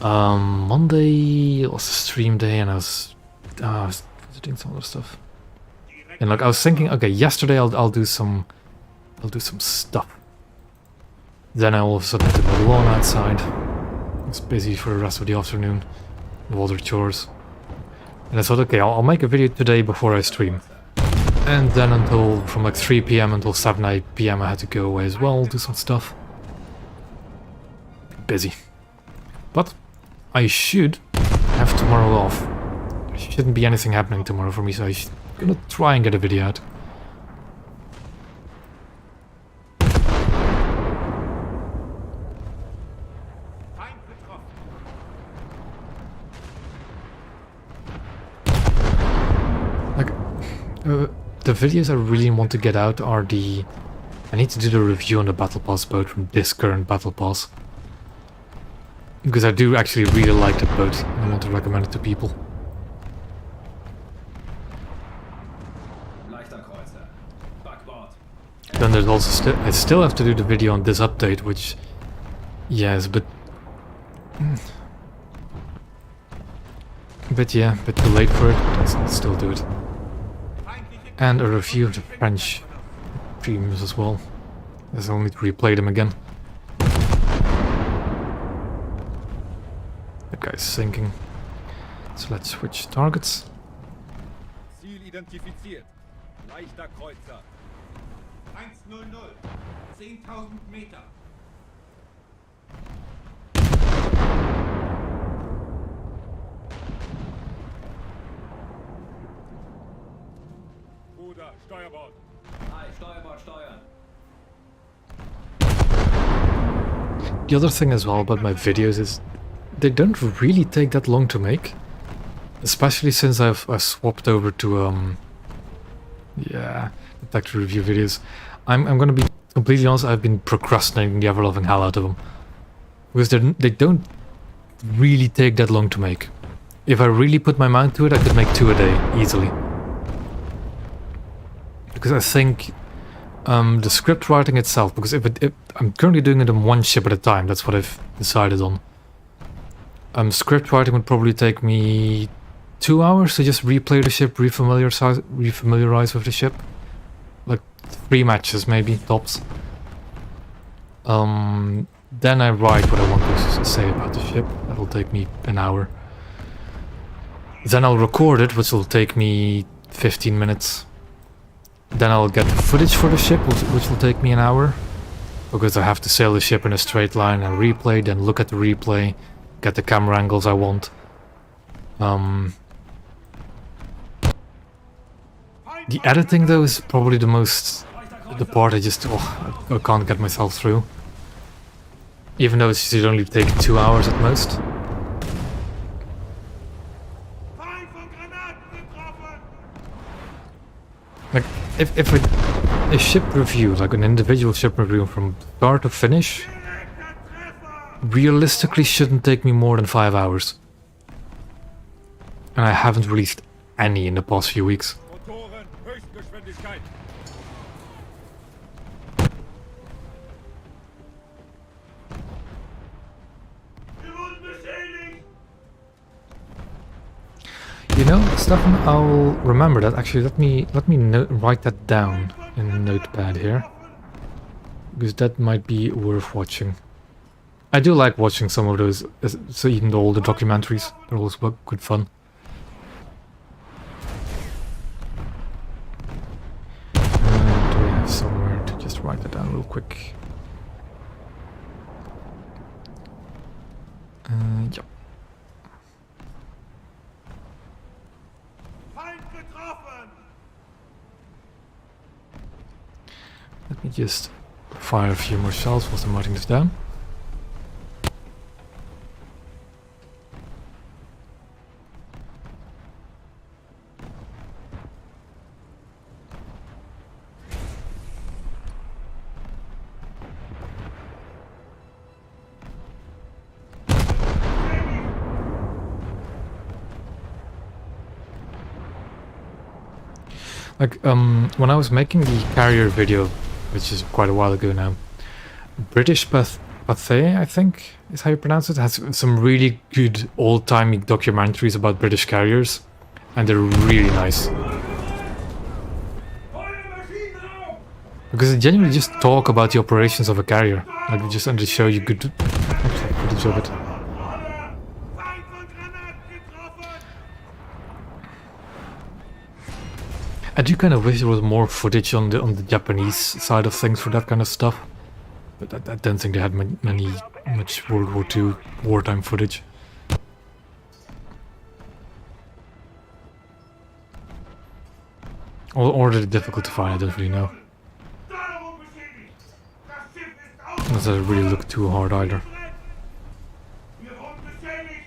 Monday was a stream day and I was editing some other stuff. And like I was thinking, okay, yesterday I'll do some stuff. Then I all of a sudden did my lawn outside. It's busy for the rest of the afternoon with other chores. And I thought, okay, I'll make a video today before I stream. And then until from like 3 PM until 7 PM I had to go away as well, do some stuff. Busy. But I should have tomorrow off. There shouldn't be anything happening tomorrow for me, so I'm gonna try and get a video out. Feind getroffen. Like, the videos I really want to get out are the... I need to do the review on the Battle Pass boat from this current Battle Pass. Because I do actually really like that boat, and I want to recommend it to people. Leichter Kreuzer. Backbord. Then there's also I still have to do the video on this update, which... Yeah, is a bit... yeah, a bit too late for it, but I'll still do it. Feindliche And a review of the French premiums as well, as I'll need to replay them again. That guy's sinking. So let's switch targets. Ziel identifiziert. Leichter Kreuzer. 100. 10.000 Meter. Bruder, Steuerbord. Hi, Steuerbord steuern. The other thing as well about my videos is they don't really take that long to make. Especially since I've swapped over to yeah, attack review videos. I'm gonna be completely honest, I've been procrastinating the ever-loving hell out of them. Because they don't really take that long to make. If I really put my mind to it, I could make 2 a day, easily. Because I think the script writing itself, because if I'm currently doing it on 1 ship at a time, that's what I've decided on. Script writing would probably take me 2 hours to just replay the ship, refamiliarize with the ship. Like 3 matches maybe, tops. Then I write what I want to say about the ship. That'll take me an hour. Then I'll record it, which will take me 15 minutes. Then I'll get the footage for the ship, which will take me an hour. Because I have to sail the ship in a straight line and replay, then look at the replay, get the camera angles I want. The editing though is probably the part I just, I can't get myself through. Even though it should only take 2 hours at most. Feind von Granaten getroffen! Like, if a ship review, like an individual ship review from start to finish, Direkter Treffer! realistically shouldn't take me more than 5 hours. And I haven't released any in the past few weeks. Motoren, Höchstgeschwindigkeit. Wir wurden beschädigt! You know, Stefan, I'll remember that. Actually, let me write that down in a notepad here, because that might be worth watching. I do like watching some of those, so even all the documentaries, they're always good fun. Do we have somewhere to just write that down real quick? Yep. Feind getroffen! Let me just fire a few more shells whilst I'm writing this down. Like, when I was making the carrier video, which is quite a while ago now, British Pathé, I think is how you pronounce it, has some really good old-timey documentaries about British carriers. And they're really nice. Because they genuinely just talk about the operations of a carrier. Like they just show you good footage of it. Feind von Granaten getroffen! I do kind of wish there was more footage on the Japanese side of things for that kind of stuff. But I don't think they had much World War II wartime footage. Or they're difficult to find, I don't really know. Steuerung beschädigt! Das Schiff ist Unless I really look too hard either. Wir wurden beschädigt!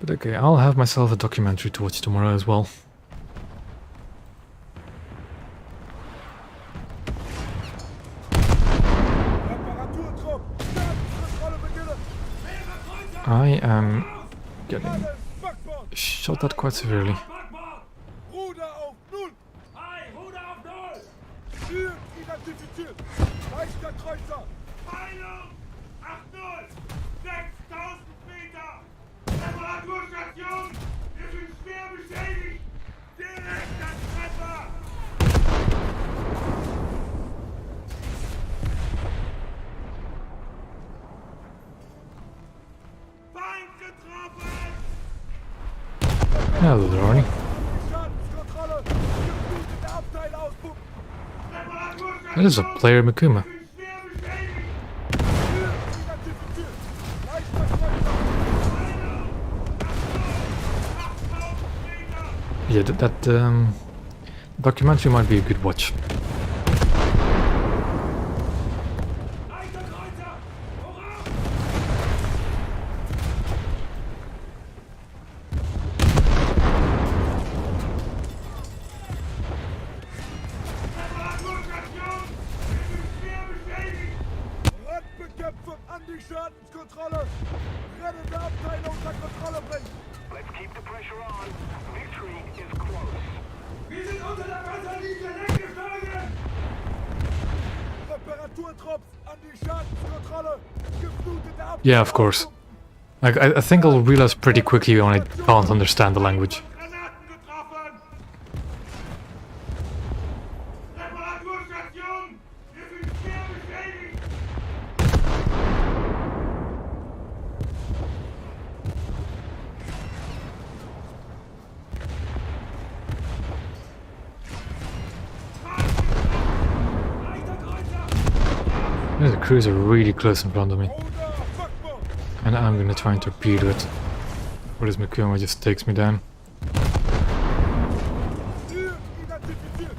But okay, I'll have myself a documentary to watch tomorrow as well. Reparaturtrupp! Staatskontrolle beginnen! I am getting Alles Backbord! shot at quite severely. Backbord! Ruder auf Null! Ei, Ruder auf Null! Ziel identifiziert! Leichter Kreuzer! Peilung! 8-0! 6000 Meter! Reparaturstation! Wir sind schwer beschädigt! Direkter Treffer! Feind getroffen! Hello there, Arnie. Schadenskontrolle! Geblutete Abteile auspumpen! Reparaturstation! That is a player Mikuma. Wir sind schwer beschädigt! Ziel identifiziert! Leichter Kreuzer! Peilung! 8000 Meter! Yeah, that documentary might be a good watch. Leichter Kreuzer! Hurra! Reparaturstation! Wir sind schwer beschädigt! Randbekämpfung an die Schadenskontrolle! Rettende Abteile unter Kontrolle bringen! Let's keep the pressure on. Victory is close. Wir sind unter der Wasserlinie leckgeflogen! Reparaturtrupps an die Schadenskontrolle! Geflutete Abteile Yeah, of course. Like, I think I'll realize pretty quickly when I can't understand the language. Granaten getroffen! Reparaturstation! Wir sind schwer beschädigt! Leichter Kreuzer! There's a cruiser really close in front of me. Ruder Backbord! And I'm gonna try and torpedo it. Or this Mikuma just takes me down. Ziel identifiziert!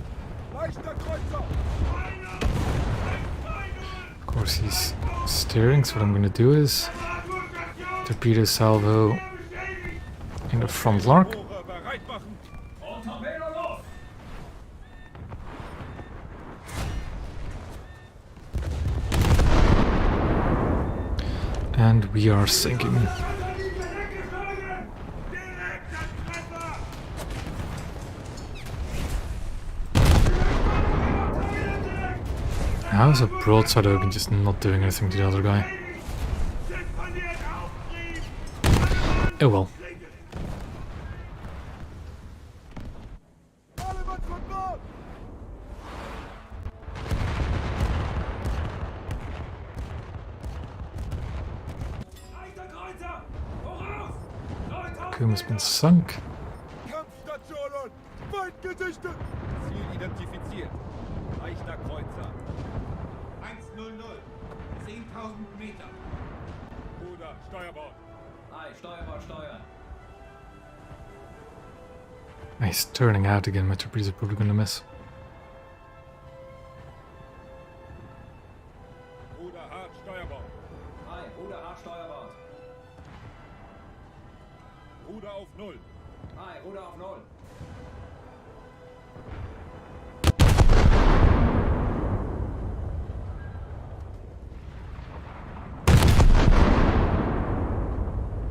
Leichter Kreuzer! Of course he's steering, so what I'm gonna do is torpedo salvo in the front lark. Rohre bereit machen! Und Torpedo los! And we are sinking. Wasserlinie leckgeflogen! Direkter Treffer! How's a broadside open just not doing anything to the other guy? Schiff verliert Auftrieb! Oh well. Alle Mann von Bord! Leichter Kreuzer! Voraus! 9000 Mikuma's been sunk. Kampfstationen! Feind gesichtet! Ziel identifiziert. Leichter Kreuzer. 100. 10.000 Meter. Ruder Steuerbord! Ei, Steuerbord steuern. He's turning out again, my torpedoes are probably gonna miss. Ruder hart Steuerbord! Ei, Ruder hart Steuerbord. Ruder auf Null! Ei, Ruder auf Null.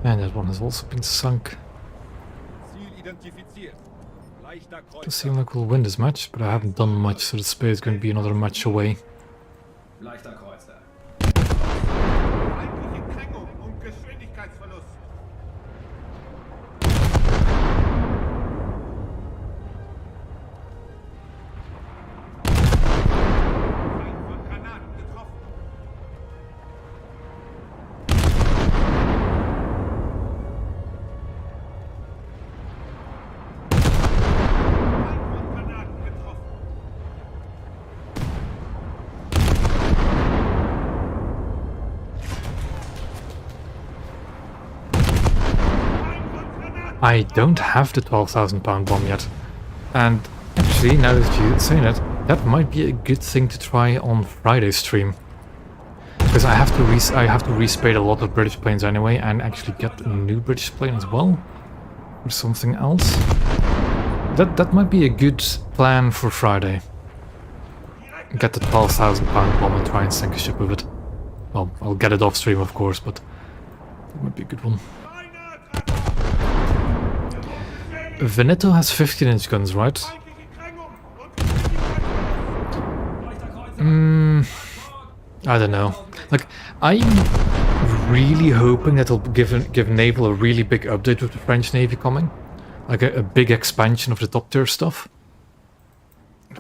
And that one has also been sunk. Ziel identifiziert. Leichter Does Kreuzer. seem like we'll win this match, but I haven't done much, so the Spee is going to be another match away. Leichter Kreuzer. Feindliche Kränkung und Geschwindigkeitsverlust. Feind von Granaten getroffen. Feind von Granaten getroffen. I don't have the 12,000 pound bomb yet. And actually, now that you say that, that might be a good thing to try on Friday's stream. Because I have to respray a lot of British planes anyway, and actually get a new British plane as well. Or something else. That might be a good plan for Friday. Get the 12,000 pound bomb and try and sink a ship with it. Well, I'll get it off stream of course, but that might be a good one. Veneto has 15-inch guns, right? Feindliche Kränkung und Geschwindigkeitsverlust. I don't know. Like, I'm really hoping that it'll give Naval a really big update with the French Navy coming. Like a big expansion of the top tier stuff.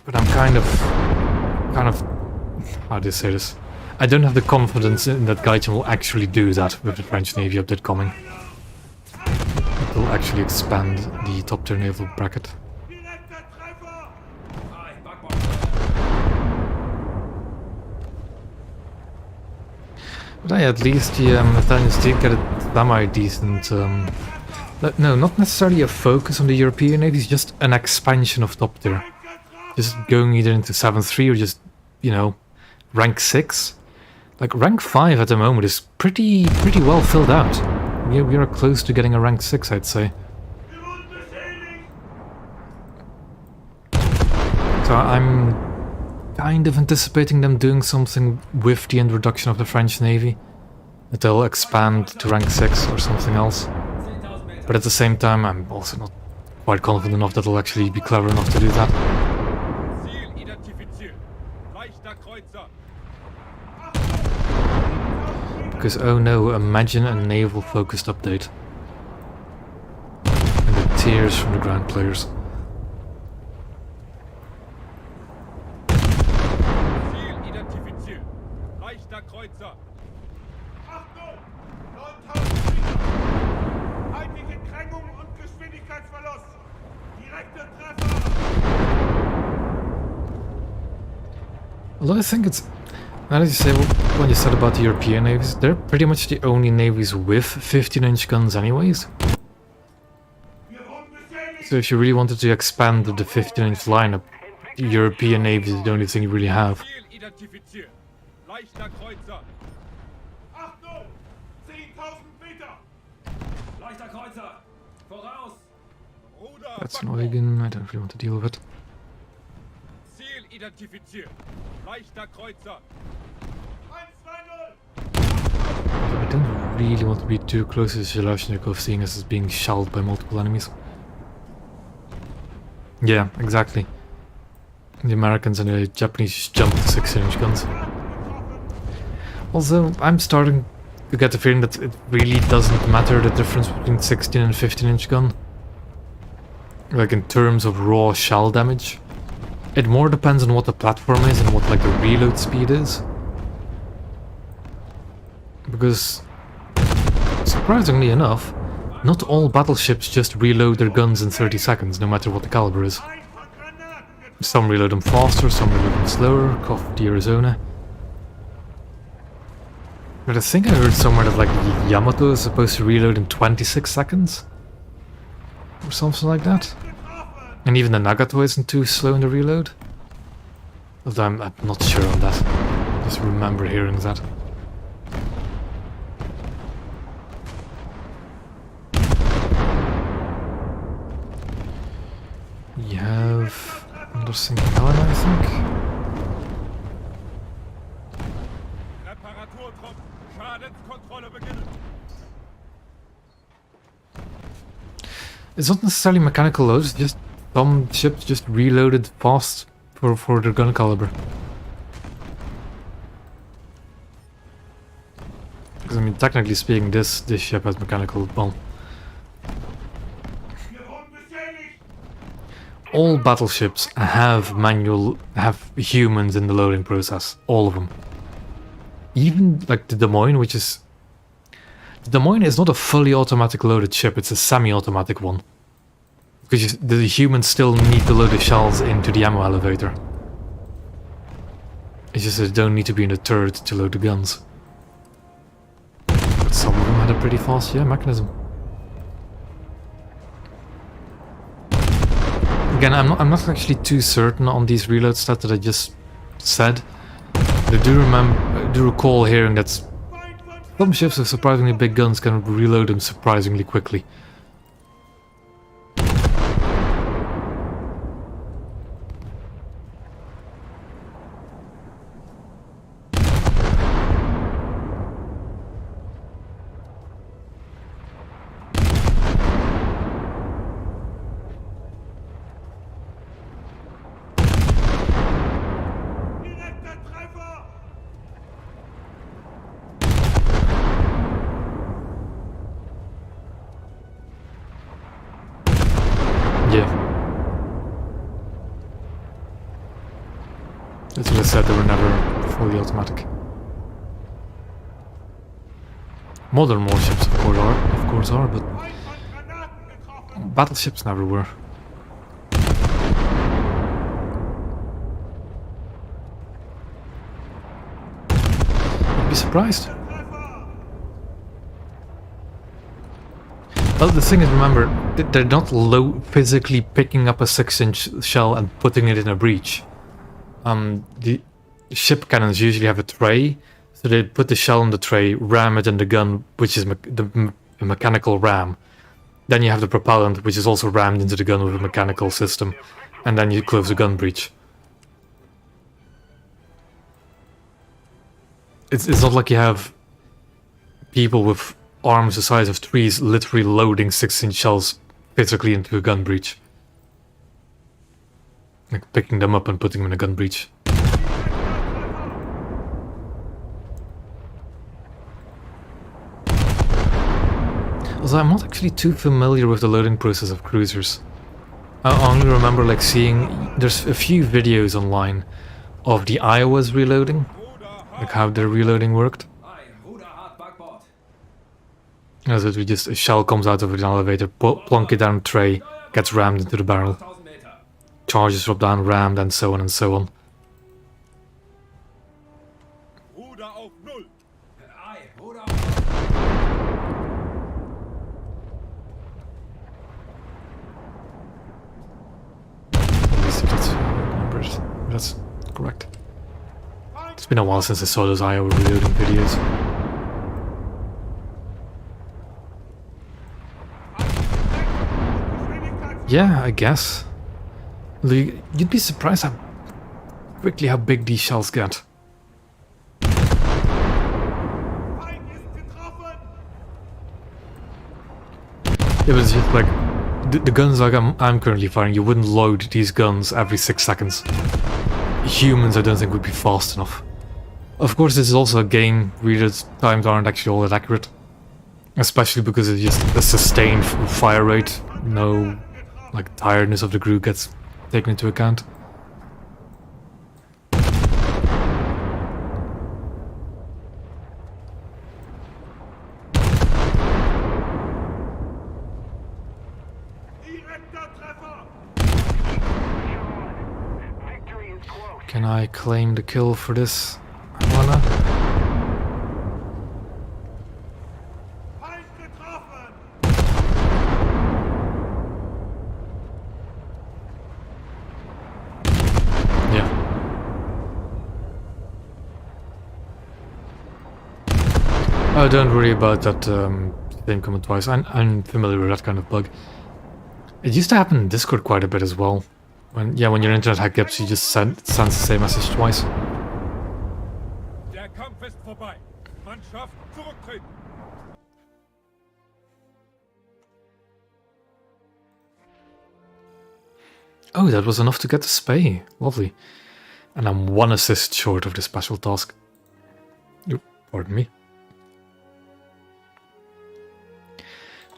But I'm kind of, how do you say this? I don't have the confidence in that Gaijin will actually do that with the French Navy update coming. It'll actually expand the top tier naval bracket. Direkter Treffer. Hi, Backbord. But at least the Italians did get a semi-decent, no, not necessarily a focus on the European navies, just an expansion of top tier. Just going either into 7-3 or just, you know, rank 6. Like, rank 5 at the moment is pretty well filled out. We are close to getting a rank 6, I'd say. Wir wurden beschädigt. So I'm kind of anticipating them doing something with the introduction of the French Navy. That they'll expand to rank 6 or something else. 10.000 Meter. But at the same time, I'm also not quite confident enough that they'll actually be clever enough to do that. Ziel identifiziert. Leichter Kreuzer. Because, oh no, imagine a naval-focused update. And the tears from the ground players. Ziel identifiziert. Leichter Kreuzer. Achtung! 9000 Meter. Feindliche Kränkung und Geschwindigkeitsverlust. Direkter Treffer. Although I think it's... Now that you say what you said about the European navies, they're pretty much the only navies with 15-inch guns anyways. Wir wurden beschädigt. So if you really wanted to expand the 15-inch lineup, the European navy is the only thing you really have. Ziel identifiziert. Leichter Kreuzer. Achtung! 10.000 Meter. Leichter Kreuzer. Voraus. Ruder. That's Backbord. Neugen, I don't really want to deal with it. Ziel identifiziert. Leichter Kreuzer. 1-2-0. I don't really want to be too close to the Zhelazhnikov, seeing as it's being shelled by multiple enemies. Yeah, exactly. The Americans and the Japanese just jumped to 16-inch guns. Also, I'm starting to get the feeling that it really doesn't matter the difference between 16 and 15-inch gun. Like in terms of raw shell damage. It more depends on what the platform is and what like the reload speed is. Because, surprisingly enough, not all battleships just reload their guns in 30 seconds, no matter what the caliber is. Ein von Granaten getroffen. Some reload them faster, some reload them slower, cough the Arizona. But I think I heard somewhere that like the Yamato is supposed to reload in 26 seconds? Or something like that. And even the Nagato isn't too slow in the reload. Although I'm not sure on that. I just remember hearing that. You have another sinking Helen, I think. Reparaturtrupp. Schadenskontrolle beginnen. It's not necessarily mechanical loads, just some ships just reloaded fast for their gun caliber. Because I mean, technically speaking, this ship has mechanical. Well, Wir wurden beschädigt. all battleships have humans in the loading process. All of them. Even like the Des Moines, which is... The Des Moines is not a fully automatic loaded ship, it's a semi-automatic one. Because the humans still need to load the shells into the ammo elevator. It's just that they don't need to be in the turret to load the guns. But some of them had a pretty fast, mechanism. Again, I'm not actually too certain on these reload stats that I just said. I do recall hearing that some ships with surprisingly big guns can reload them surprisingly quickly. Direkter Treffer. Yeah. That's what I said, they were never fully automatic. Modern warships, of course are, but Feind von Granaten getroffen. battleships never were. You'd be surprised. Treffer. Well, the thing is, remember, they're not physically picking up a 6-inch shell and putting it in a breech. The ship cannons usually have a tray, so they put the shell in the tray, ram it in the gun, which is a mechanical ram. Then you have the propellant, which is also rammed into the gun with a mechanical system, and then you close the gun breech. It's not like you have people with arms the size of trees literally loading 6-inch shells physically into a gun breech. Like picking them up and putting them in a gun breech. Also, I'm not actually too familiar with the loading process of cruisers. I only remember like seeing... There's a few videos online of the Iowas reloading. Like how their reloading worked. Aye, Ruder hart backbord. As it just a shell comes out of an elevator, plunk it down a tray, gets rammed into the barrel. 1000 Meter. Charges drop down, rammed, and so on and so on. Ruder auf Null. Aye, Ruder. At least if that's how I remember it. That's correct. It's been a while since I saw those Iowa reloading videos. Yeah, I guess. You'd be surprised how quickly how big these shells get. Feind ist getroffen. It was just like the guns like I'm currently firing. You wouldn't load these guns every 6 seconds. Humans, I don't think, would be fast enough. Of course, this is also a game where the times aren't actually all that accurate, especially because it's just a sustained fire rate. No, like tiredness of the crew gets taken into account. Direkter Treffer. Victory is close. Can I claim the kill for this? I wanna. Feind getroffen. Yeah. Oh, don't worry about that thing coming twice. I'm familiar with that kind of bug. It used to happen in Discord quite a bit as well. When your internet hack gips, you just sends the same message twice. Der Kampf ist vorbei. Mannschaft zurücktreten. Oh, that was enough to get the Spey. Lovely. And I'm 1 assist short of the special task. Oop, pardon me.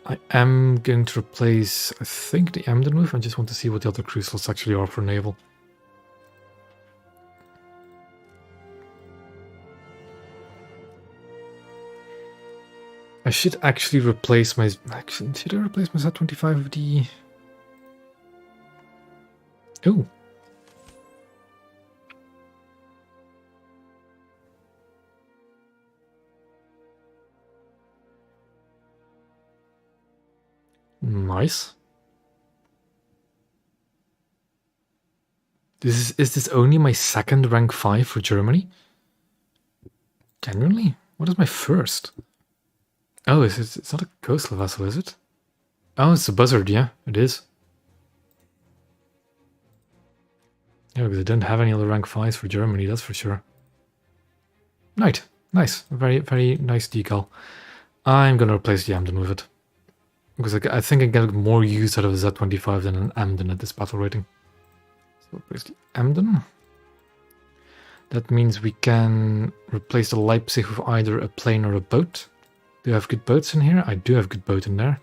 I am going to replace, I think, the Emden move. I just want to see what the other crew slots actually are for Naval. I should actually replace my... Actually, should I replace my Z25 with the... Oh. Nice. Is this only my second rank 5 for Germany? Genuinely? What is my first? Oh, it's not a coastal vessel, is it? Oh, it's a buzzard, yeah, it is. Yeah, because I don't have any other rank 5s for Germany, that's for sure. Right, nice. Very, very nice decal. I'm gonna replace the Emden with it. Because I think I get more use out of a Z25 than an Emden at this battle rating. So replace the Emden. That means we can replace the Leipzig with either a plane or a boat. Do I have good boats in here? I do have good boat in there.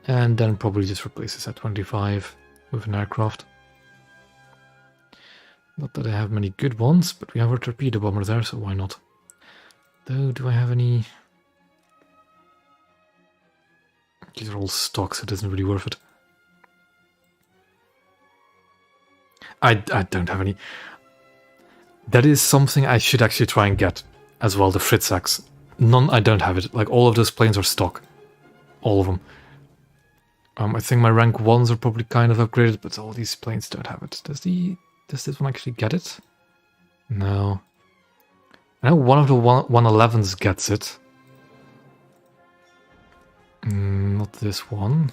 And then probably just replace this Z25 with an aircraft. Not that I have many good ones, but we have our torpedo bomber there, so why not? Though, do I have any... These are all stocks, it isn't really worth it. I don't have any... That is something I should actually try and get as well, the Fritz Axe. None, I don't have it. Like, all of those planes are stock. All of them. I think my rank 1s are probably kind of upgraded, but all these planes don't have it. Does this one actually get it? No. I know one of the 111s gets it. Not this one.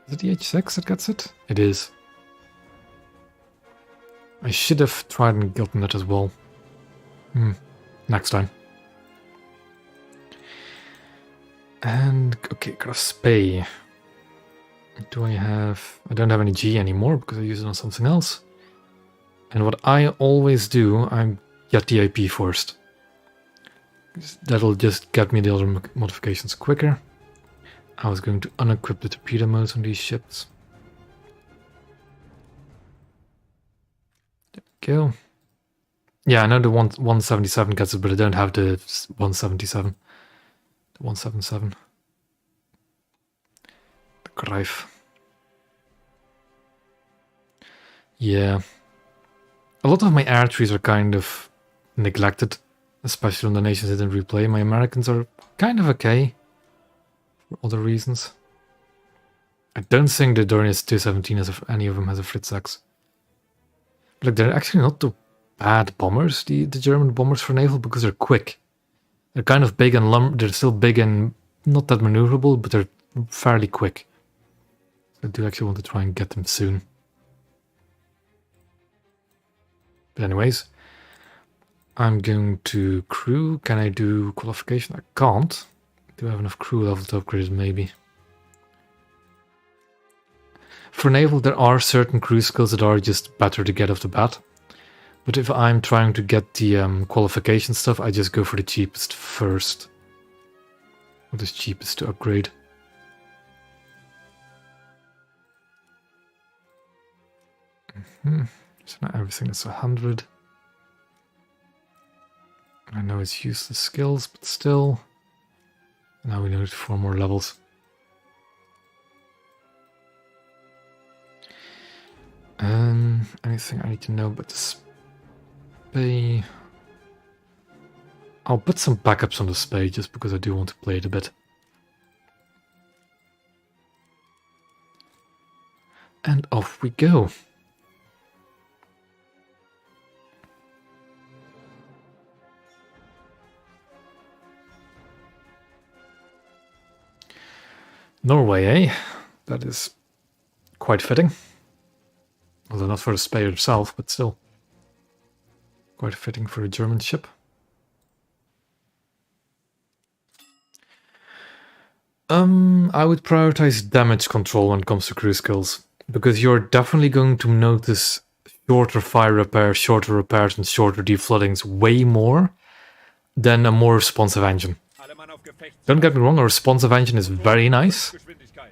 Is it the H6 that gets it? It is. I should have tried and gotten it as well. Next time. And, okay, Graf Spee. Do I have... I don't have any G anymore because I use it on something else. And what I always do, I get the AP first. That'll just get me the other modifications quicker. I was going to unequip the torpedo modes on these ships. There we go. Yeah, I know the 177 gets it, but I don't have the 177. The 177. The Graf. Yeah. A lot of my air trees are kind of neglected, especially on the nations that didn't replay. My Americans are kind of okay for other reasons. I don't think the Dornier 217 has any of them has a Fritz Axe. Look, they're actually not too bad bombers, the German bombers for naval, because they're quick. They're kind of big and they're still big and not that maneuverable, but they're fairly quick. I do actually want to try and get them soon. But anyways, I'm going to crew. Can I do qualification? I can't. Do I have enough crew level to upgrade it? Maybe. For naval, there are certain crew skills that are just better to get off the bat. But if I'm trying to get the qualification stuff, I just go for the cheapest first. What is cheapest to upgrade? So now everything is 100. I know it's useless skills, but still. Now we need 4 more levels. Anything I need to know about the Spee? I'll put some backups on the Spee just because I do want to play it a bit. And off we go. Norway, eh? That is quite fitting. Although not for the Spee itself, but still. Quite fitting for a German ship. I would prioritize damage control when it comes to crew skills. Because you're definitely going to notice shorter fire repairs, shorter repairs, and shorter defloodings way more than a more responsive engine. Alle Mann auf Gefecht. Don't get me wrong, a responsive engine is very nice, Geschwindigkeit.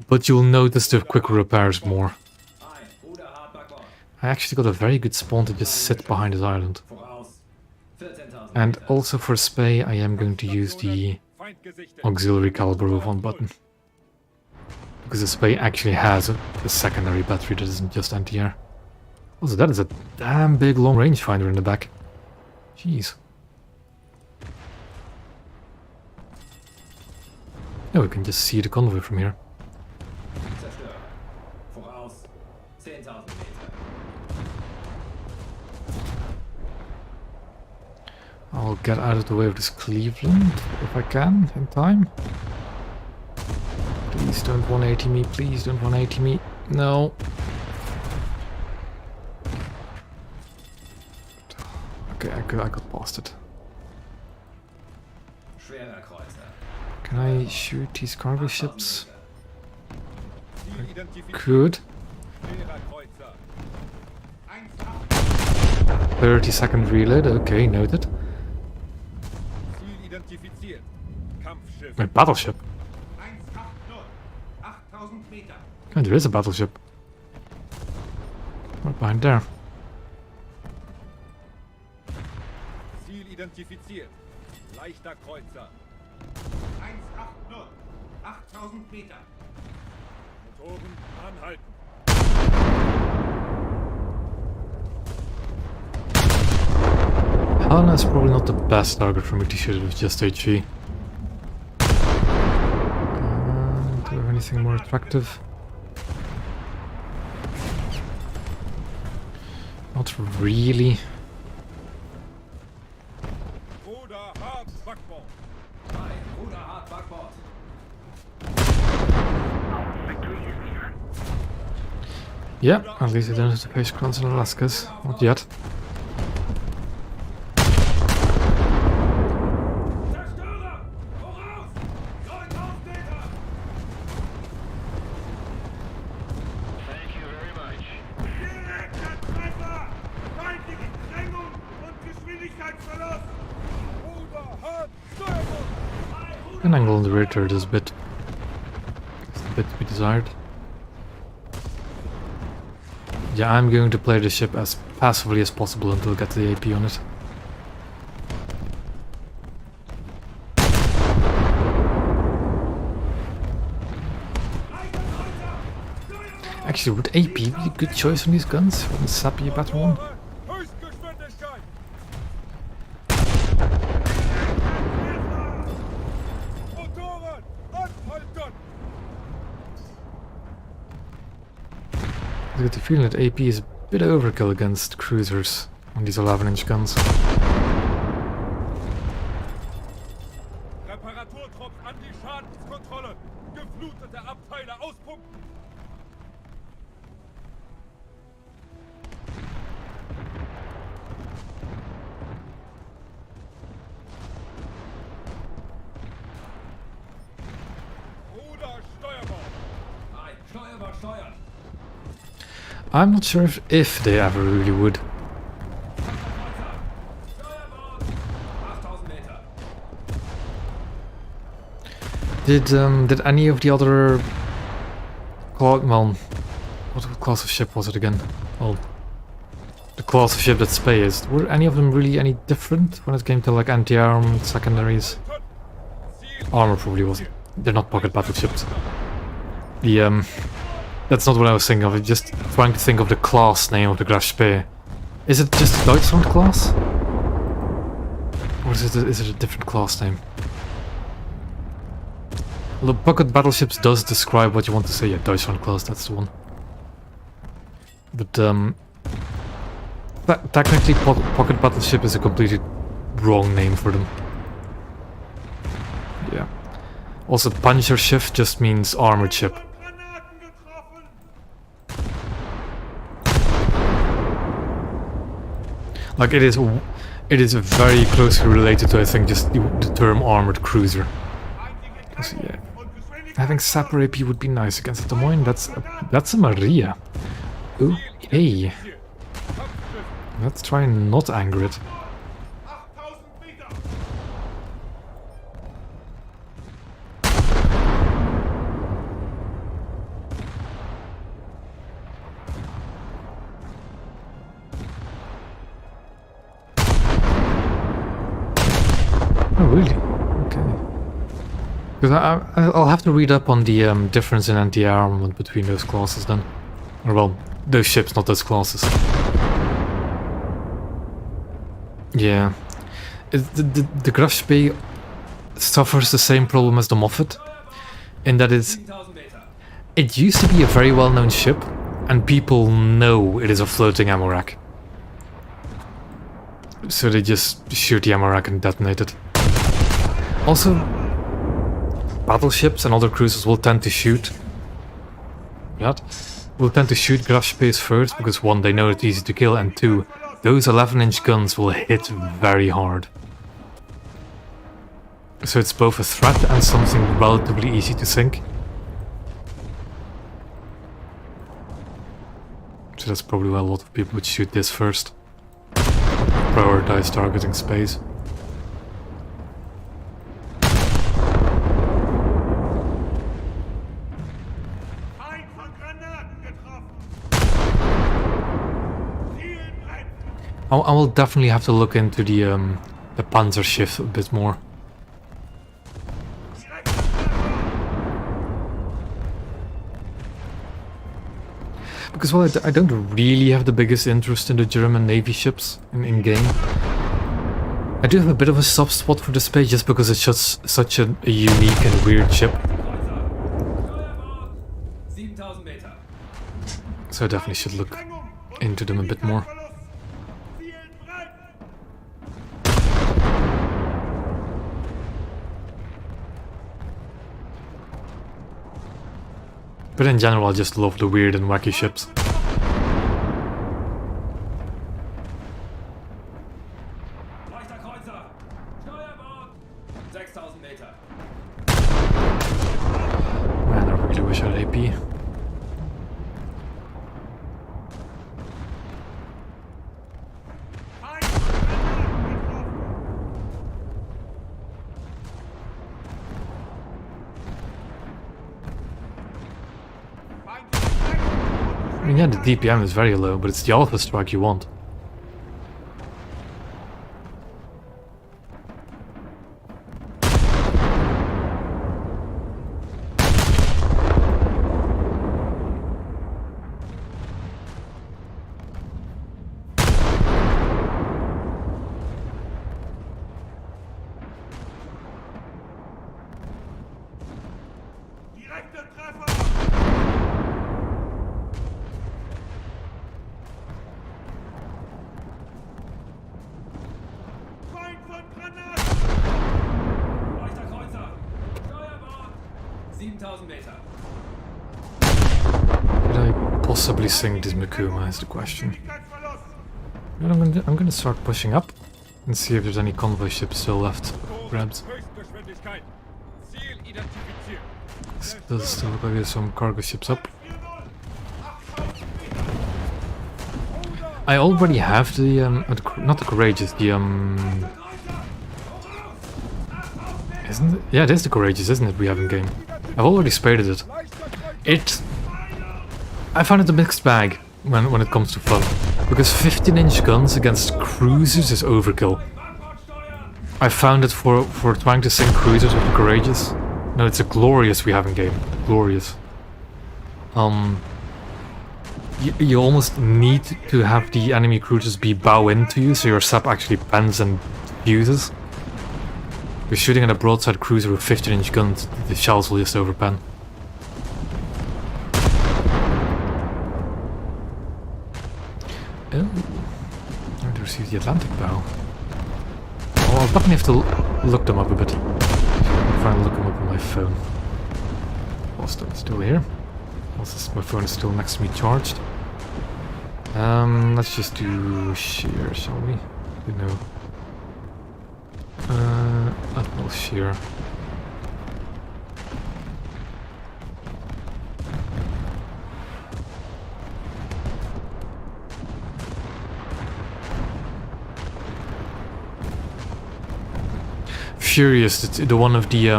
but you'll notice the quicker repairs more. Aye, Ruder hart Backbord. I actually got a very good spawn to just sit behind this island. Voraus. 14.000 And Meter. also for Spey, I am going to use the Feind gesichtet. auxiliary caliber of 1 button. Because the Spey actually has a secondary battery that isn't just anti-air. Also, that is a damn big long rangefinder in the back. Jeez. Yeah, we can just see the convoy from here. Zerstörer. Voraus. 10.000 Meter. I'll get out of the way of this Cleveland, if I can, in time. Please don't 180 me, please don't 180 me. No. Okay, I got past it. Schwerer Kreuzer. Can I shoot these cargo ships? Ziel identifiziert. Could. Schwerer Kreuzer. 30-second reload, okay, noted. Ziel identifiziert. Kampfschiff. My battleship. 180, 8000 Meter. Oh, there is a battleship. Right behind there. Ziel identifiziert. Leichter Kreuzer. 180, 8000 Meter. Motoren anhalten. Helena is probably not the best target for me to shoot with just HE. Do I have anything more attractive? Not really. Ruder hart Backbord. Aye, Ruder hart Backbord. Yeah, at least I don't have to face Grants and Alaskas. Not yet. Zerstörer! Voraus! 9000 Meter! Thank you very much. Direkter Treffer! Feindliche Drängung und Geschwindigkeitsverlust! Ruder hart Steuerbord! An angle on the rear turret is a bit to be desired. Yeah, I'm going to play the ship as passively as possible until I get the AP on it. Actually, would AP be a good choice on these guns for the sappy battle one? Höchstgeschwindigkeit! Motorrad anhalten! I get the feeling that AP is a bit overkill against cruisers on these 11-inch guns. Reparaturtrupp an die Schadenskontrolle. Geflutete Abteile auspumpen. Ruder Steuerbord. Aye, Steuerbord steuern. I'm not sure if they ever really would. Kreuzer. Steuerbord. 8.000 Meter. Did any of the other well, what class of ship was it again? Well, the class of ship that Spey is. Were any of them really any different when it came to like anti-arm secondaries? Ziel Armor probably wasn't. They're not pocket battleships. The that's not what I was thinking of. I'm just trying to think of the class name of the Graf Spee. Is it just Deutschland class? Or is it a different class name? Well, the pocket battleships does describe what you want to say. Yeah, Deutschland class, that's the one. But technically pocket battleship is a completely wrong name for them. Yeah. Also, Panzerschiff just means armored ship. Granaten getroffen! Like it is very closely related to, I think, just the term armored cruiser. Feindliche Also, yeah. Drängung und Geschwindigkeit. Having Sapper AP would be nice against Des Moines. That's a That's a Maria. Okay. Let's try and not anger it. 8000 Meter! Oh, really? Okay. Because I'll have to read up on the difference in anti-air armament between those classes then. Or well, those ships, not those classes. Yeah. The Graf Spee suffers the same problem as the Moffat, in that it used to be a very well-known ship, and people know it is a floating ammo rack. So they just shoot the ammo rack and detonate it. Also, battleships and other cruisers will tend to shoot. What? Will tend to shoot Graf Spees first because one, they know it's easy to kill, and two, those 11-inch guns will hit very hard. So it's both a threat and something relatively easy to sink. So that's probably why a lot of people would shoot this first. Prioritize targeting space. Ein von Granaten getroffen! Ziel brennt! I will definitely have to look into the Panzer shift a bit more. Direkter Treffer! Because, well, I don't really have the biggest interest in the German Navy ships in-game. I do have a bit of a soft spot for the Spee just because it's just such a unique and weird ship. Steuerbord! 7000 Meter. So I definitely should look into them a bit more. Verlust. Ziel brennt! But in general, I just love the weird and wacky ships. Leichter Kreuzer! Steuerbord! 6000 Meter. Man, I really wish I had AP. Ein von Granaten getroffen! I mean, yeah, the DPM is very low, but it's the alpha strike you want. Direkter Treffer! Feind von Granaten! Leichter Kreuzer! Steuerbord! 7000 Meter. Could I possibly sink this Mikuma is the question. Geschwindigkeitsverlust! But I'm gonna start pushing up and see if there's any convoy ships still left. Grabs. Höchstgeschwindigkeit. Ziel identifiziert. Does still look like there's some cargo ships up. 4-0! 8000 Meter! I already have the not the Courageous, the isn't it? Yeah, it is the Courageous, isn't it? We have in game. I've already spaded it. I found it a mixed bag when it comes to fun, because 15-inch guns against cruisers is overkill. I found it for trying to sink cruisers with the Courageous. No, it's a glorious we have in game. Glorious. You almost need to have the enemy cruisers be bow into you, so your sap actually bends and fuses. If you're shooting at a broadside cruiser with 15-inch guns, the shells will just overpen. Oh, I have to receive the Atlantic bow. Oh, I'll definitely have to look them up a bit. Try and look them up on my phone. Whilst I'm still here. Also, my phone is still next to me charged. Let's just do shear, shall we? No. Admiral shear. curious. The one of the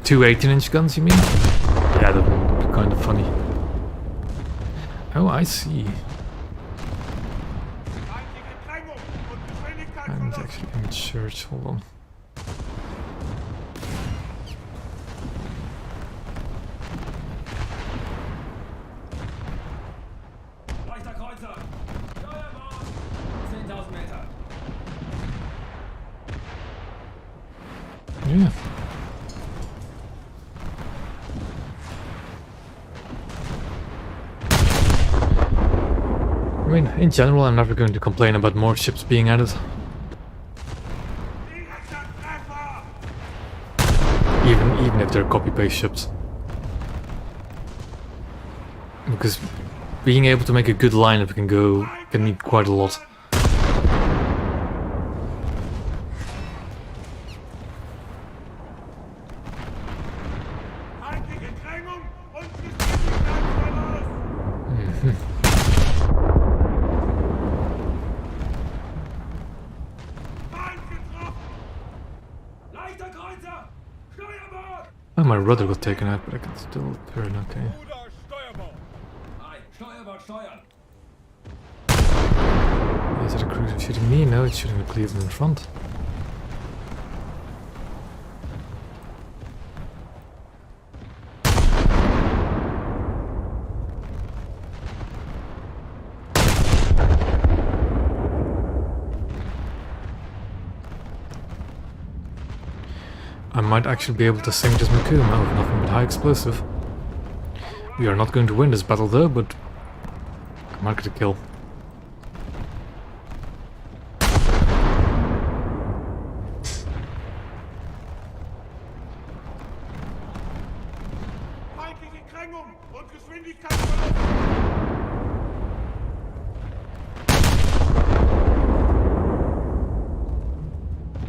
two 18-inch guns, you mean? Yeah, that would be kind of funny. Oh, I see. Feindliche Drängung und Geschwindigkeit I'm verloren. actually in church. Hold on. Leichter Kreuzer! Steuerbord! 10.000 Meter. Yeah. I mean, in general, I'm never going to complain about more ships being added. Direkter Treffer! Even if they're copy-paste ships. Because being able to make a good lineup can need quite a lot. Feindliche Drängung und Geschwindigkeitsverlust! Feind getroffen! Leichter Kreuzer! Steuerbord! Oh, my rudder got taken out, but I can still turn, okay. Ruder Steuerbord. Ei, Steuerbord steuern! Is it a cruiser shooting me? No, it's shooting the Cleveland in front. I might actually be able to sink this Makuma with nothing but high explosive. We are not going to win this battle though, but I might get a kill. Feindliche Drängung und Geschwindigkeitsverlust!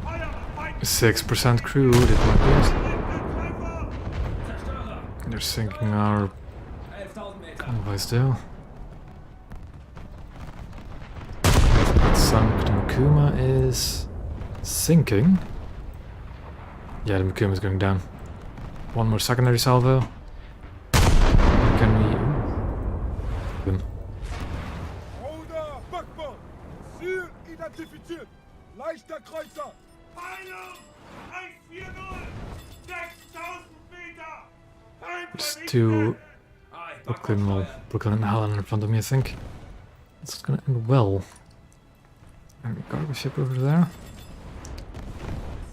Feuer! Feind! 6% crew, that might be it. Direkter Treffer! Zerstörer! They're sinking our 11.000 Meter. convoys though. That sunk. The Makuma is sinking. Yeah, the Makuma is going down. One more secondary salvo. Can we... Ooh. Them. Ruder, Backbord. Ziel identifiziert. Leichter Kreuzer. Peilung! 140! 6000 Meter! Feind Just vernichtet! two Ei, Brooklyn, Backbord well, steuern! Brooklyn and Helen in front of me, I think. It's gonna end well. And a cargo ship over there.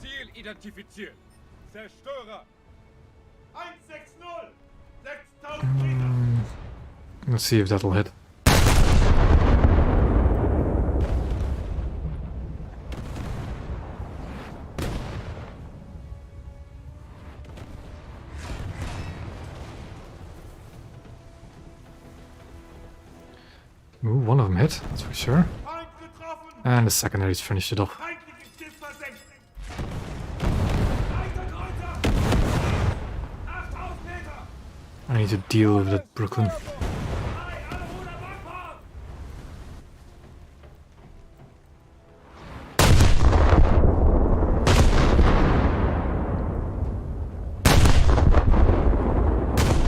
Ziel identifiziert. Zerstörer. 160! 6000 Meter! Let's see if that'll hit. Ooh, one of them hit, that's for sure. Feind getroffen! And the secondaries finished it off. Feindliches Schiff versenkt! Leichter Kreuzer! 8.000 Meter! I need to deal with that Brooklyn. Ei, alle Ruder Backbord!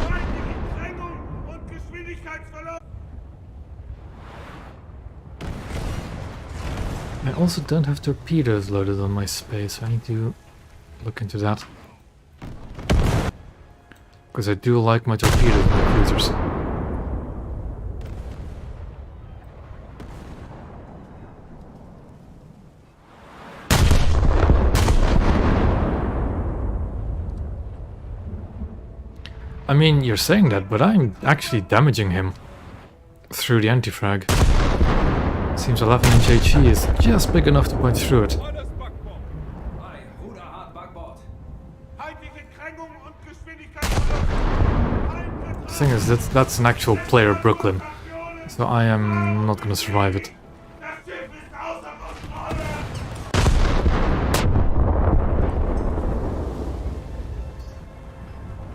Feindliche Drängung und Geschwindigkeitsverlust! I also don't have torpedoes loaded on my space, so I need to look into that. Because I do like my torpedoes on my cruisers. I mean, you're saying that, but I'm actually damaging him through the anti-frag. Seems 11-inch HE is just big enough to punch through it. Alles Backbord. Ei, Ruder hart Backbord! Feindliche Drängung und Geschwindigkeitsverlust! Feind The thing is, that's an actual player Brooklyn, Rationen! so I am not gonna survive it. Das Schiff ist außer Kontrolle!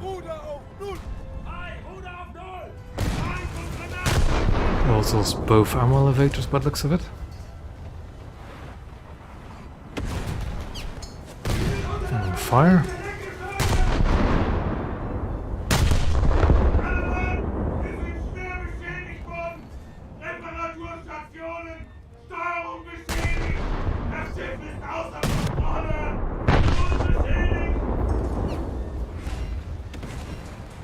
Ruder auf Null. Ei, Ruder auf Null! Feind und Granaten! Also lost both ammo elevators by the looks of it. fire. Alle Mann, wir sind schwer beschädigt worden. Reparaturstationen, Steuerung beschädigt. Das Schiff ist außer Kontrolle. Sturm beschädigt.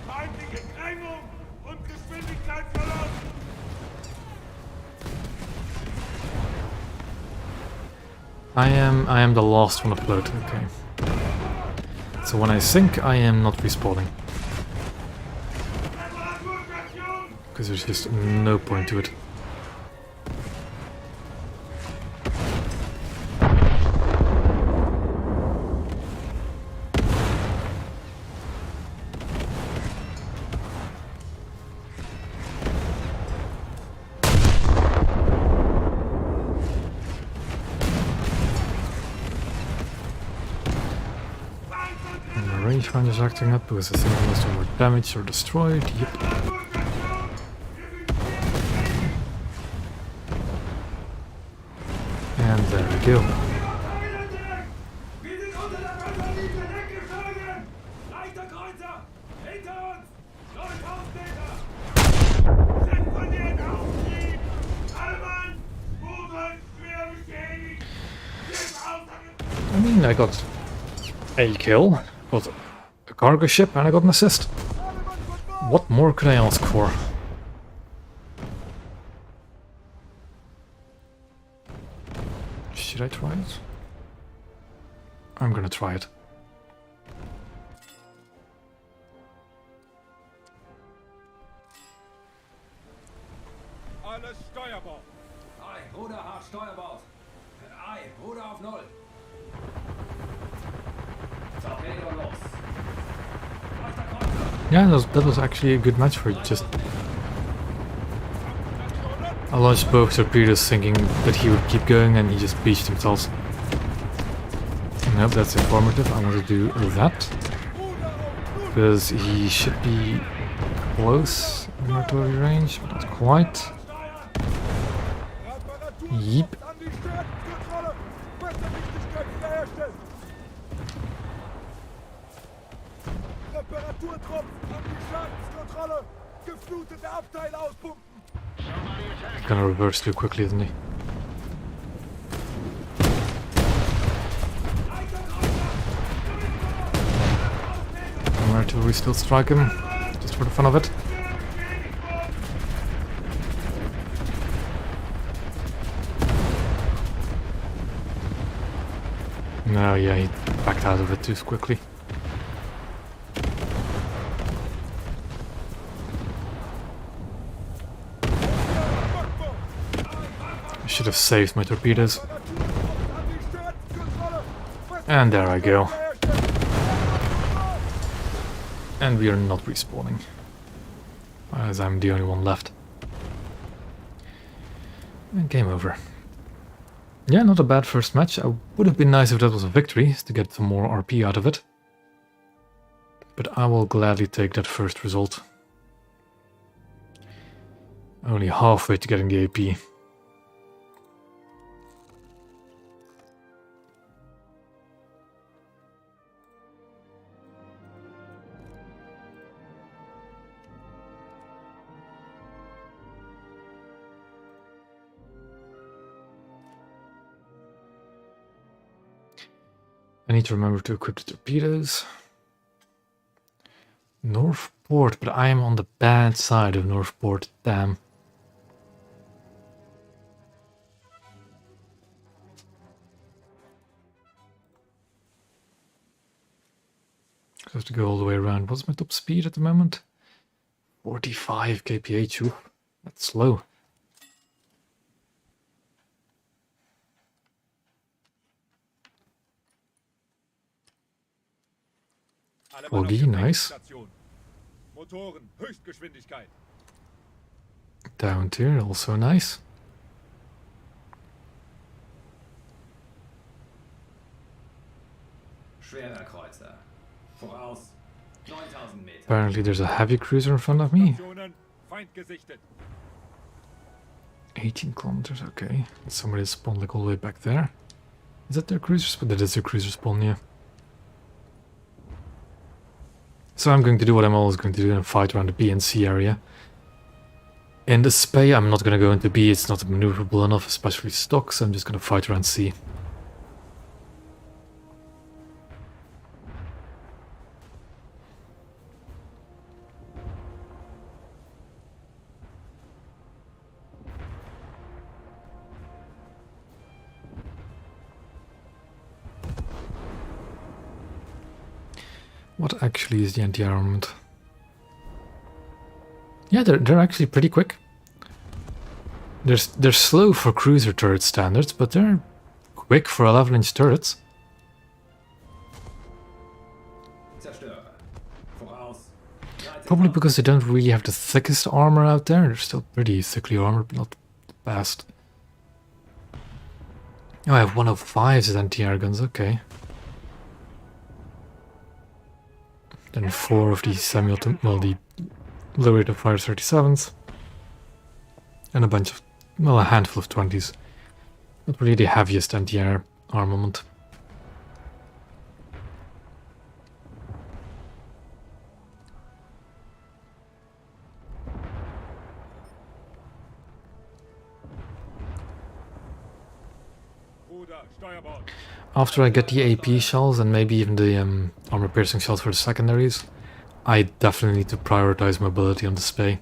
Feindliche Drängung und Geschwindigkeitsverlust. I am the last one afloat, okay. So when I sink, I am not respawning. Reparaturstation. Because there's just no point to it. And the rangefinder's acting up because the thing must have more damaged or destroyed. Yep. Reparaturstation. Wir sind schwer beschädigt. And there we go. Wir sind unter der Panzerlinie weggezogen! Leichter Kreuzer! Hinter uns! 9000 Meter! Sind von denen aufgetrieben. Alle Mann, Motor ist schwer beschädigt. Schiff außer I mean, I got a kill, got a cargo ship, and I got an assist. What more could I ask for? Should I try it? I'm gonna try it. Alles Steuerbord. Ei, Ruder hart Steuerbord! Ei, Ruder auf Null! Torpedo los! Leichter Kreuzer! Yeah, that was actually a good match for it. Just I launched both torpedoes thinking that he would keep going, and he just beached himself. Nope, that's informative. I want to do that because he should be close in artillery range, but not quite. Yeep. An die Staatskontrolle. Wasserdichtigkeit wiederherstellen. Reparaturtrupps an die Schadenskontrolle. Geflutete Abteile auspumpen. Gonna reverse too quickly, isn't he? Can artillery still strike him? Just for the fun of it? No, yeah, he backed out of it too quickly. I should have saved my torpedoes. An die Staatskontrolle. And there I go. And we are not respawning. As I'm the only one left. And game over. Yeah, not a bad first match. It would have been nice if that was a victory, to get some more RP out of it. But I will gladly take that first result. Only halfway to getting the AP. I need to remember to equip the torpedoes. Northport, but I am on the bad side of Northport, damn. I have to go all the way around. What's my top speed at the moment? 45 kph. Ooh, that's slow. Alle Mann auf Augie, nice. Gefechtsstation. Motoren, Höchstgeschwindigkeit. Down tier, also nice. Schwerer Kreuzer. Voraus. 9000 Meter. Apparently there's a heavy cruiser in front of me. Stationen, Feind gesichtet. 18 kilometers, okay. Somebody spawned like all the way back there. Is that their cruiser spawn? That is their cruiser spawn, yeah. So I'm going to do what I'm always going to do and fight around the B and C area. In the Spey, I'm not going to go into B, it's not maneuverable enough, especially stock, so I'm just going to fight around C. What actually is the anti-armament? Yeah, they're actually pretty quick. They're slow for cruiser turret standards, but they're quick for 11-inch turrets. Probably because they don't really have the thickest armor out there. They're still pretty thickly armored, but not the best. Oh, I have 105s as anti-air guns, okay. Then 4 of these semi-automatic, well, the low rate of fire 37s. And a bunch of, well, a handful of 20s. Not really the heaviest anti-air armament. After I get the AP shells and maybe even the armor piercing shells for the secondaries, I definitely need to prioritize mobility on the Spey.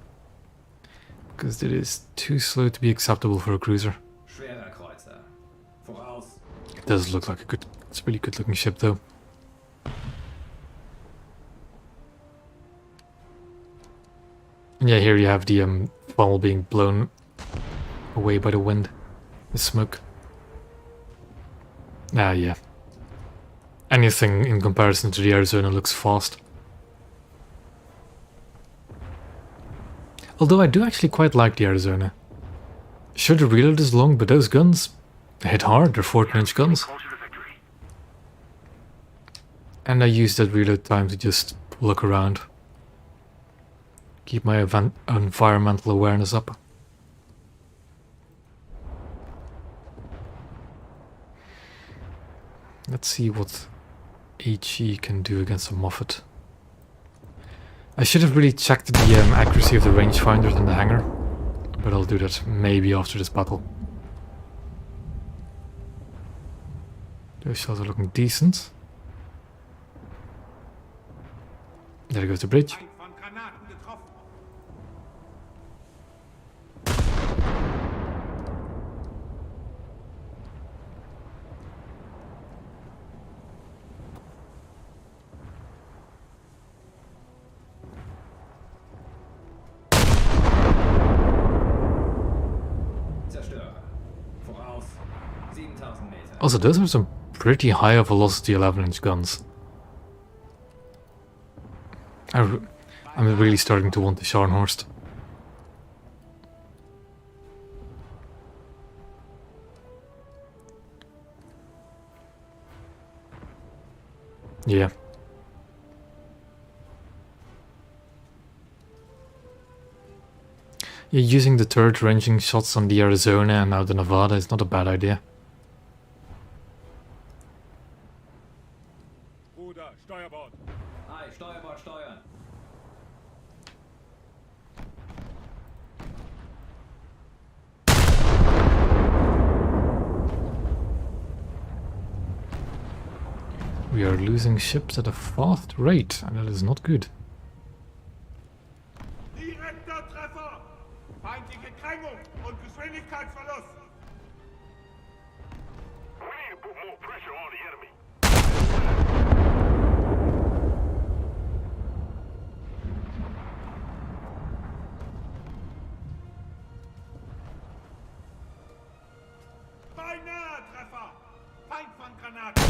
Because it is too slow to be acceptable for a cruiser. It does look like it's a really good looking ship though. And yeah, here you have the funnel being blown away by the wind, the smoke. Ah, yeah. Anything in comparison to the Arizona looks fast. Although I do actually quite like the Arizona. Sure, the reload is long, but those guns, they hit hard, they're 14-inch guns. And I use that reload time to just look around. Keep my environmental awareness up. Let's see what HE can do against a Moffat. I should have really checked the accuracy of the rangefinders in the hangar, but I'll do that maybe after this battle. Those shells are looking decent. There goes the bridge. Also, those are some pretty high velocity 11-inch guns. I'm really starting to want the Scharnhorst. Yeah. Yeah, using the turret ranging shots on the Arizona and now the Nevada is not a bad idea. Steuerbord. Hi, Steuerbord steuern. We are losing ships at a fast rate, and that is not good. Direkter Treffer! Feindliche Krängung und Geschwindigkeitsverlust! We need to put more pressure on the enemy. Beinahe Treffer! Feindfanggranaten!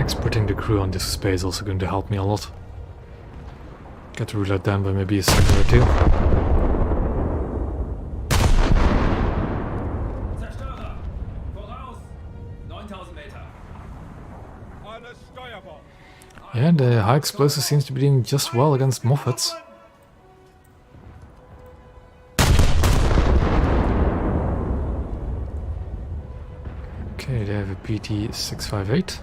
Exporting the crew on this Spey is also going to help me a lot. Get the reload down by maybe a second or two. Zerstörer! Voraus! 9000 Meter. Alles Steuerbord. Yeah, the high explosive seems to be doing just well against Moffats. PT 658.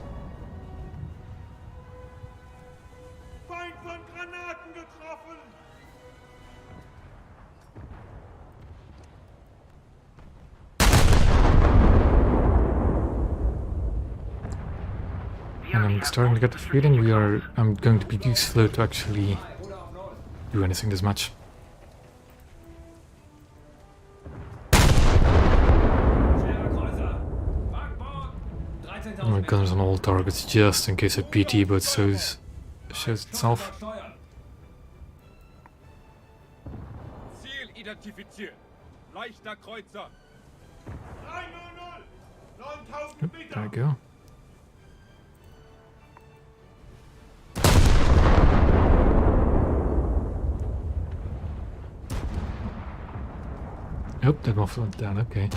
Feind von Granaten getroffen! And I'm starting to get the feeling I'm going to be too slow to actually do anything this match. Schwerer Kreuzer! Backbord! 13.000 My guns on all targets just in case a PT boat shows itself. Steuern! Ziel identifiziert. Leichter Kreuzer. 300! 9000 There Meter! we go. Oh, that one went down, okay.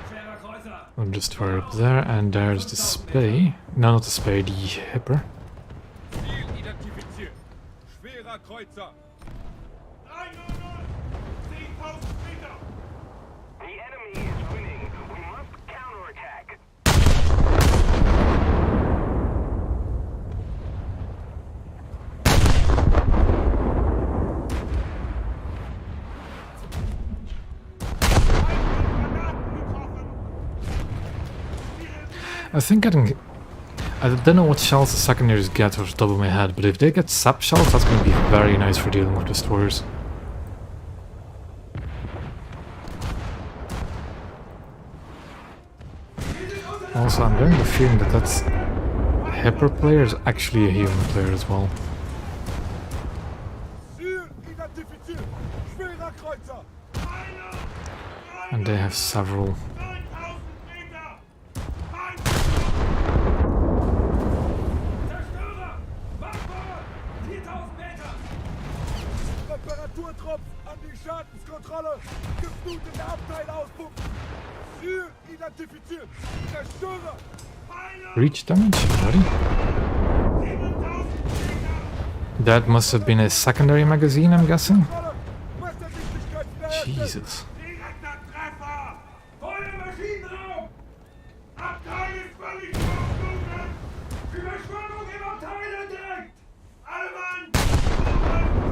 Schwerer Kreuzer! I'll just fire up there, and there's the Spee. No, not the Spee, the Hipper. Ziel identifiziert. Schwerer Kreuzer. 300! 10.000 Meter! The enemy is winning. We must counterattack. Granaten getroffen! I think getting... I don't know what shells the secondaries get off the top of my head, but if they get sap shells, that's going to be very nice for dealing with destroyers. Also, I'm getting the feeling that that's Hipper player is actually a human player as well. Ziel identifiziert. Schwerer Kreuzer. And they have several. 9.000 Meter! Feind! Zerstörer! Backbord! 4.000 Meter! Reparaturtrupp an die Schadenskontrolle. Geflutete Abteile auspumpen. Ziel identifiziert. Zerstörer. Reach damage already? 7.000 Meter! That must have been a secondary magazine, I'm guessing? Kontrolle. Messerdichtigkeit wiederherstellen. Jesus. Direkter Treffer! Feuer Maschinenraum! Abteil ist völlig überflutet! Überschwemmung im Abteil entdeckt! Alle Mann!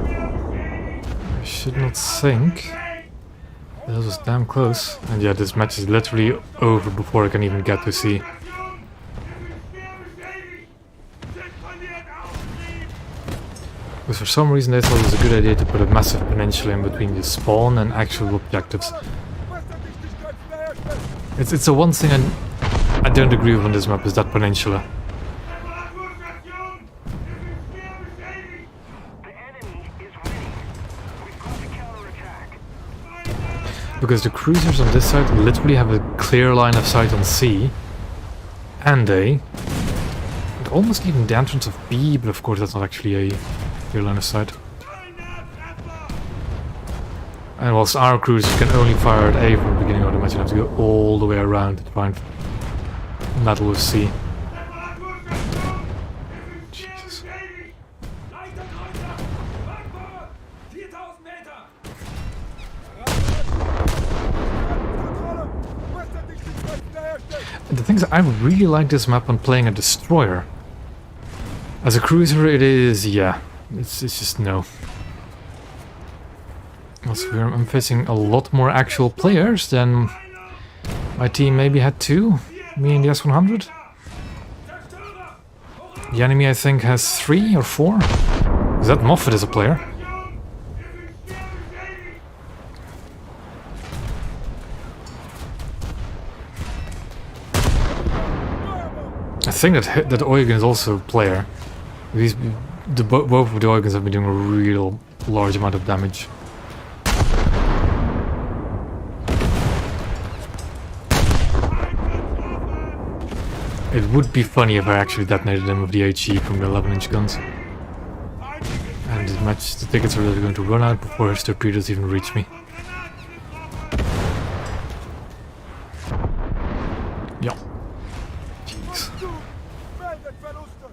Schwer beschädigt! I should not think. That was damn close. And yeah, this match is literally over before I can even get to see. Station! Wir sind schwer beschädigt! Sind verliert Auftrieb! Because for some reason they thought it was a good idea to put a massive peninsula in between the spawn and actual objectives. Messerdichtigkeit wiederherstellen. It's the one thing I don't agree with on this map is that peninsula. Reparaturstation! Wir sind schwer beschädigt! The enemy is winning. We've got to counterattack. Because the cruisers on this side literally have a clear line of sight on C. And A. And almost even the entrance of B, but of course that's not actually a clear line of sight. And whilst our cruisers can only fire at A from the beginning of the match, you have to go all the way around to try and battle with C. Reparaturstation! Wir sind schwer Jesus. beschädigt! Leichter Kreuzer! Backbord! 4.000 Meter! Kontrolle. Messerdichtigkeit wiederherstellen. And the thing is, I really like this map on playing a destroyer. As a cruiser, it is, yeah, it's just no. Also, I'm facing a lot more actual players than my team maybe had two, me and the S100. Zerstörer! The enemy, I think, has 3 or 4. Is that Moffat is a player? I think that Eugen is also a player. Both of the Eugens have been doing a real large amount of damage. It would be funny if I actually detonated them with the HE from the 11-inch guns. And the tickets are really going to run out before his torpedoes even reach me. Yeah. Jeez. Du. Meldet Verluste.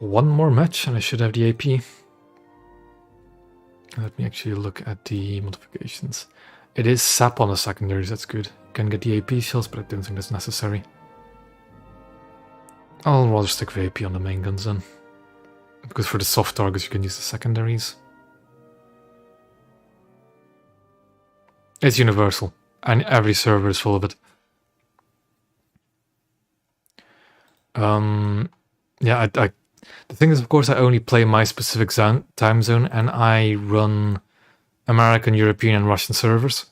One more match and I should have the AP. Let me actually look at the modifications. It is sap on the secondaries, that's good. Can get the AP shells, but I don't think that's necessary. I'll rather stick with AP on the main guns then. Because for the soft targets you can use the secondaries. It's universal, and every server is full of it. Yeah, the thing is, of course, I only play my specific time zone, and I run American, European, and Russian servers.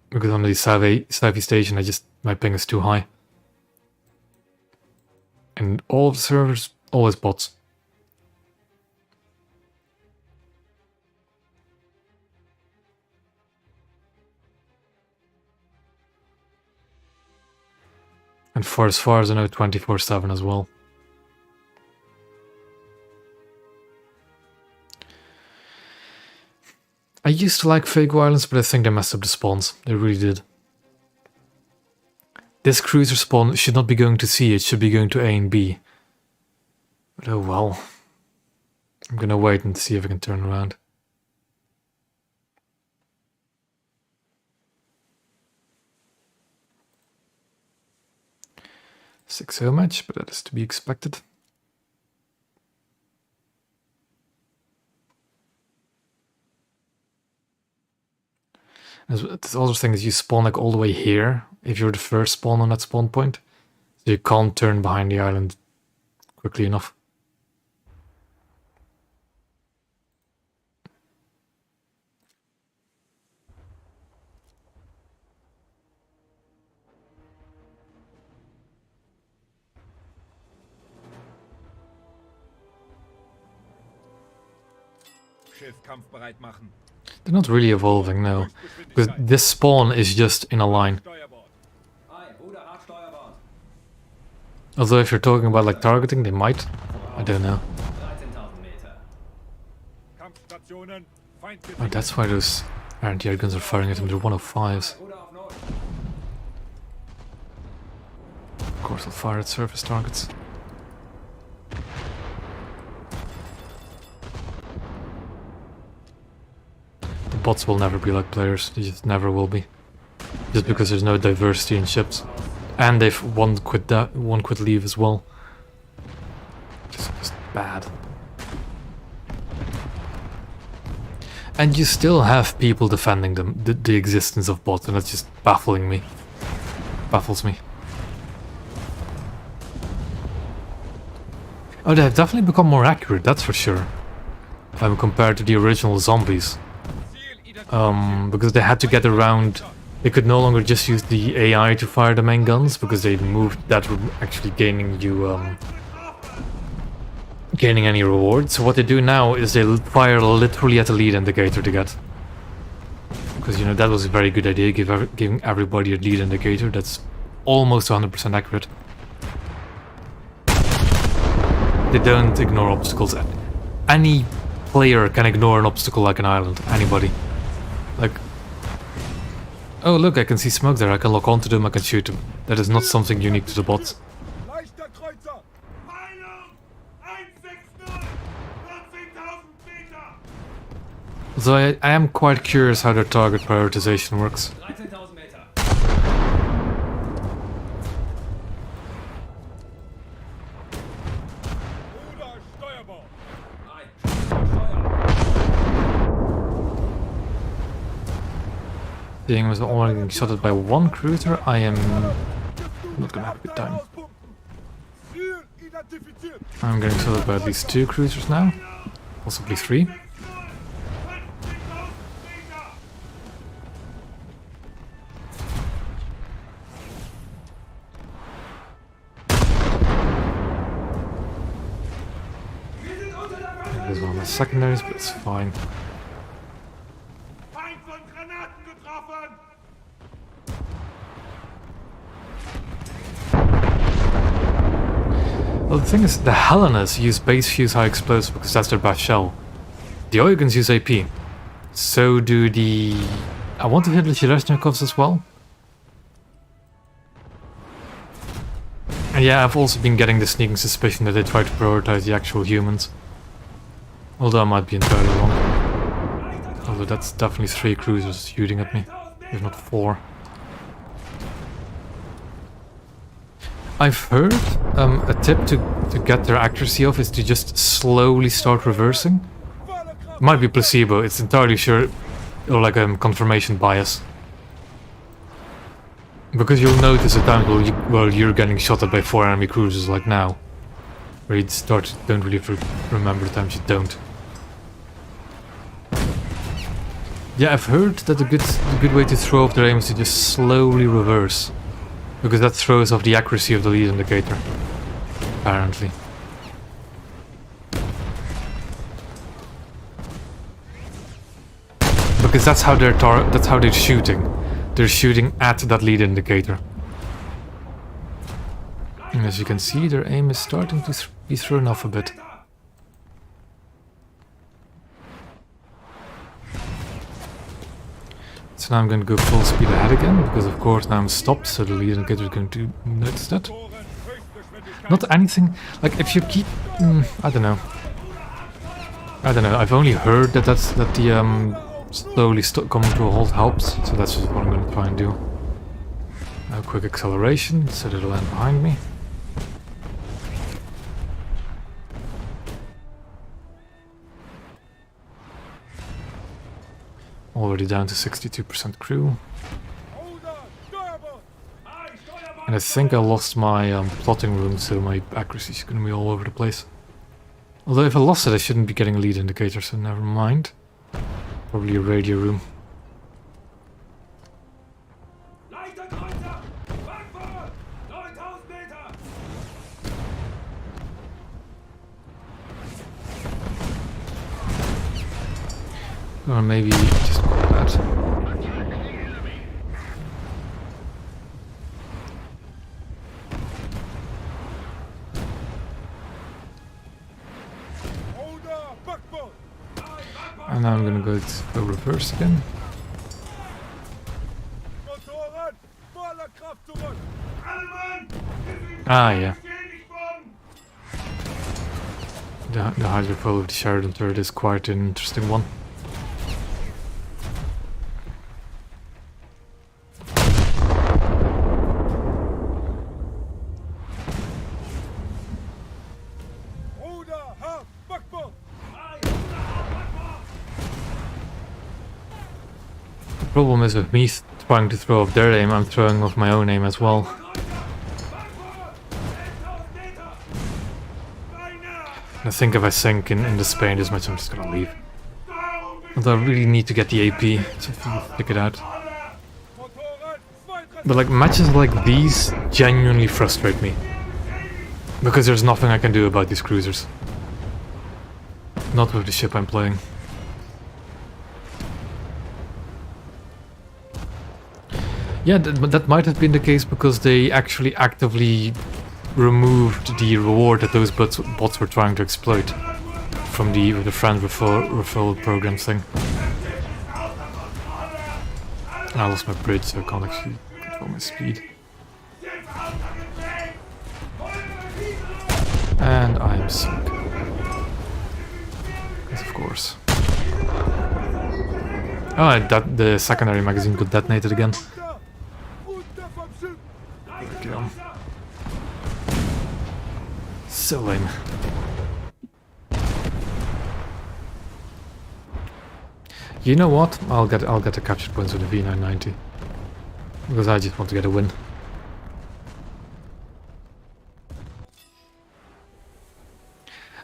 Because on the Southeast Asian, my ping is too high. And all of the servers, always bots. And for as far as I know, 24/7 as well. I used to like Fake Islands, but I think they messed up the spawns. They really did. This cruiser spawn should not be going to C, it should be going to A and B. But oh well. I'm gonna wait and see if I can turn around. 6-0 match, but that is to be expected. This other thing is you spawn like all the way here if you're the first spawn on that spawn point. So you can't turn behind the island quickly enough. Schiff kampfbereit machen. They're not really evolving, no. Because this spawn is just in a line. Steuerbord. Although if you're talking about like targeting, they might. I don't know. Kampfstationen. Oh, that's why those anti-air guns are firing at them. They're 105s. Of course, they'll fire at surface targets. The bots will never be like players. They just never will be. Just because there's no diversity in ships. And they've one quit leave as well. Just bad. And you still have people defending them, the existence of bots, and that's just baffling me. Baffles me. Oh, they've definitely become more accurate, that's for sure. Compared to the original zombies. Because they had to get around. They could no longer just use the AI to fire the main guns, because they moved that were actually gaining you gaining any rewards. So what they do now is they fire literally at the lead indicator to get. Because, you know, that was a very good idea, giving everybody a lead indicator that's almost 100% accurate. They don't ignore obstacles. Any player can ignore an obstacle like an island. Anybody. Like, oh look, I can see smoke there, I can lock onto them, I can shoot them. That is not something unique to the bots. Leichter Kreuzer! Meinung! 160! 14.000 Meter! So I am quite curious how their target prioritization works. 13.000 Meter. Ruder, Steuerbord. Seeing as I'm only getting shot at by one cruiser, I am not gonna have a good time. Ziel identifiziert! I'm getting shot at by at least 2 cruisers now, possibly 3. 15.000 Meter! Wir sind unter der Wasser. There's one of my secondaries, but it's fine. Feind von Granaten getroffen! Well, the thing is, the Helenas use base fuse high explosive because that's their best shell. The Oygons use AP. So do the... I want to hit the Zhelezhnikovs as well. And yeah, I've also been getting the sneaking suspicion that they try to prioritize the actual humans. Although I might be entirely wrong. Although that's definitely 3 cruisers shooting at me, if not 4. I've heard a tip to get their accuracy off is to just slowly start reversing. It might be placebo, it's entirely sure, or like a confirmation bias. Because you'll notice at times while you're getting shot at by 4 enemy cruisers like now, where you don't really remember the times you don't. Yeah, I've heard that the good way to throw off their aim is to just slowly reverse. Because that throws off the accuracy of the lead indicator, apparently. Because that's how they're shooting. They're shooting at that lead indicator. And as you can see, their aim is starting to be thrown off a bit. So now I'm going to go full speed ahead again, because of course now I'm stopped, so the lead indicator is going to notice that. Not anything, like if you keep, I don't know. I've only heard that the slowly coming to a halt helps, so that's just what I'm going to try and do. A quick acceleration, so that it'll land behind me. Already down to 62% crew. And I think I lost my plotting room, so my accuracy is going to be all over the place. Although if I lost it, I shouldn't be getting a lead indicator, so never mind. Probably a radio room. Or maybe just go that. And now I'm gonna go reverse again. Ah, yeah. The hydrofoil of the Sheridan turret is quite an interesting one. The problem is with me trying to throw off their aim, I'm throwing off my own aim as well. And I think if I sink in the Spain this much, I'm just gonna leave. Although I really need to get the AP to figure it out. But like matches like these genuinely frustrate me. Because there's nothing I can do about these cruisers. Not with the ship I'm playing. Yeah, but that might have been the case because they actually actively removed the reward that those bots were trying to exploit from the friend referral program thing. And I lost my bridge, so I can't actually control my speed. And I am sunk. Because of course. Oh, the secondary magazine got detonated again. So lame. You know what? I'll get the captured points with the V990 because I just want to get a win.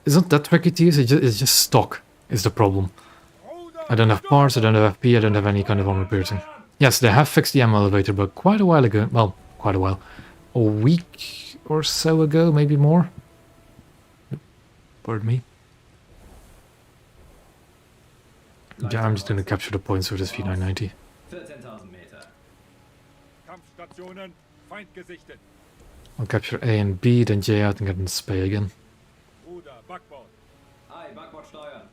It's not that tricky to use. It's just stock is the problem. I don't have parts. I don't have FP. I don't have any kind of armor piercing. Yes, they have fixed the ammo elevator, but quite a while ago. Well, quite a while. A week or so ago, maybe more. Pardon me. Yeah, I'm just gonna capture the points with this V990. 14.000 Meter. Kampfstationen, Feind gesichtet. I'll capture A and B, then J out and get into Spey again. Ruder, Backbord. Ei, Backbord steuern.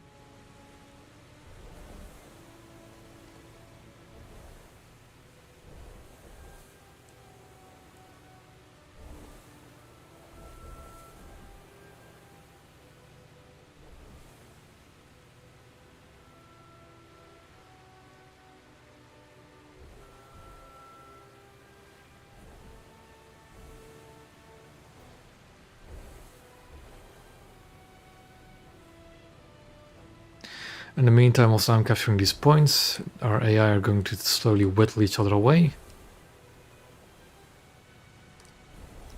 In the meantime, whilst I'm capturing these points, our AI are going to slowly whittle each other away.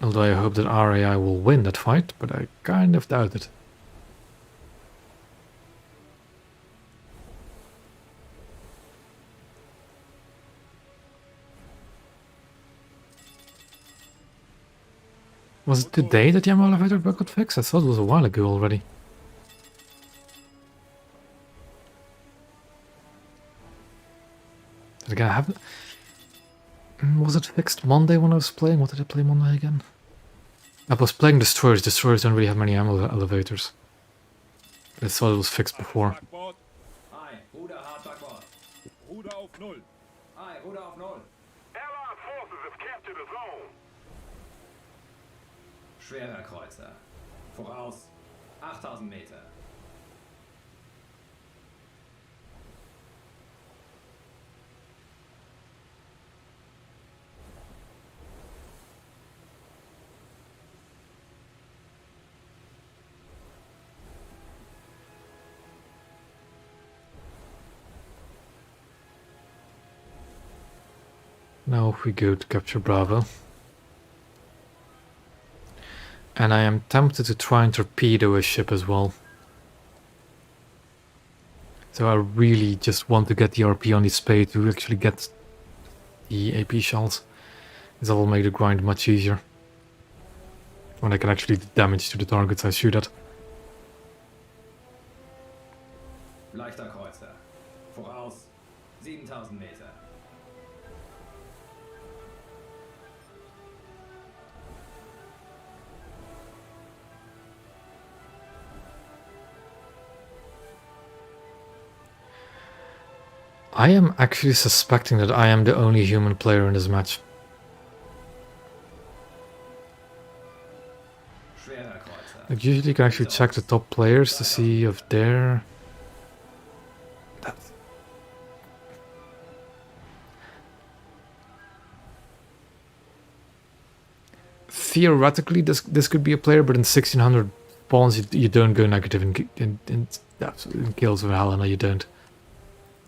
Although I hope that our AI will win that fight, but I kind of doubt it. Was it today that the ammo elevator bug got fixed? I thought it was a while ago already. Did again have it? Was it fixed Monday when I was playing? What did I play Monday again? I was playing Destroyers. Destroyers don't really have many ammo elevators. I thought it was fixed before. Backbord. Aye, Ruder hart Backbord. Ruder auf Null. Aye, Ruder auf Null. Allied forces have captured a zone. Schwerer Kreuzer. Voraus 8000 Meter. Now we go to capture Bravo. And I am tempted to try and torpedo a ship as well. So I really just want to get the RP on the Spee to actually get the AP shells. Because that will make the grind much easier. When I can actually do damage to the targets I shoot at. Leichter Kreuzer. Voraus 7000 Meter. I am actually suspecting that I am the only human player in this match. Schwerer Kreuzer. Like usually you can actually check the top players to see if they're... That's... Theoretically this could be a player, but in 1600 spawns you don't go negative in kills with Helena, you don't.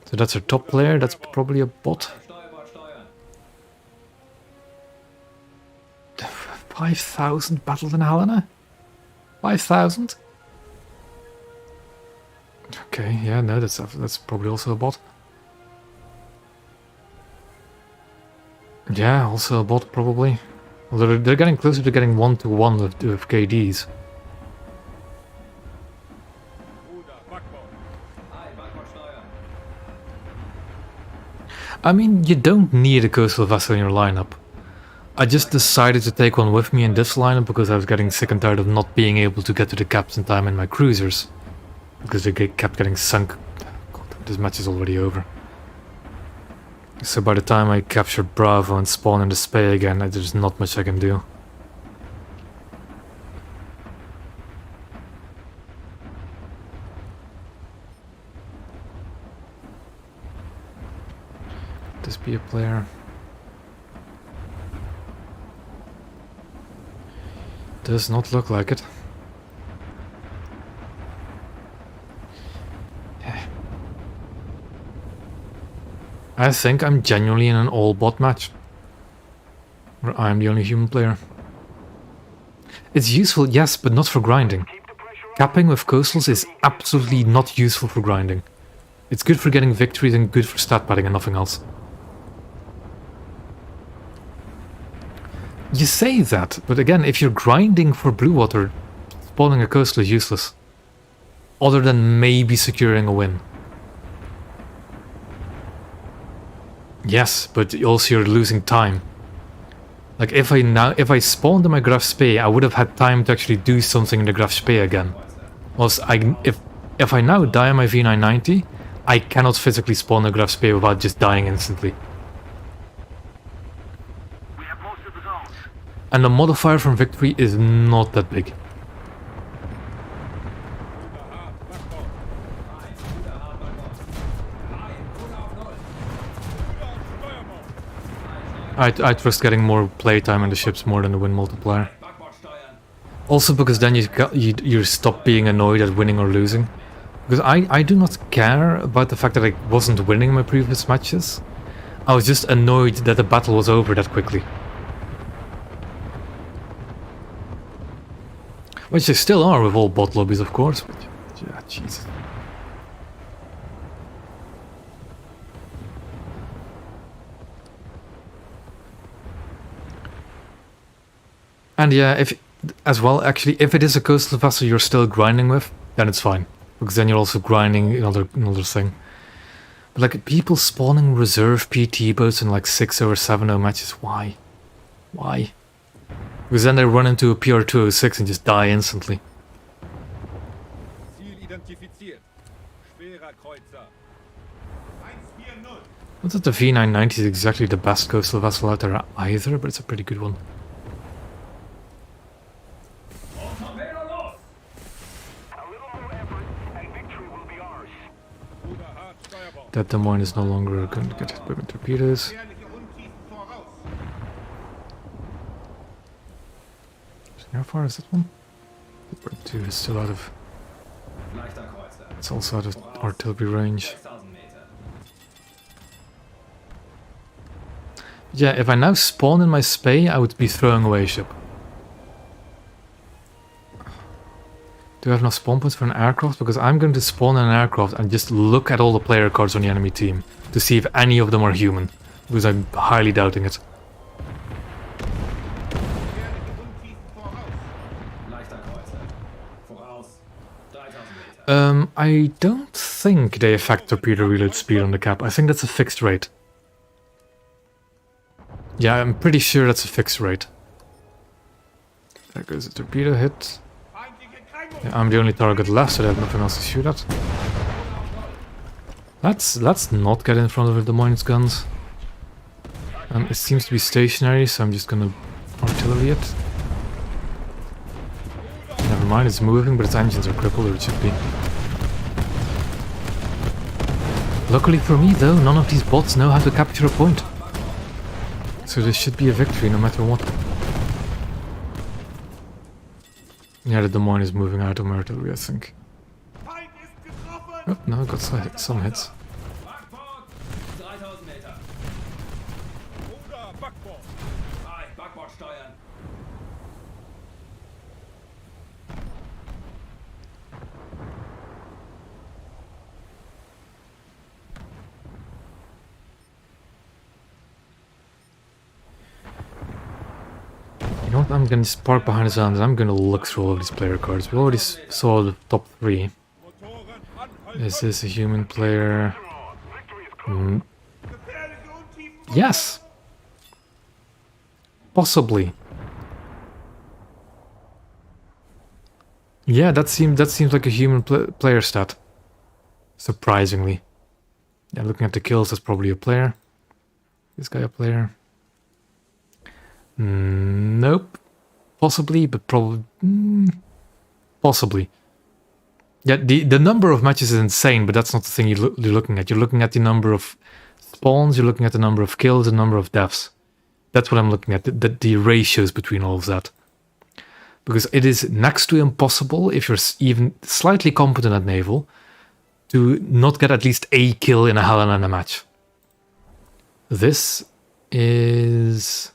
So that's our top player, that's probably a bot. Steuerbord steuern. 5,000 battled in Helena? 5,000? Okay, yeah, no, that's probably also a bot. Yeah, also a bot probably. Although they're getting closer to getting 1-to-1 with KDs. Ruder, Backbord. Aye, Backbord steuern. I mean, you don't need a coastal vessel in your lineup. I just decided to take one with me in this lineup because I was getting sick and tired of not being able to get to the caps in time in my cruisers. Because they kept getting sunk. God, this match is already over. So by the time I capture Bravo and spawn in the Spee again, there's not much I can do. This be a player. Does not look like it. I think I'm genuinely in an all-bot match. Where I'm the only human player. It's useful, yes, but not for grinding. Capping with coastals is absolutely not useful for grinding. It's good for getting victories and good for stat padding and nothing else. You say that, but again, if you're grinding for blue water, spawning a coastal is useless. Other than maybe securing a win. Yes, but also you're losing time. Like if I spawned in my Graf Spee, I would have had time to actually do something in the Graf Spee again. Whilst if I now die on my V990, I cannot physically spawn a Graf Spee without just dying instantly. We have most of the zone. And the modifier from victory is not that big. Ruder hart, Backbord. Aye, Ruder auf Null. Ruder auf Steuerbord. I trust getting more playtime in the ships more than the win multiplier. Backbord steuern. Also because then you stop being annoyed at winning or losing. Because I do not care about the fact that I wasn't winning my previous matches. I was just annoyed that the battle was over that quickly. Which they still are with all bot lobbies, of course, but yeah, Jesus. And yeah, if as well, actually, if it is a coastal vessel you're still grinding with, then it's fine. Because then you're also grinding another thing. But like, people spawning reserve PT boats in like 6 or 7 matches, why? Why? Because then they run into a PR206 and just die instantly. Ziel identifiziert. Schwerer Kreuzer. 140. Not that the V990 is exactly the best coastal vessel out there either, but it's a pretty good one. Torpedo los! A little more effort, and victory will be ours. Bruder Hart, Steuerbord. That Des Moines is no longer going to get hit by torpedoes. Gefährliche Untiefen voraus. How far is that one? Bird 2 is still out of... Leichter Kreuzer. It's also out of artillery range. 6000 Meter. Yeah, if I now spawn in my Spey, I would be throwing away a ship. Do I have enough spawn points for an aircraft? Because I'm going to spawn in an aircraft and just look at all the player cards on the enemy team to see if any of them are human. Because I'm highly doubting it. Gefährliche Untiefen voraus. Leichter Kreuzer. Voraus. 3000 Meter. I don't think they affect torpedo reload speed on the cap. I think that's a fixed rate. Yeah, I'm pretty sure that's a fixed rate. There goes a torpedo hit. Feindliche Kränkung. Yeah, I'm the only target left, so they have nothing else to shoot at. Let's not get in front of the Des Moines guns. It seems to be stationary, so I'm just gonna artillery it. Never mind, it's moving, but its engines are crippled, or it should be. Luckily for me, though, none of these bots know how to capture a point. So this should be a victory, no matter what. Yeah, the Des Moines is moving out of my artillery, I think. Feind ist getroffen. Oh, no, got some hits. Backbord. 3000 Meter. Bruder Backbord. Hi, Backbord steuern. You know what, I'm gonna just park behind the island and I'm gonna look through all of these player cards. We already saw the top 3. Motoren anhalten. Is this a human player? Victory is close. Gefährliche Untiefen. Yes! Possibly. Yeah, that seems like a human player stat. Surprisingly. Yeah, looking at the kills, that's probably a player. This guy a player? Nope. Possibly, but probably... possibly. Yeah, the number of matches is insane, but that's not the thing you're looking at. You're looking at the number of spawns, you're looking at the number of kills, the number of deaths. That's what I'm looking at, the ratios between all of that. Because it is next to impossible, if you're even slightly competent at Naval, to not get at least a kill in a Helena match. This is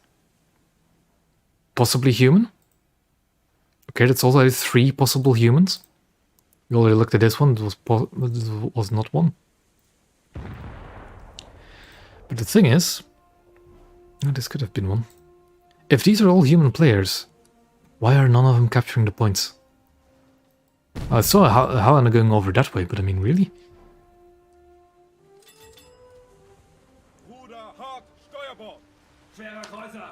possibly human. Okay, that's already 3 possible humans. We already looked at this one, it was not one. But the thing is, oh, this could have been one. If these are all human players, why are none of them capturing the points? I saw Helena going over that way, but I mean, really? Bruder Hart, Steuerbord. Schwerer Kreuzer.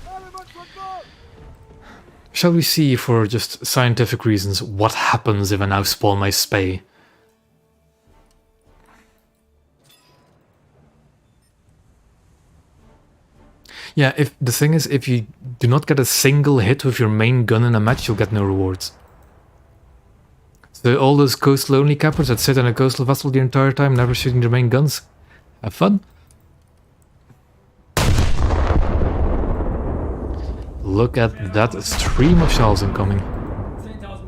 Alle Mann von Bord! Shall we see, for just scientific reasons, what happens if I now spawn my Spey? Yeah, if the thing is, if you do not get a single hit with your main gun in a match, you'll get no rewards. So all those coastal only cappers that sit in a coastal vessel the entire time, never shooting their main guns, have fun. Look at that stream of shells incoming. 10.000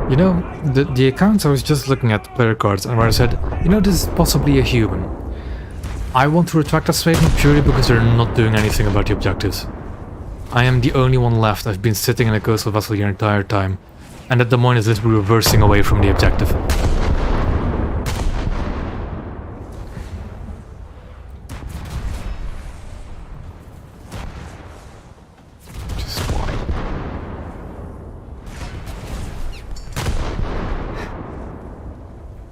You know, the accounts I was just looking at, the player cards, and where I said, you know, this is possibly a human. I want to retract that statement purely because they're not doing anything about the objectives. I am the only one left. I've been sitting in a coastal vessel the entire time, and at the moment is literally reversing away from the objective. Just why?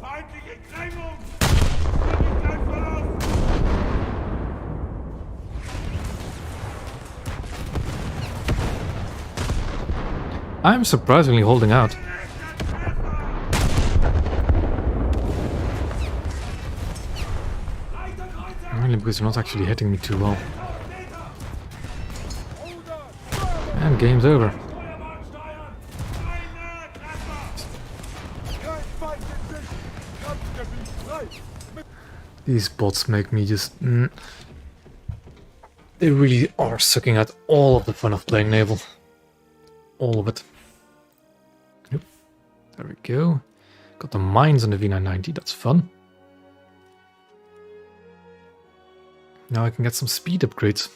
Feindliche Krängung! Möglichkeit voraus! I'm surprisingly holding out. Only because they're not actually hitting me too well. And game's over. Steuerbahn steuern! Eine Treffer! Kein Feind in Sicht. Kampfgebiet frei. These bots make me just... They really are sucking out all of the fun of playing Naval. All of it. Yep. There we go. Got the mines on the V990, that's fun. Now I can get some speed upgrades.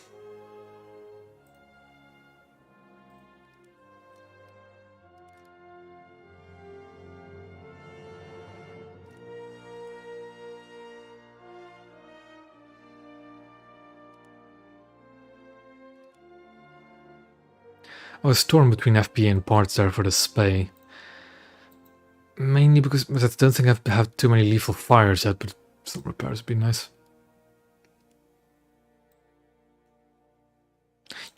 I was torn between FP and parts there for the Spee. Mainly because I don't think I have too many lethal fires yet, but still repairs would be nice.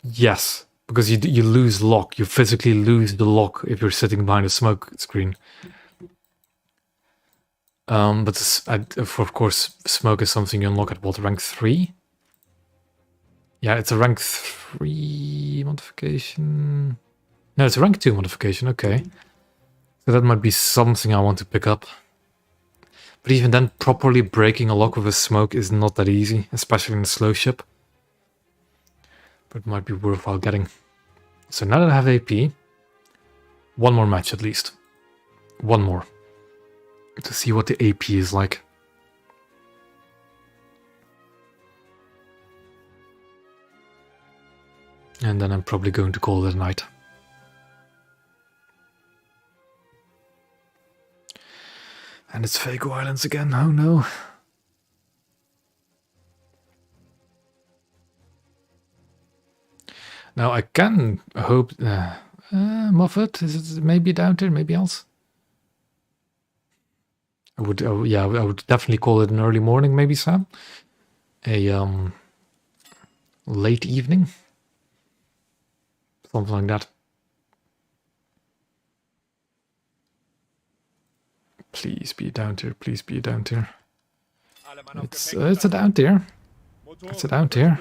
Yes, because you lose lock. You physically lose the lock if you're sitting behind a smoke screen. But of course, smoke is something you unlock at what, rank 3? Yeah, it's a rank 3 modification. No, it's a rank 2 modification, okay. So that might be something I want to pick up. But even then, properly breaking a lock with a smoke is not that easy, especially in a slow ship. But it might be worthwhile getting. So now that I have AP, one more match at least. One more. To see what the AP is like. And then I'm probably going to call it a night. And it's Fago Islands again, oh no. Now I can hope... Moffat, is it maybe down there, maybe else? I would definitely call it an early morning, maybe, Sam? A late evening? Something like that. Please be a down tier, please be a down tier. It's a down tier. It's a down tier.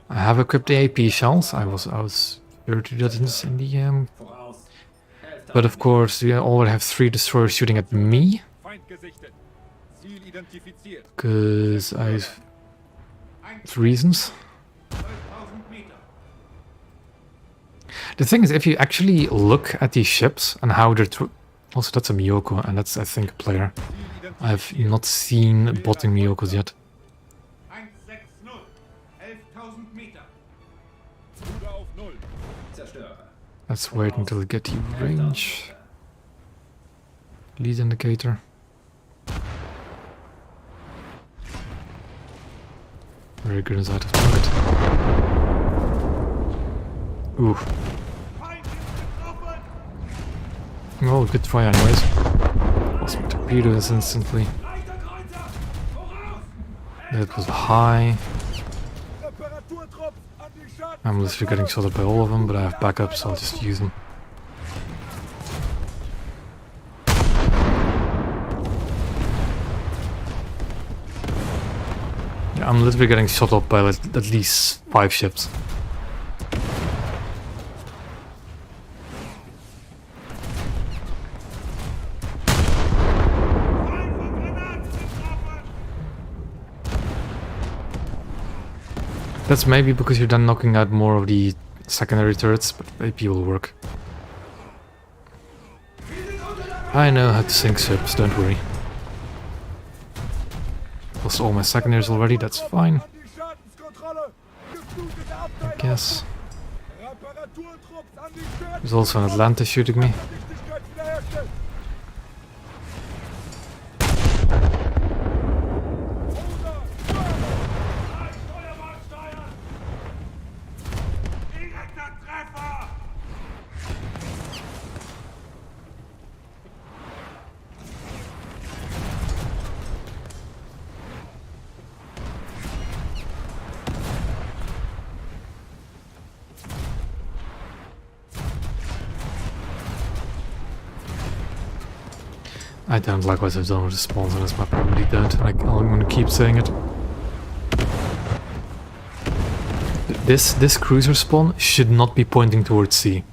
I have equipped the AP shells. I was sure to do that in the but of course we already have 3 destroyers shooting at me. Because I have reasons. The thing is, if you actually look at these ships and how they're... Also, that's a Miyoko, and that's, I think, a player. I have not seen botting Miyokos yet. Let's wait until we get the range. Lead indicator. Very good inside of target. Ooh. Oh, good try anyways. Lost my torpedoes instantly. That was high. I'm literally getting shot at by all of them, but I have backups, so I'll just use them. Yeah, I'm literally getting shot up by at least 5 ships. That's maybe because you're then knocking out more of the secondary turrets, but AP will work. I know how to sink ships, don't worry. Lost all my secondaries already, that's fine. An die Schadenskontrolle! Geflutete I Abteile guess. Reparaturtrupps an die Störung! There's also an Atlanta shooting me. Wasserdichtigkeit wiederherstellen! Steuerbord steuern! Direkter Treffer! I don't like what I've done with the spawns on this map, I really don't. I'm gonna keep saying it. This cruiser spawn should not be pointing towards C.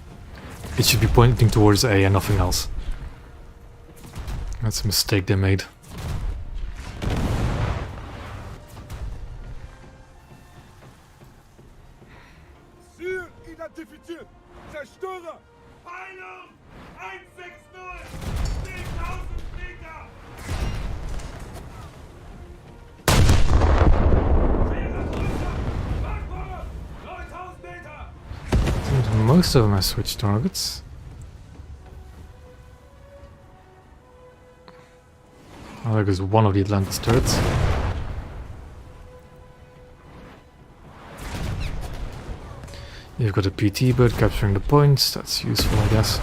It should be pointing towards A and nothing else. That's a mistake they made. Ziel identifiziert! Zerstörer! Peilung! 160! 10.000 Meter! Schwerer Kreuzer! Backbord! 9000 Meter! I think most of them are switch targets. Oh, there goes one of the Atlantis turrets. You've got a PT bird capturing the points, that's useful I guess.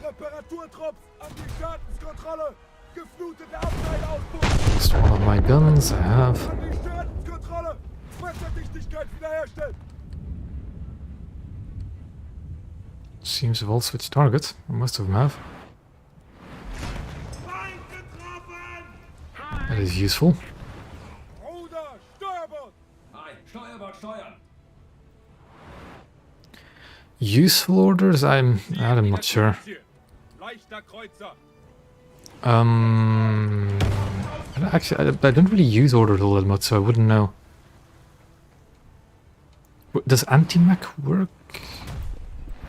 Reparaturtrupps an die Schadenskontrolle! Geflutete Abteile auspusten! Just one of my guns, I have. An die Schadenskontrolle! Wasserdichtigkeit wiederherstellen! Seems they've all switched targets, most of them have. Feind getroffen! That is useful. Ruder! Steuerbord! Hi, Steuerbord steuern! Useful orders? I'm not sure. Leichter Kreuzer. Actually, I don't really use orders all that much, so I wouldn't know. Does anti-mech work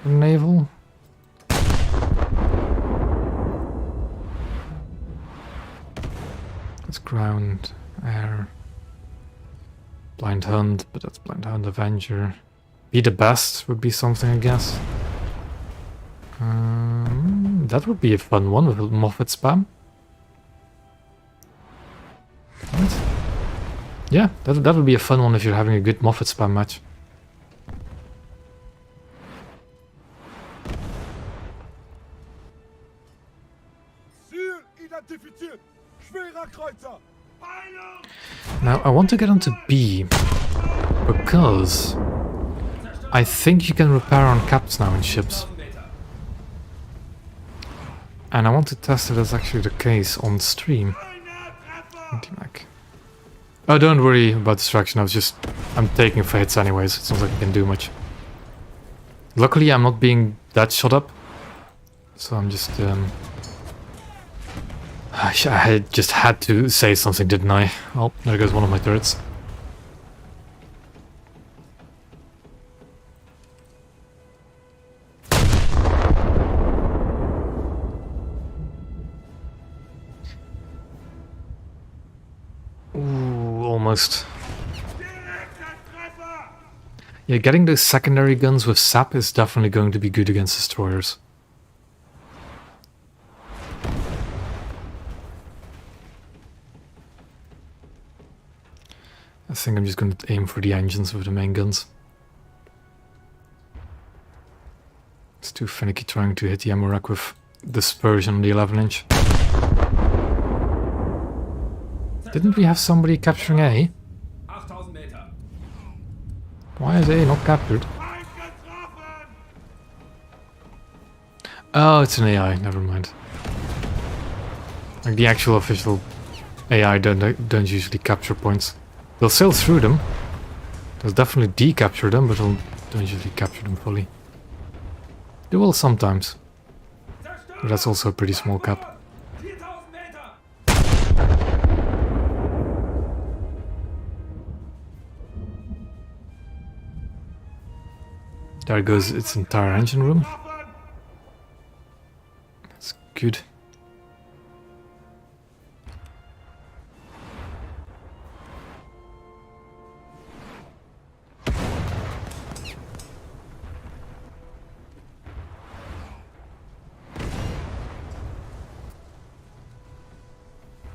in Naval? It's ground, air, blind hunt, but that's blind hunt Avenger. Be the best would be something, I guess. That would be a fun one with Moffat spam. What? Yeah, that would be a fun one if you're having a good Moffat spam match. Ziel identifiziert! Schwerer Kreuzer! Peilung! Now, I want to get onto B, because I think you can repair on caps now in ships. 1000 Meter! And I want to test if that's actually the case on stream. Einer Treffer! Anti-mech. Oh, don't worry about distraction, I'm taking for hits anyways, it's not like I can do much. Luckily, I'm not being that shot up, so I'm just, I just had to say something, didn't I? Oh, there goes one of my turrets. Ooh, almost. Direkter Treffer! Yeah, getting those secondary guns with sap is definitely going to be good against destroyers. I think I'm just going to aim for the engines with the main guns. It's too finicky trying to hit the ammo rack with dispersion on the 11-inch. Didn't we have somebody capturing A? 8000 Meter! Why is A not captured? Feind getroffen! Oh, it's an AI, never mind. Like the actual official AI don't usually capture points. They'll sail through them. They'll definitely decapture them, but they'll don't usually capture them fully. They will sometimes. But that's also a pretty small cap. 4000 Meter! There goes its entire engine room. That's good.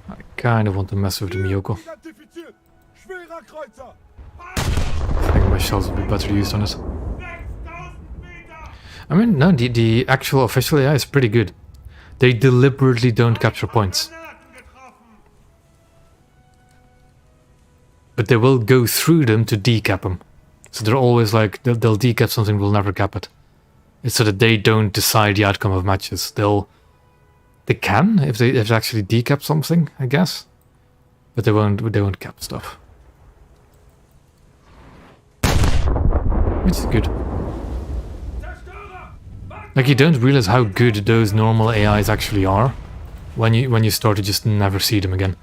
I kind of want to mess with the Miyoko. Identifiziert. Schwerer Kreuzer. I think my shells would be better used on it. 6000 Meter! I mean, no, the actual official AI is pretty good. They deliberately don't capture points. Granaten getroffen! But they will go through them to decap them. So they're always like, they'll decap something, we'll never cap it. It's so that they don't decide the outcome of matches. They can, if they actually decap something, I guess. But they won't cap stuff. Which is good. Like, you don't realize how good those normal AIs actually are when you start to just never see them again.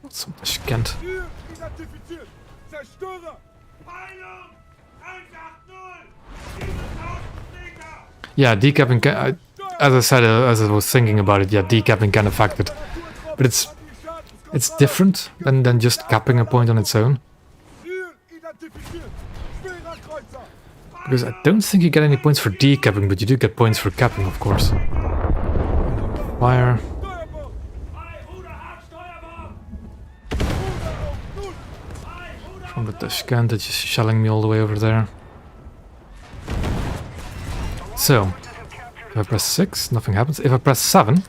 Some Tashkent. Ziel identifiziert. Zerstörer. Peilung! 180! 7000 Meter! Yeah, decapping can, as I said, as I was thinking about it, yeah, decapping can affect it. But it's different than just capping a point on its own. Ziel identifiziert. Schwerer Kreuzer. Because I don't think you get any points for decapping, but you do get points for capping, of course. Fire. Steuerbord. From the Tashkent, that's just shelling me all the way over there. So, if I press 6, nothing happens. If I press 7,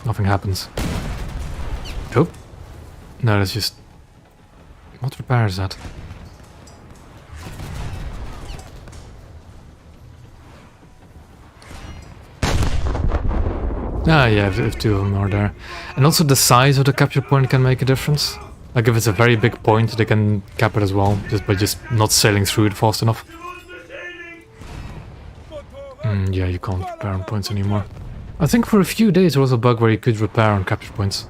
nothing happens. Oh. No, that's just... What repair is that? Ah, yeah, if two of them are there. And also the size of the capture point can make a difference. Like if it's a very big point, they can cap it as well, just by not sailing through it fast enough. Yeah, you can't repair on points anymore. I think for a few days there was a bug where you could repair on capture points.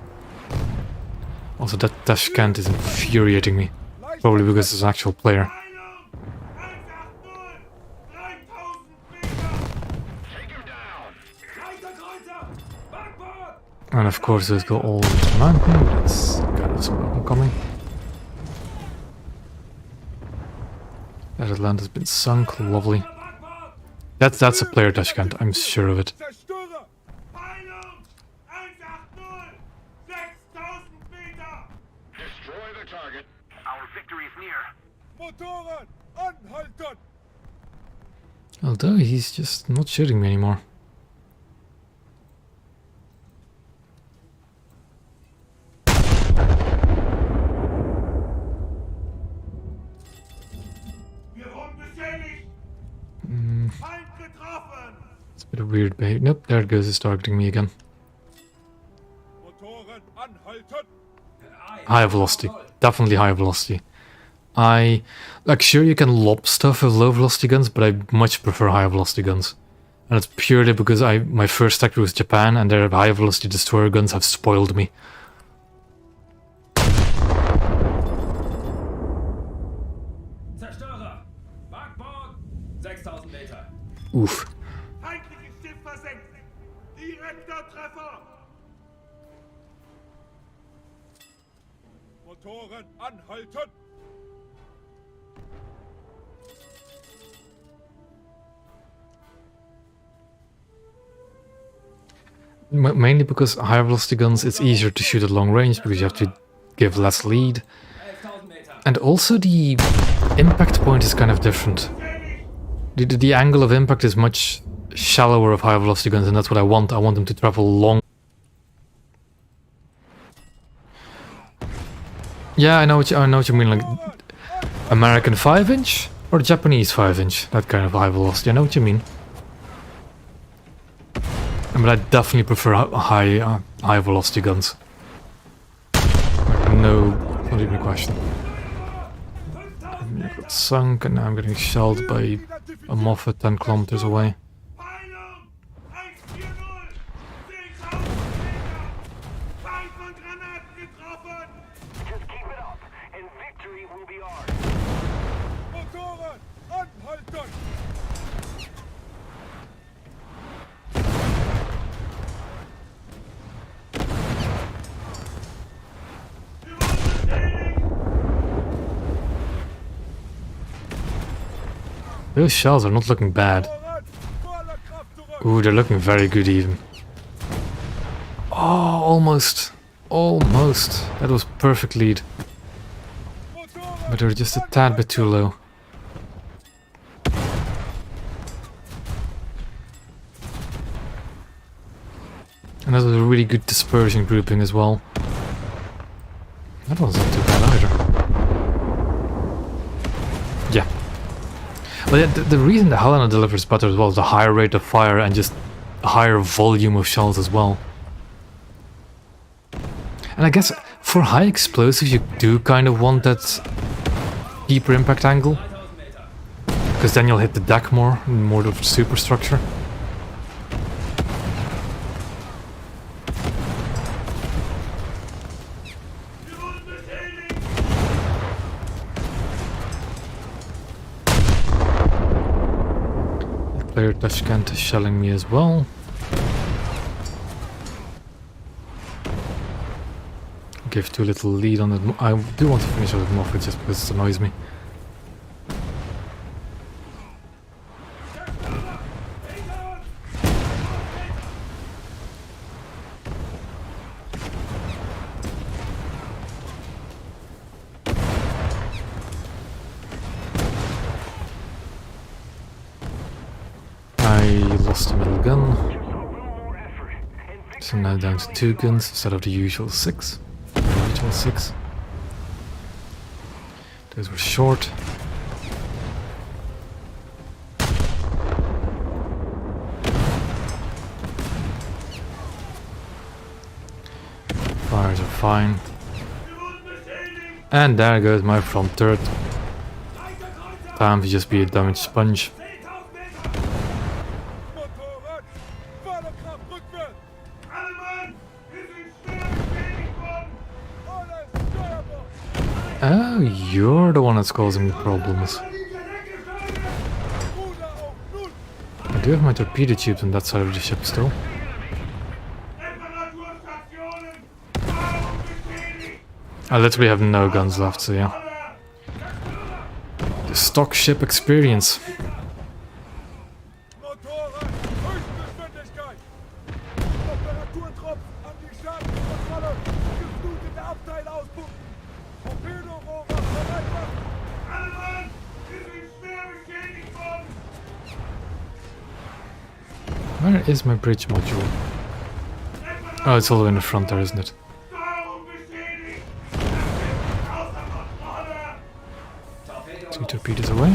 Also, that Tashkent is infuriating me. Probably because it's an actual player. Peilung! 180! 3000 Meter! Take him down! Leiterkreuzer! Backbord! And of course those go all into the mountain. That's kind of some open coming. That Atlanta has been sunk, lovely. Backbord! That's a player Tashkent, I'm sure of it. Zerstörer. Peilung! 180! 6000 Meter! Destroy the target. Our victory is near. Motorrad. Anhalten. Although he's just not shooting me anymore. Wir wurden beschädigt! Feind getroffen! It's a bit of weird behavior. Nope, there it goes, it's targeting me again. Motorrad anhalten. High velocity. Definitely high velocity. Like, sure you can lob stuff with low velocity guns, but I much prefer high velocity guns. And it's purely because my first sector was Japan, and their high velocity destroyer guns have spoiled me. Zerstörer! Backbord! 6000 Meter! Oof. Feindliches Schiff versenkt! Direkter Treffer! Motoren anhalten. Mainly because high velocity guns, it's easier to shoot at long range because you have to give less lead. 11.000 Meter! And also the impact point is kind of different. The angle of impact is much shallower of high velocity guns, and that's what I want. I want them to travel long. Yeah, I know what you mean, like American 5-inch or Japanese 5-inch, that kind of high velocity. I know what you mean. But I definitely prefer high velocity guns. Like, no, not even a question. And I got sunk, and now I'm getting shelled by a Moffat 10 kilometers away. Peilung! 140! 10.000 Meter! Feind von Granaten getroffen! Just keep it up, and victory will be ours. Motorrad Anhalten! Those shells are not looking bad. Vorwärts! Voller Kraft zurück! Ooh, they're looking very good even. Oh, almost. Almost. That was perfect lead. Motorrad! But they're just a tad bit too low. And that was a really good dispersion grouping as well. That one's not too bad either. Yeah. Well, yeah, the reason the Helena delivers better as well is the higher rate of fire and just a higher volume of shells as well. And I guess for high explosives you do kind of want that deeper impact angle. Because then you'll hit the deck more of the superstructure. Player Tashkent is shelling me as well. Give too little lead on it. I do want to finish with Moffat just because it annoys me. I lost the middle gun. So now down to 2 guns instead of the usual 6. Original 6. Those were short. Fires are fine. And there goes my front turret. Time to just be a damage sponge. Motorrad! Voller Kraft rückwärts! Alle Mann! Wir sind schwer beschädigt worden! Alles Steuerbord! Oh, you're the one that's causing me problems. Ruder auf Null! I do have my torpedo tubes on that side of the ship still. Reparaturstationen! Warum beschädigt? I literally have no guns left, so yeah. The stock ship experience. Motorrad! Höchstgeschwindigkeit! Temperaturtropf an die Schadenskontrolle! Geflutete Abteile auspumpen! Torpedorohre bereit machen! Alle Mann! Wir sind schwer beschädigt worden! Where is my bridge module? Oh, it's all the way in the front there, isn't it? Warum beschädigt? Das Schiff ist außer Kontrolle! 2 torpedoes away.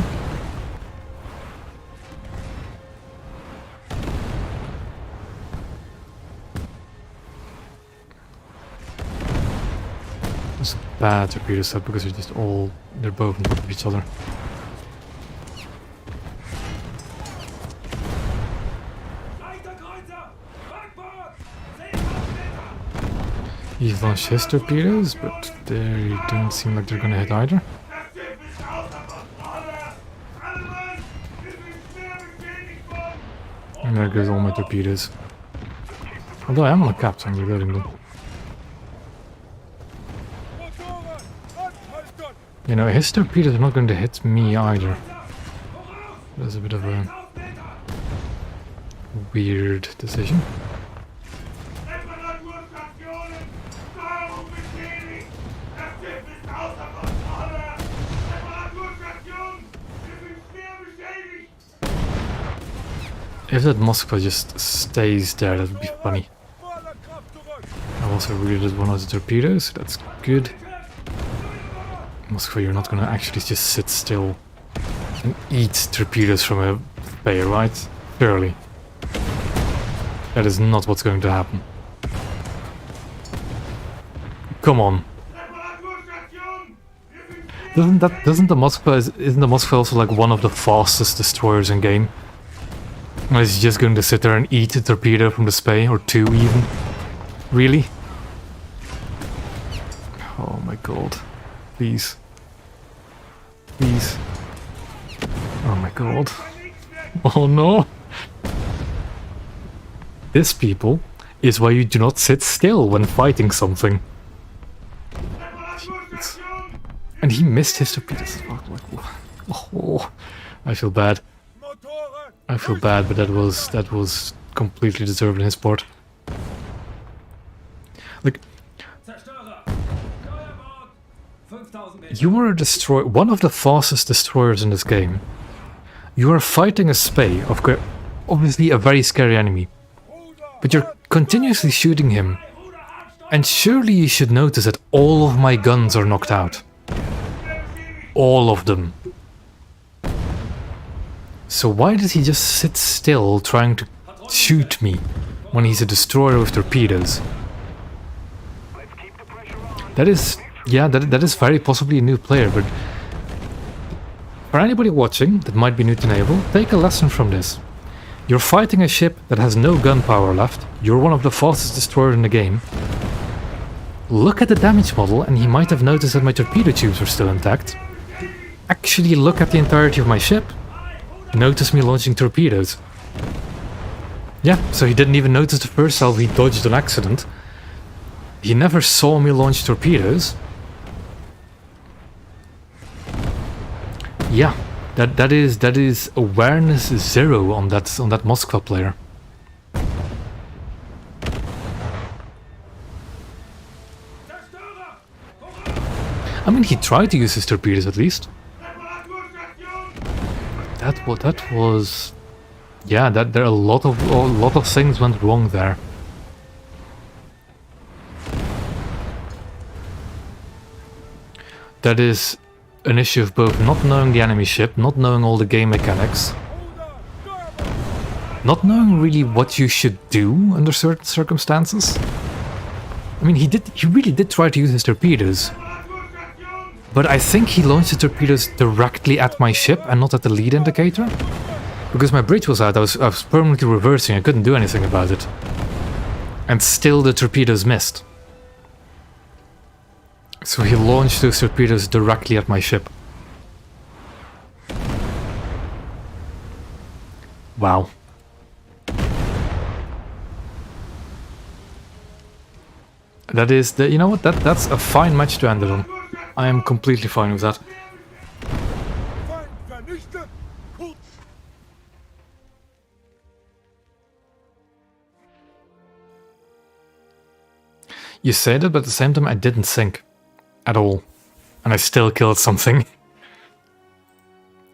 It's a bad torpedo set because they're both on top of each other. Leiterkreuzer! Backbord! 10.000 Meter! He's launched his torpedoes, but they don't seem like they're gonna hit either. Das Schiff ist außer Kontrolle! Alle Mann! Wir sind schwer beschädigt worden! And there goes all my torpedoes. Although I am on a cap, so I'm reloading them. Motorrad! Anhalten! You know, his torpedoes are not going to hit me either. That's a bit of a weird decision. Reparaturstationen! Warum beschädigt? Das Schiff ist außer Kontrolle! Reparaturstation! Wir sind schwer beschädigt! If that Moskva just stays there, that would be funny. Voller Kraft zurück! I've also reloaded one of the torpedoes, so that's good. Moskva, you're not gonna actually just sit still and eat torpedoes from a bay, right? Surely. That is not what's going to happen. Come on. Reparaturstation! Wir sind schwer Isn't the Moskva also like one of the fastest destroyers in game? And is he just going to sit there and eat a torpedo from the Spey, or 2 even? Really? Oh my god. Please. Please. Oh my god. Oh no. This, people, is why you do not sit still when fighting something. And he missed his torpedoes as well. Oh, I feel bad. Motoren! I feel bad, but that was completely deserved in his part. Like, Zerstörer! Steuerbord! 5000 Meter. you are a destroyer, one of the fastest destroyers in this game. You are fighting a Spee, obviously a very scary enemy, but you're continuously shooting him. And surely you should notice that all of my guns are knocked out. All of them. So why did he just sit still trying to shoot me when he's a destroyer with torpedoes? Let's keep the pressure on. That is, yeah, that is very possibly a new player, but for anybody watching that might be new to Naval, take a lesson from this. You're fighting a ship that has no gunpowder left, you're one of the fastest destroyers in the game. Look at the damage model and he might have noticed that my torpedo tubes were still intact. Actually look at the entirety of my ship. Notice me launching torpedoes. Yeah, so he didn't even notice the first salvo, he dodged an accident. He never saw me launch torpedoes. Yeah, that is awareness 0 on that Moskva player. Zerstörer! I mean, he tried to use his torpedoes at least. That was, yeah. There are a lot of things went wrong there. That is an issue of both not knowing the enemy ship, not knowing all the game mechanics, not knowing really what you should do under certain circumstances. I mean, he really did try to use his torpedoes. But I think he launched the torpedoes directly at my ship and not at the lead indicator. Because my bridge was out, I was permanently reversing, I couldn't do anything about it. And still the torpedoes missed. So he launched those torpedoes directly at my ship. Wow. You know what, that's a fine match to end it on. I am completely fine with that. Feind vernichtet! Kurz! You say that, but at the same time I didn't sink. At all. And I still killed something.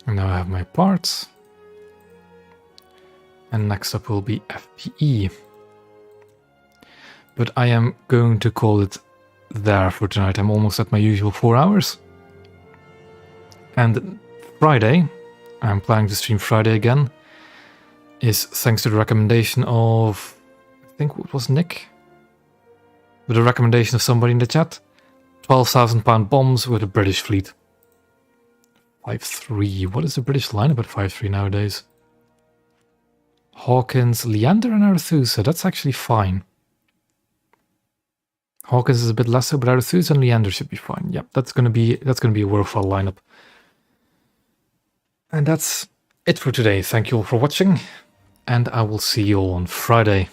And now I have my parts. And next up will be FPE. But I am going to call it there for tonight. I'm almost at my usual 4 hours. And Friday, I'm planning to stream Friday again, is thanks to the recommendation of, I think it was Nick, with a recommendation of somebody in the chat, 12,000 pound bombs with a British fleet. 5-3, what is the British lineup at 5-3 nowadays? Hawkins, Leander and Arethusa, that's actually fine. Hawkins is a bit lesser, but Arethusa and Leander should be fine. Yep, that's gonna be a worthwhile lineup. And that's it for today. Thank you all for watching, and I will see you all on Friday.